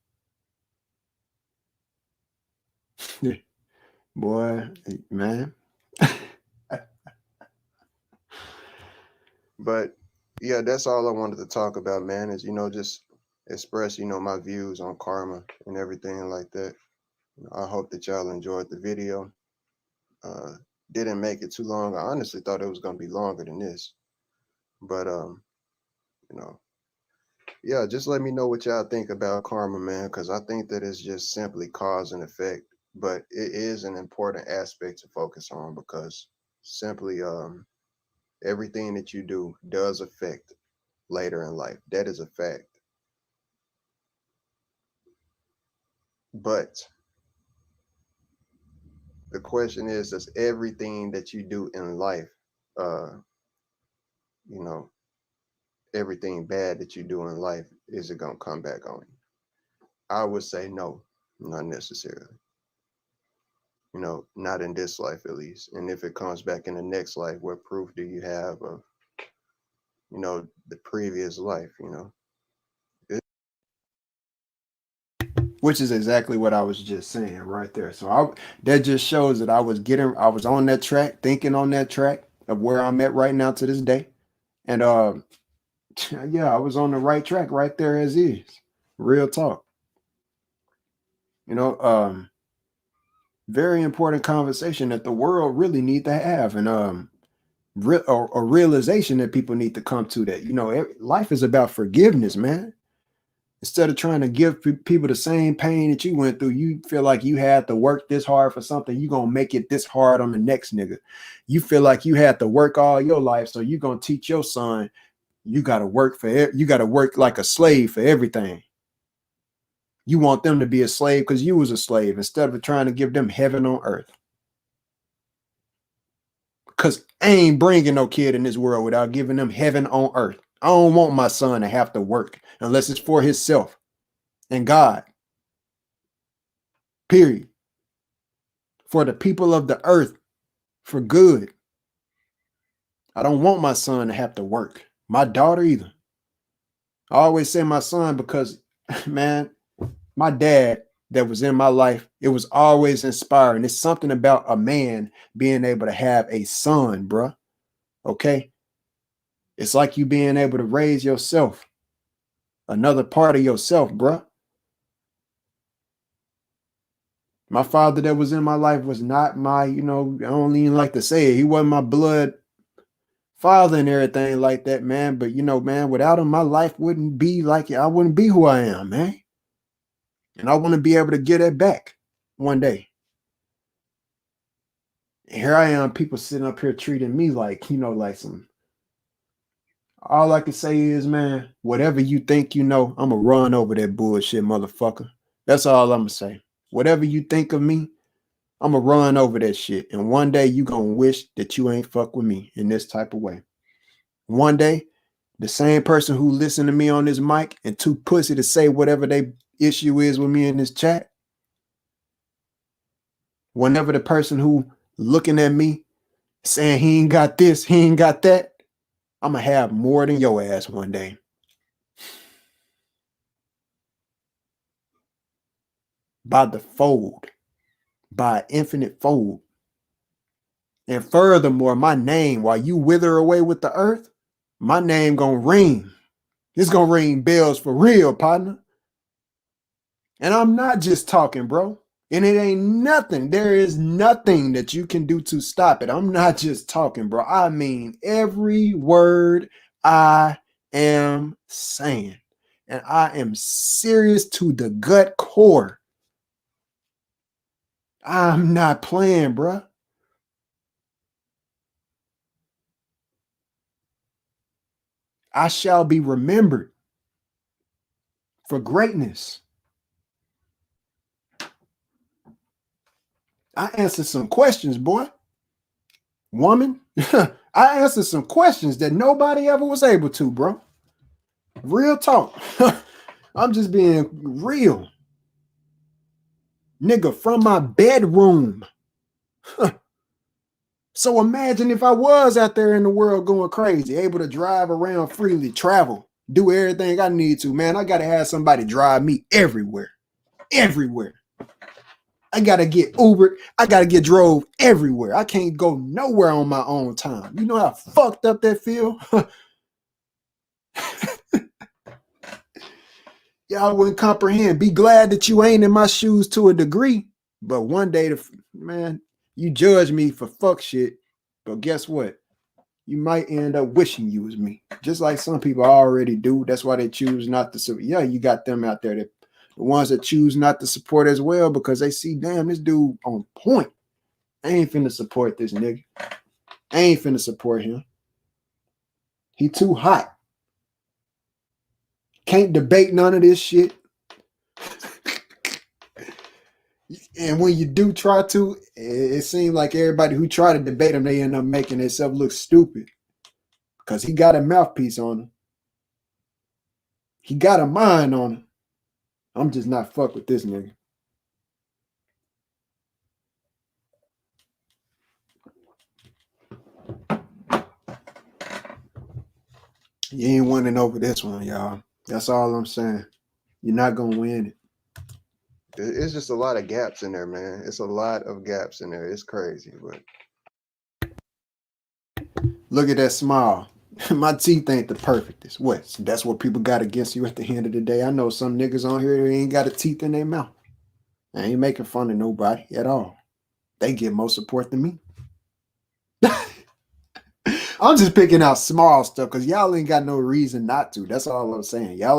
Speaker 1: Boy, man.
Speaker 2: But yeah, that's all I wanted to talk about, man, is, just express, my views on karma and everything like that. I hope that y'all enjoyed the video. Uh, didn't make it too long. I honestly thought it was going to be longer than this. But, you know, yeah, just let me know what y'all think about karma, man, because I think that it's just simply cause and effect. But it is an important aspect to focus on because simply everything that you do does affect later in life. That is a fact. But the question is, does everything that you do in life, uh, you know, everything bad that you do in life, is it gonna come back on you? I would say no, not necessarily. Not in this life at least. And if it comes back in the next life, what proof do you have of, the previous life,
Speaker 1: Which is exactly what I was just saying right there. So that just shows that I was on that track, thinking on that track of where I'm at right now to this day. And yeah, I was on the right track right there as is. Real talk. You know, very important conversation that the world really need to have. And a realization that people need to come to that, life is about forgiveness, man. Instead of trying to give people the same pain that you went through, you feel like you had to work this hard for something, you gonna make it this hard on the next nigga. You feel like you had to work all your life, so you gonna teach your son you gotta work like a slave for everything. You want them to be a slave because you was a slave instead of trying to give them heaven on earth. Because I ain't bringing no kid in this world without giving them heaven on earth. I don't want my son to have to work unless it's for himself and God. Period. For the people of the earth, for good. I don't want my son to have to work. My daughter either. I always say my son because, man, my dad that was in my life, it was always inspiring. It's something about a man being able to have a son, bruh. Okay? It's like you being able to raise yourself, another part of yourself, bruh. My father that was in my life was not my, I don't even like to say it. He wasn't my blood. father and everything like that, man. But man, without him, my life wouldn't be like it. I wouldn't be who I am, man. And I want to be able to get it back one day. And here I am, people sitting up here treating me like, like some. All I can say is, man, whatever you think I'm going to run over that bullshit, motherfucker. That's all I'm going to say. Whatever you think of me, I'm going to run over that shit. And one day you going to wish that you ain't fuck with me in this type of way. One day, the same person who listened to me on this mic and too pussy to say whatever they issue is with me in this chat, whenever the person who looking at me saying he ain't got this, he ain't got that, I'm going to have more than your ass one day. By the fold, by infinite fold. And furthermore, my name, while you wither away with the earth, my name gonna ring. It's gonna ring bells for real, partner. And I'm not just talking, bro. And it ain't nothing. There is nothing that you can do to stop it. I'm not just talking, bro. I mean every word I am saying. And I am serious to the gut core. I'm not playing, bro. I shall be remembered for greatness. I answered some questions, boy. Woman, I answered some questions that nobody ever was able to, bro. Real talk. I'm just being real. Nigga, from my bedroom. So imagine if I was out there in the world going crazy, able to drive around freely, travel, do everything I need to, man. I got to have somebody drive me everywhere. Everywhere. I got to get Ubered. I got to get drove everywhere. I can't go nowhere on my own time. You know how fucked up that feel? Y'all wouldn't comprehend. Be glad that you ain't in my shoes to a degree. But one day, man, you judge me for fuck shit. But guess what? You might end up wishing you was me. Just like some people already do. That's why they choose not to support. Yeah, you got them out there, that the ones that choose not to support as well, because they see, damn, this dude on point. I ain't finna support this nigga. I ain't finna support him. He too hot. Can't debate none of this shit. And when you do try to, it seems like everybody who try to debate him, they end up making themselves look stupid. Because he got a mouthpiece on him. He got a mind on him. I'm just not fuck with this nigga. You ain't winning over this one, y'all. That's all I'm saying. You're not going to win it.
Speaker 2: It's just a lot of gaps in there, man. It's a lot of gaps in there. It's crazy, but
Speaker 1: look at that smile. My teeth ain't the perfectest. What? That's what people got against you at the end of the day. I know some niggas on here that ain't got a teeth in their mouth. I ain't making fun of nobody at all. They get more support than me. I'm just picking out small stuff because y'all ain't got no reason not to. That's all I'm saying. Y'all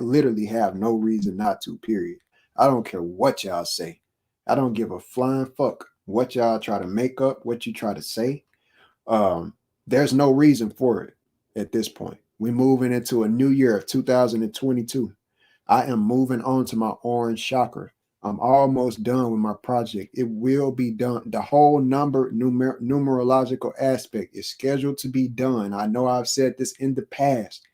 Speaker 1: literally have no reason not to, period. I don't care what y'all say. I don't give a flying fuck what y'all try to make up, what you try to say. There's no reason for it at this point. We're moving into a new year of 2022. I am moving on to my orange chakra. I'm almost done with my project. It will be done. The whole numerological aspect is scheduled to be done. I know I've said this in the past,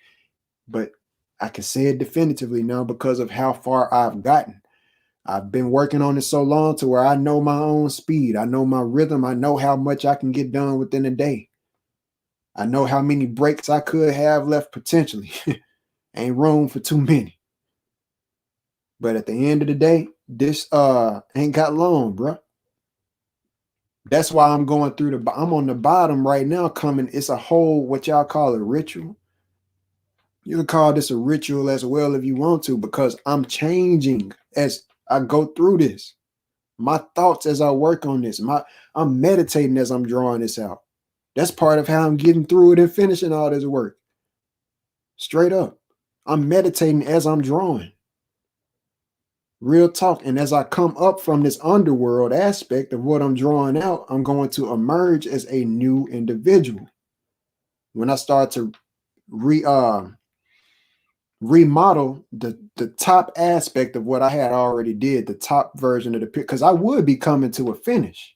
Speaker 1: but I can say it definitively now because of how far I've gotten. I've been working on it so long to where I know my own speed. I know my rhythm. I know how much I can get done within a day. I know how many breaks I could have left potentially. Ain't room for too many. But at the end of the day, this ain't got long, bro. That's why I'm going through I'm on the bottom right now coming. It's a whole, what y'all call a ritual. You can call this a ritual as well if you want to, because I'm changing as I go through this. My thoughts as I work on this. I'm meditating as I'm drawing this out. That's part of how I'm getting through it and finishing all this work. Straight up. I'm meditating as I'm drawing. Real talk. And as I come up from this underworld aspect of what I'm drawing out, I'm going to emerge as a new individual. When I start to remodel the top aspect of what I had already did, the top version of the picture, because I would be coming to a finish.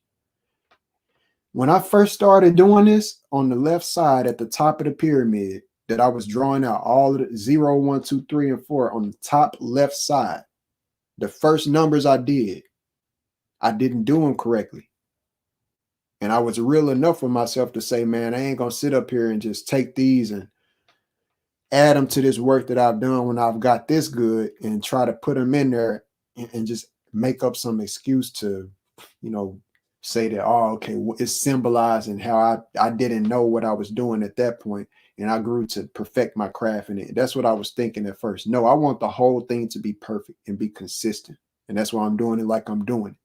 Speaker 1: When I first started doing this, on the left side at the top of the pyramid, that I was drawing out all of the 0, 1, 2, 3, and 4 on the top left side, the first numbers I didn't do them correctly. And I was real enough with myself to say, man, I ain't gonna sit up here and just take these and add them to this work that I've done when I've got this good and try to put them in there and just make up some excuse to, say that, oh, okay, it's symbolizing how I didn't know what I was doing at that point, and I grew to perfect my craft in it. That's what I was thinking at first. No, I want the whole thing to be perfect and be consistent, and that's why I'm doing it like I'm doing it.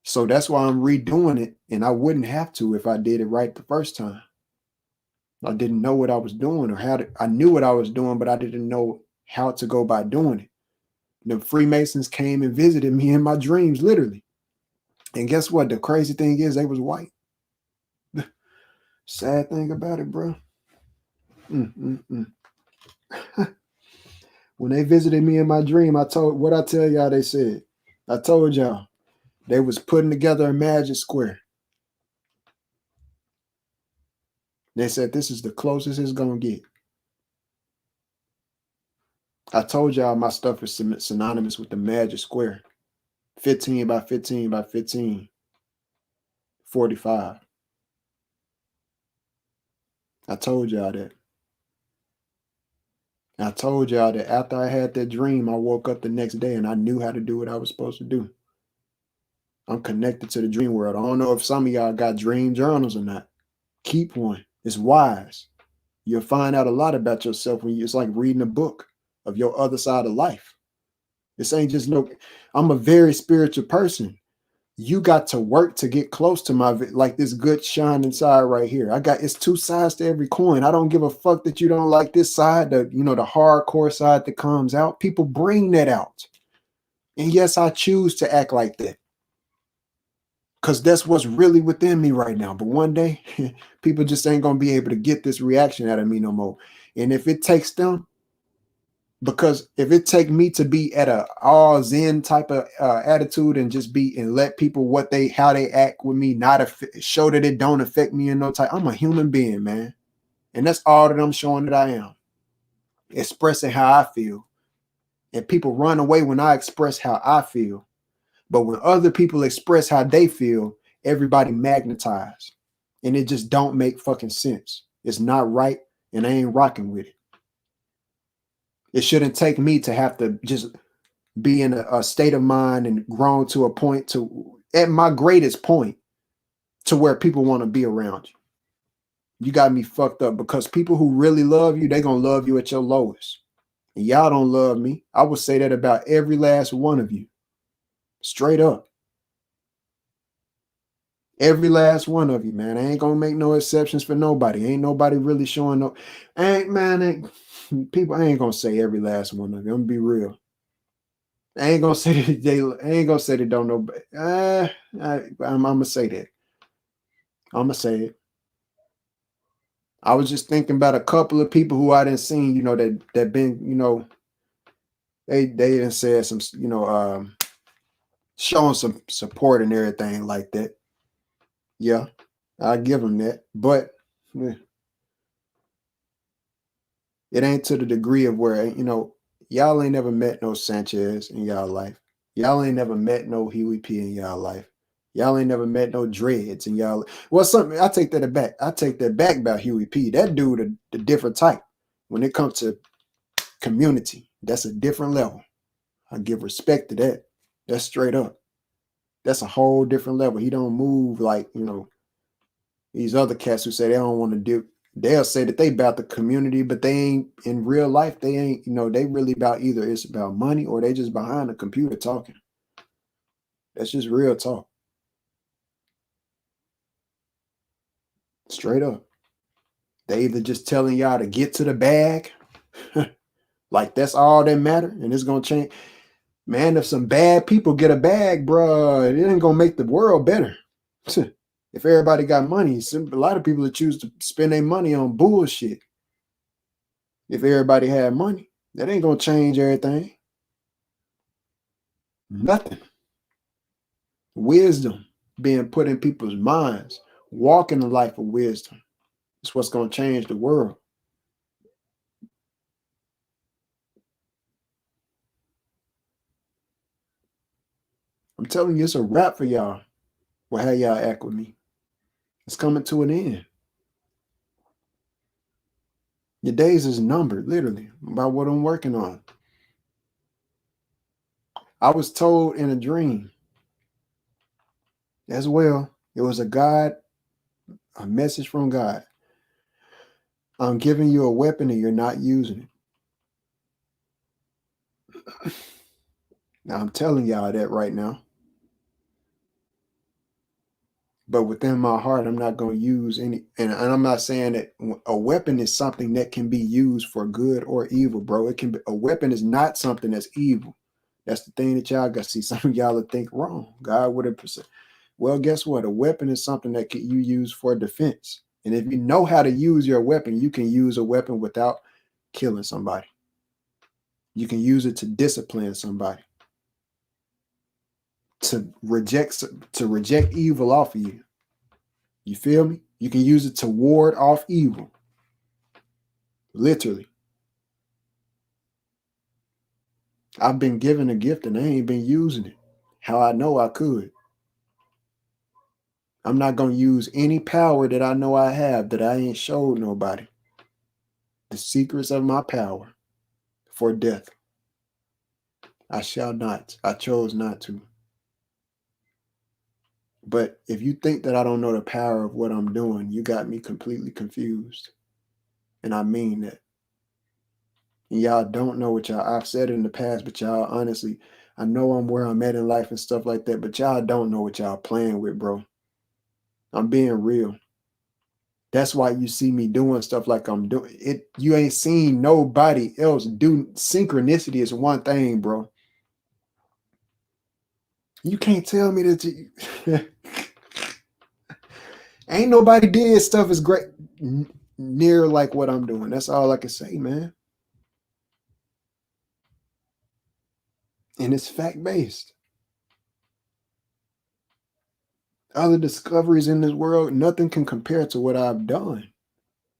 Speaker 1: So that's why I'm redoing it, and I wouldn't have to if I did it right the first time. I didn't know what I was doing, or I knew what I was doing, but I didn't know how to go by doing it. The Freemasons came and visited me in my dreams, literally. And guess what? The crazy thing is, they was white. Sad thing about it, bro. When they visited me in my dream, I tell y'all they said. I told y'all they was putting together a magic square. They said this is the closest it's gonna get. I told y'all my stuff is synonymous with the magic square. 15 by 15 by 15. 45. I told y'all that. I told y'all that after I had that dream, I woke up the next day and I knew how to do what I was supposed to do. I'm connected to the dream world. I don't know if some of y'all got dream journals or not. Keep one. It's wise. You'll find out a lot about yourself when it's like reading a book of your other side of life. This ain't just I'm a very spiritual person. You got to work to get close to like this good shining side right here. It's two sides to every coin. I don't give a fuck that you don't like this side, the hardcore side that comes out. People bring that out. And yes, I choose to act like that, because that's what's really within me right now. But one day, people just ain't gonna be able to get this reaction out of me no more. And if it takes them, because if it take me to be at a all zen type of attitude and just be and let people how they act with me, not show that it don't affect me in no type. I'm a human being, man, and that's all that I'm showing that I am, expressing how I feel. And people run away when I express how I feel. But when other people express how they feel, everybody magnetized. And it just don't make fucking sense. It's not right, and I ain't rocking with it. It shouldn't take me to have to just be in a state of mind and grown to a point at my greatest point to where people want to be around you. You got me fucked up, because people who really love you, they going to love you at your lowest. And y'all don't love me. I would say that about every last one of you. Straight up. Every last one of you, man. I ain't gonna make no exceptions for nobody. Ain't nobody really showing up. People, I ain't gonna say every last one of you. I'm gonna be real. I ain't gonna say that they don't know. I'm gonna say that. I'm gonna say it. I was just thinking about a couple of people who I didn't seen, that been, they didn't say some, showing some support and everything like that. Yeah, I give them that, but it ain't to the degree of where, y'all ain't never met no Sanchez in y'all life. Y'all ain't never met no Huey P in y'all life. Y'all ain't never met no Dreads in y'all. Well, something I take that back. I take that back about Huey P. That dude, a different type. When it comes to community, that's a different level. I give respect to that. That's straight up. That's a whole different level. He don't move like, these other cats who say they don't want to do. They'll say that they about the community, but they ain't in real life. They ain't, they really about either it's about money or they just behind the computer talking. That's just real talk. Straight up. They either just telling y'all to get to the bag, like that's all that matter, and it's gonna change. Man, if some bad people get a bag, bro, it ain't gonna make the world better. If everybody got money, a lot of people that choose to spend their money on bullshit. If everybody had money, that ain't gonna change everything. Nothing. Wisdom being put in people's minds, walking a life of wisdom. It's what's gonna change the world. I'm telling you, it's a wrap for y'all. Well, how y'all act with me? It's coming to an end. Your days is numbered, literally, by what I'm working on. I was told in a dream as well. It was a message from God. I'm giving you a weapon and you're not using it. Now I'm telling y'all that right now. But within my heart, I'm not going to use any. And I'm not saying that a weapon is something that can be used for good or evil, bro. It can be, a weapon is not something that's evil. That's the thing that y'all got to see. Some of y'all would think wrong. God would have. Well, guess what? A weapon is something that you use for defense. And if you know how to use your weapon, you can use a weapon without killing somebody. You can use it to discipline somebody, to reject evil off of you. You feel me? You can use it to ward off evil. Literally. I've been given a gift and I ain't been using it. How I know I could. I'm not going to use any power that I know I have that I ain't showed nobody. The secrets of my power for death. I shall not. I chose not to. But if you think that I don't know the power of what I'm doing, you got me completely confused. And I mean that. And y'all don't know what I've said in the past, but y'all honestly, I know I'm where I'm at in life and stuff like that, but y'all don't know what y'all playing with, bro. I'm being real. That's why you see me doing stuff like I'm doing it. You ain't seen nobody else do. Synchronicity is one thing, bro. You can't tell me that ain't nobody did stuff as great near like what I'm doing. That's all I can say, man. And it's fact-based. Other discoveries in this world, nothing can compare to what I've done.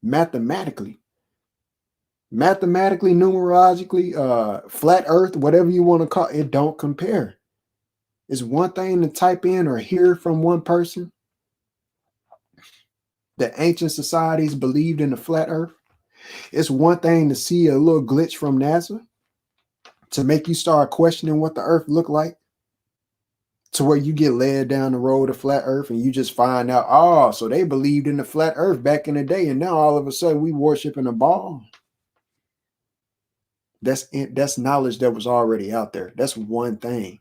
Speaker 1: Mathematically, numerologically, flat earth, whatever you want to call it, don't compare. It's one thing to type in or hear from one person that ancient societies believed in the flat earth. It's one thing to see a little glitch from NASA to make you start questioning what the earth looked like, to where you get led down the road of flat earth and you just find out, oh, so they believed in the flat earth back in the day, and now all of a sudden we worshiping a ball. That's knowledge that was already out there. That's one thing.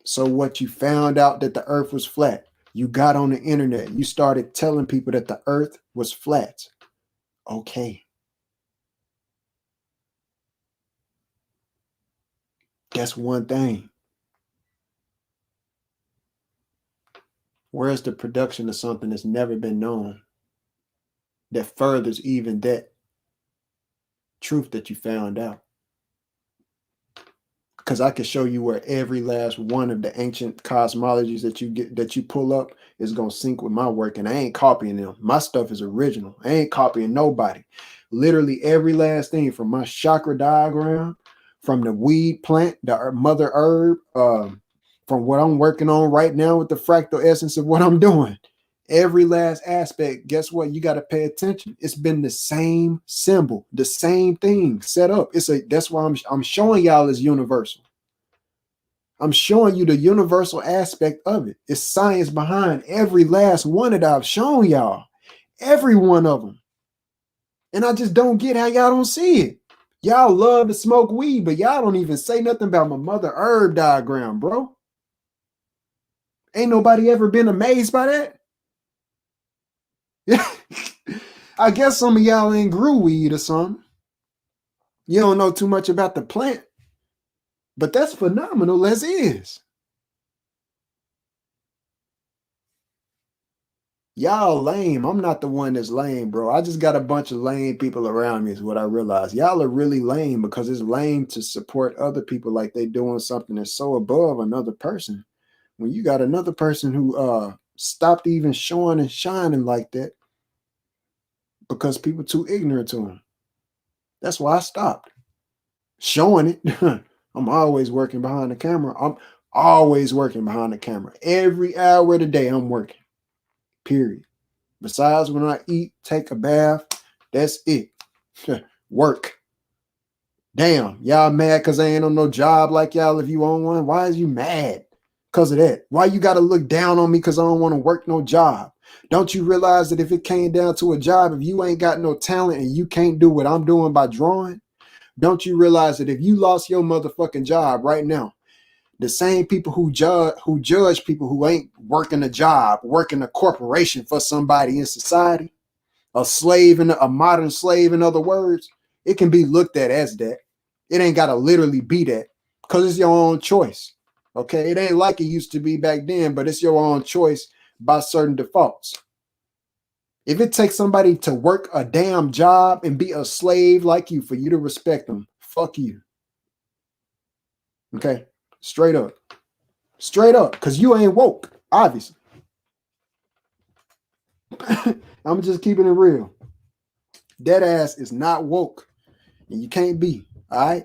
Speaker 1: So what, you found out that the earth was flat. You got on the internet. You started telling people that the earth was flat. Okay. That's one thing. Where's the production of something that's never been known that furthers even that truth that you found out? Because I can show you where every last one of the ancient cosmologies that you pull up is gonna sync with my work, and I ain't copying them. My stuff is original. I ain't copying nobody. Literally every last thing, from my chakra diagram, from the weed plant, the mother herb, from what I'm working on right now with the fractal essence of what I'm doing. Every last aspect, guess what? You got to pay attention. It's been the same symbol, the same thing set up. That's why I'm showing y'all is universal. I'm showing you the universal aspect of it. It's science behind every last one that I've shown y'all. Every one of them. And I just don't get how y'all don't see it. Y'all love to smoke weed, but y'all don't even say nothing about my mother herb diagram, bro. Ain't nobody ever been amazed by that? I guess some of y'all ain't grew weed or something. You don't know too much about the plant, but that's phenomenal as is. Y'all lame. I'm not the one that's lame, bro. I just got a bunch of lame people around me, is what I realize. Y'all are really lame because it's lame to support other people like they doing something that's so above another person. When you got another person who stopped even showing and shining like that because people too ignorant to them. That's why I stopped showing it. I'm always working behind the camera. I'm always working behind the camera. Every hour of the day, I'm working. Period. Besides when I eat, take a bath, that's it. Work. Damn, y'all mad because I ain't on no job like y'all if you own one? Why is you mad because of that? Why you got to look down on me because I don't want to work no job? Don't you realize that if it came down to a job, if you ain't got no talent and you can't do what I'm doing by drawing, don't you realize that if you lost your motherfucking job right now, the same people who judge people who ain't working a job, working a corporation for somebody in society, a slave and a modern slave, in other words, it can be looked at as that. It ain't gotta literally be that because it's your own choice. Okay, it ain't like it used to be back then, but it's your own choice by certain defaults. If it takes somebody to work a damn job and be a slave like you for you to respect them, fuck you. Okay, straight up, because you ain't woke, obviously. I'm just keeping it real. That ass is not woke. And you can't be, all right?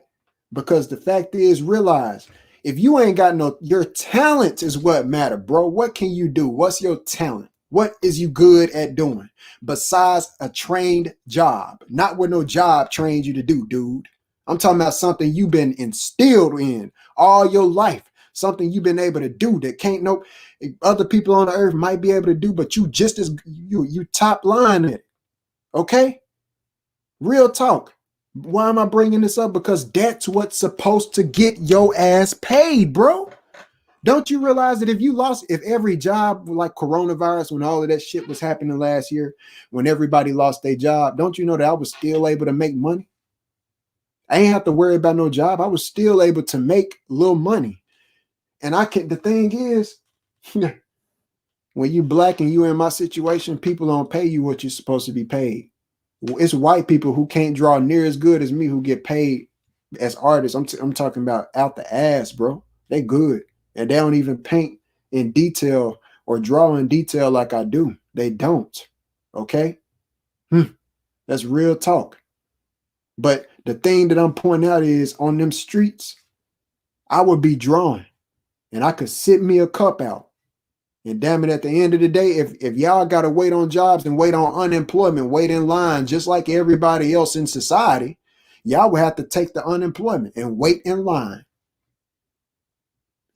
Speaker 1: Because the fact is, realize if you ain't got no, your talent is what matter, bro. What can you do? What's your talent? What is you good at doing besides a trained job? Not what no job trained you to do, dude. I'm talking about something you've been instilled in all your life. Something you've been able to do that can't no other people on the earth might be able to do, but you just as you top line it. Okay? Real talk. Why am I bringing this up? Because that's what's supposed to get your ass paid, bro. Don't you realize that if every job like coronavirus, when all of that shit was happening last year, when everybody lost their job, don't you know that I was still able to make money? I ain't have to worry about no job. I was still able to make little money. And the thing is, when you black and you in my situation, people don't pay you what you're supposed to be paid. It's white people who can't draw near as good as me who get paid as artists. I'm talking about out the ass, bro. They good. And they don't even paint in detail or draw in detail like I do. They don't. Okay? That's real talk. But the thing that I'm pointing out is on them streets, I would be drawing and I could sit me a cup out. And damn it, at the end of the day, if y'all got to wait on jobs and wait on unemployment, wait in line just like everybody else in society, y'all would have to take the unemployment and wait in line.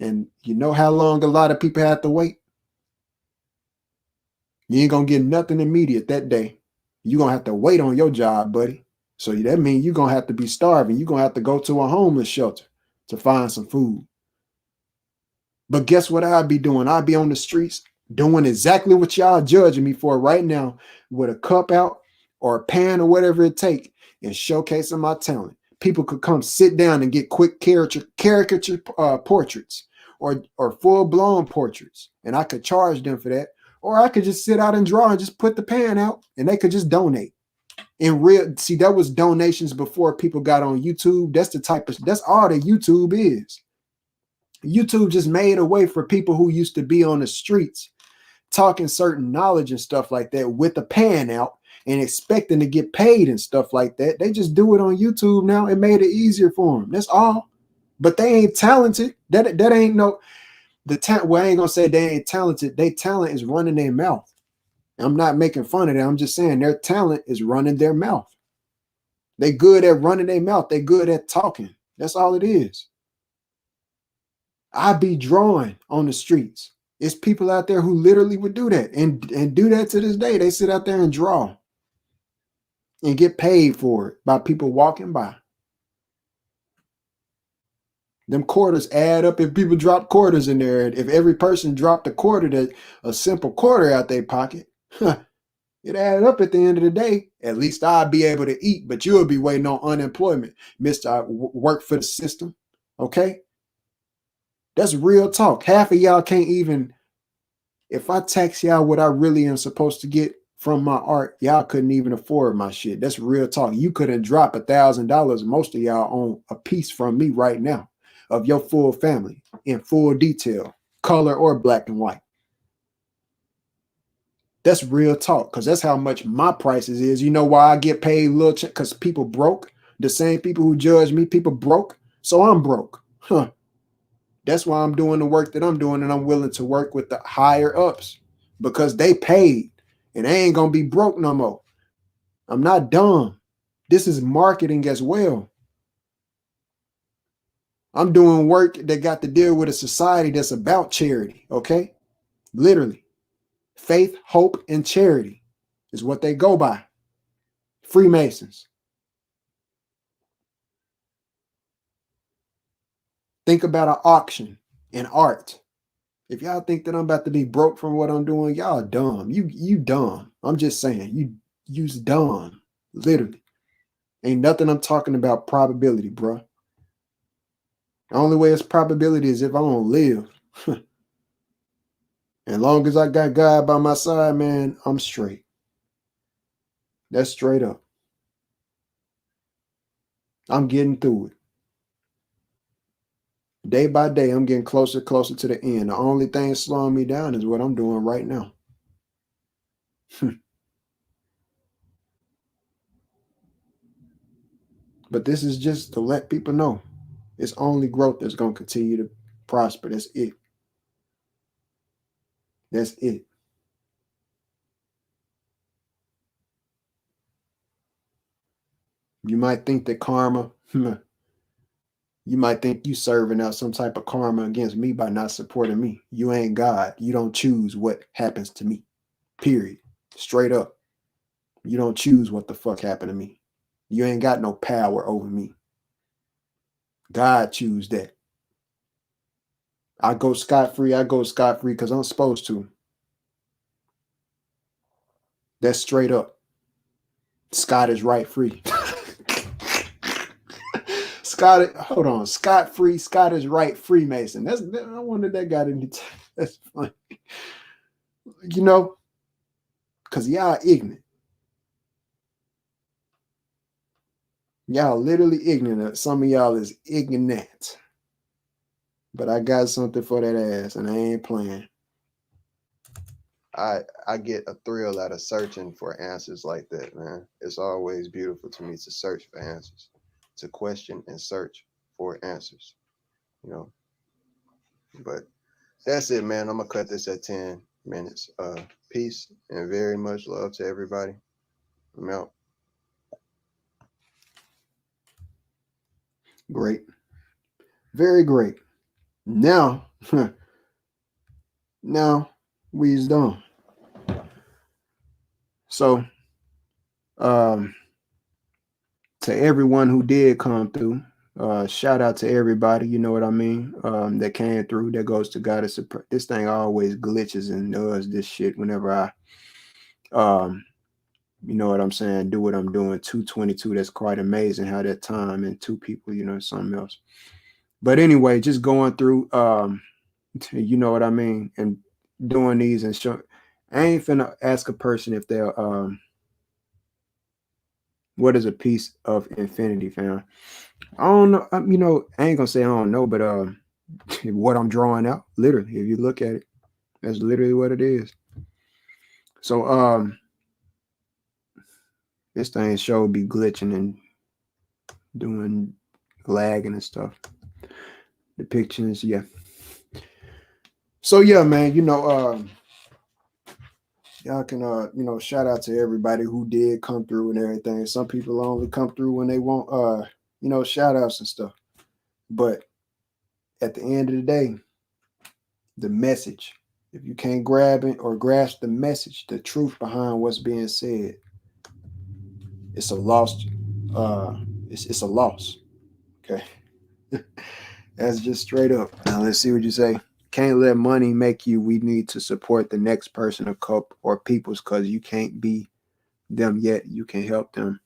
Speaker 1: And you know how long a lot of people have to wait? You ain't going to get nothing immediate that day. You're going to have to wait on your job, buddy. So that means you're going to have to be starving. You're going to have to go to a homeless shelter to find some food. But guess what I'd be doing? I'd be on the streets doing exactly what y'all judging me for right now with a cup out or a pan or whatever it take and showcasing my talent. People could come sit down and get quick caricature portraits or full-blown portraits, and I could charge them for that. Or I could just sit out and draw and just put the pan out and they could just donate. In real, see, that was donations before people got on YouTube. That's all that YouTube is. YouTube just made a way for people who used to be on the streets talking certain knowledge and stuff like that with a pan out and expecting to get paid and stuff like that. They just do it on YouTube now. It made it easier for them. That's all. But they ain't talented. That ain't no the talent. Well, I ain't gonna say they ain't talented. Their talent is running their mouth. I'm not making fun of that. I'm just saying their talent is running their mouth. They good at running their mouth. They good at talking. That's all it is. I be drawing on the streets. It's people out there who literally would do that and do that to this day. They sit out there and draw and get paid for it by people walking by. Them quarters add up if people drop quarters in there. If every person dropped a quarter, that a simple quarter out their pocket, It added up at the end of the day. At least I'll be able to eat, but you'll be waiting on unemployment, Mr. Work for the system. Okay? That's real talk. Half of y'all can't even, if I tax y'all what I really am supposed to get from my art, y'all couldn't even afford my shit. That's real talk. You couldn't drop $1,000, most of y'all on a piece from me right now of your full family in full detail, color or black and white. That's real talk, because that's how much my prices is. You know why I get paid little? Because people broke. The same people who judge me, people broke. So I'm broke. Huh. That's why I'm doing the work that I'm doing, and I'm willing to work with the higher ups because they paid, and they ain't gonna be broke no more. I'm not dumb. This is marketing as well. I'm doing work that got to deal with a society that's about charity. Okay, literally, faith, hope, and charity is what they go by. Freemasons. Think about an auction in art. If y'all think that I'm about to be broke from what I'm doing, y'all dumb. You dumb. I'm just saying, you's dumb. Literally. Ain't nothing I'm talking about probability, bro. The only way it's probability is if I don't live. As long as I got God by my side, man, I'm straight. That's straight up. I'm getting through it. Day by day, I'm getting closer to the end. The only thing slowing me down is what I'm doing right now. But this is just to let people know it's only growth that's going to continue to prosper. That's it. That's it. You might think that karma, you might think you serving out some type of karma against me by not supporting me. You ain't God. You don't choose what happens to me. Period. Straight up. You don't choose what the fuck happened to me. You ain't got no power over me. God choose that. I go scot-free. I go scot-free because I'm supposed to. That's straight up. Scott is right free. Scott, hold on. Scott free. Scott is right. Freemason. I wonder that got any. That's funny. You know, because y'all ignorant. Y'all literally ignorant. Some of y'all is ignorant. But I got something for that ass, and I ain't playing.
Speaker 2: I get a thrill out of searching for answers like that, man. It's always beautiful to me to search for answers, to question and search for answers, you know. But that's it, man. I'm gonna cut this at 10 minutes. Peace and very much love to everybody. I'm out.
Speaker 1: Great. Very great. Now, now we's done. So, um, to everyone who did come through, shout out to everybody. You know what I mean? That came through. That goes to God. This thing always glitches and does this shit whenever um, you know what I'm saying? Do what I'm doing. 222. That's quite amazing how that time and two people, you know, something else. But anyway, just going through, you know what I mean, and doing these and show. I ain't finna ask a person if they're what is a piece of infinity, fam? I don't know. You know, I ain't gonna say I don't know, but what I'm drawing out, literally, if you look at it, that's literally what it is. So this thing show be glitching and doing lagging and stuff. The pictures, yeah. So yeah, man, you know, y'all can you know, shout out to everybody who did come through and everything. Some people only come through when they want you know, shout outs and stuff. But at the end of the day, the message, if you can't grab it or grasp the message, the truth behind what's being said, it's a lost it's a loss. Okay. That's just straight up. Now let's see what you say. Can't let money make you. We need to support the next person or cup or peoples because you can't be them yet, you can help them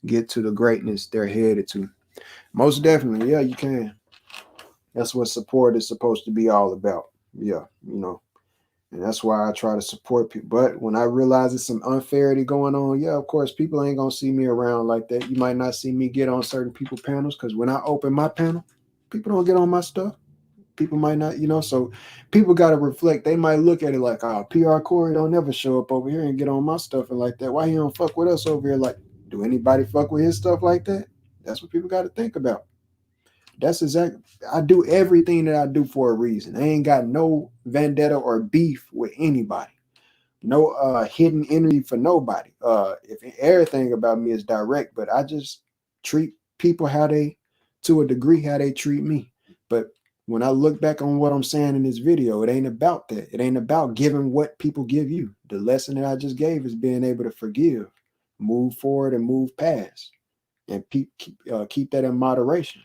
Speaker 1: get to the greatness they're headed to. Most definitely, yeah, you can. That's what support is supposed to be all about. Yeah, and that's why I try to support people. But when I realize there's some unfairity going on, yeah, of course, people ain't gonna see me around like that. You might not see me get on certain people panels because when I open my panel, people don't get on my stuff. People might not, so people got to reflect. They might look at it like, oh, PR Corey don't never show up over here and get on my stuff and like that. Why he don't fuck with us over here? Like, do anybody fuck with his stuff like that? That's what people got to think about. That's exactly. I do everything that I do for a reason. I ain't got no vendetta or beef with anybody. No hidden energy for nobody. If everything about me is direct, but I just treat people how they, to a degree, how they treat me. But when I look back on what I'm saying in this video, it ain't about that. It ain't about giving what people give you. The lesson that I just gave is being able to forgive, move forward, and move past, and keep that in moderation.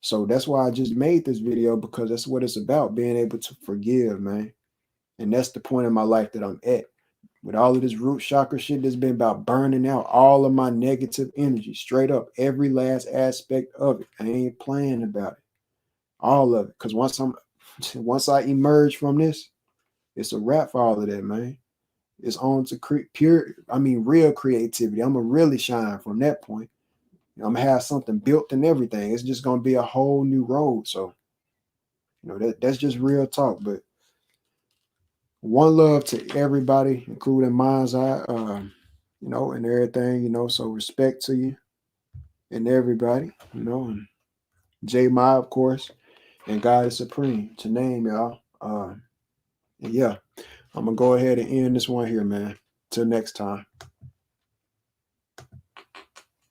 Speaker 1: So that's why I just made this video, because that's what it's about, being able to forgive, man. And that's the point in my life that I'm at. With all of this root chakra shit that's been about burning out all of my negative energy, straight up, every last aspect of it. I ain't playing about it. All of it. Because once I emerge from this, it's a wrap for all of that, man. It's on to real creativity. I'm gonna really shine from that point. I'm gonna have something built and everything. It's just gonna be a whole new road. So, that's just real talk. But one love to everybody, including Mind's Eye, and everything, so respect to you and everybody, and J Ma, of course, and God is Supreme, to name y'all. And yeah, I'm gonna go ahead and end this one here, man. Till next time.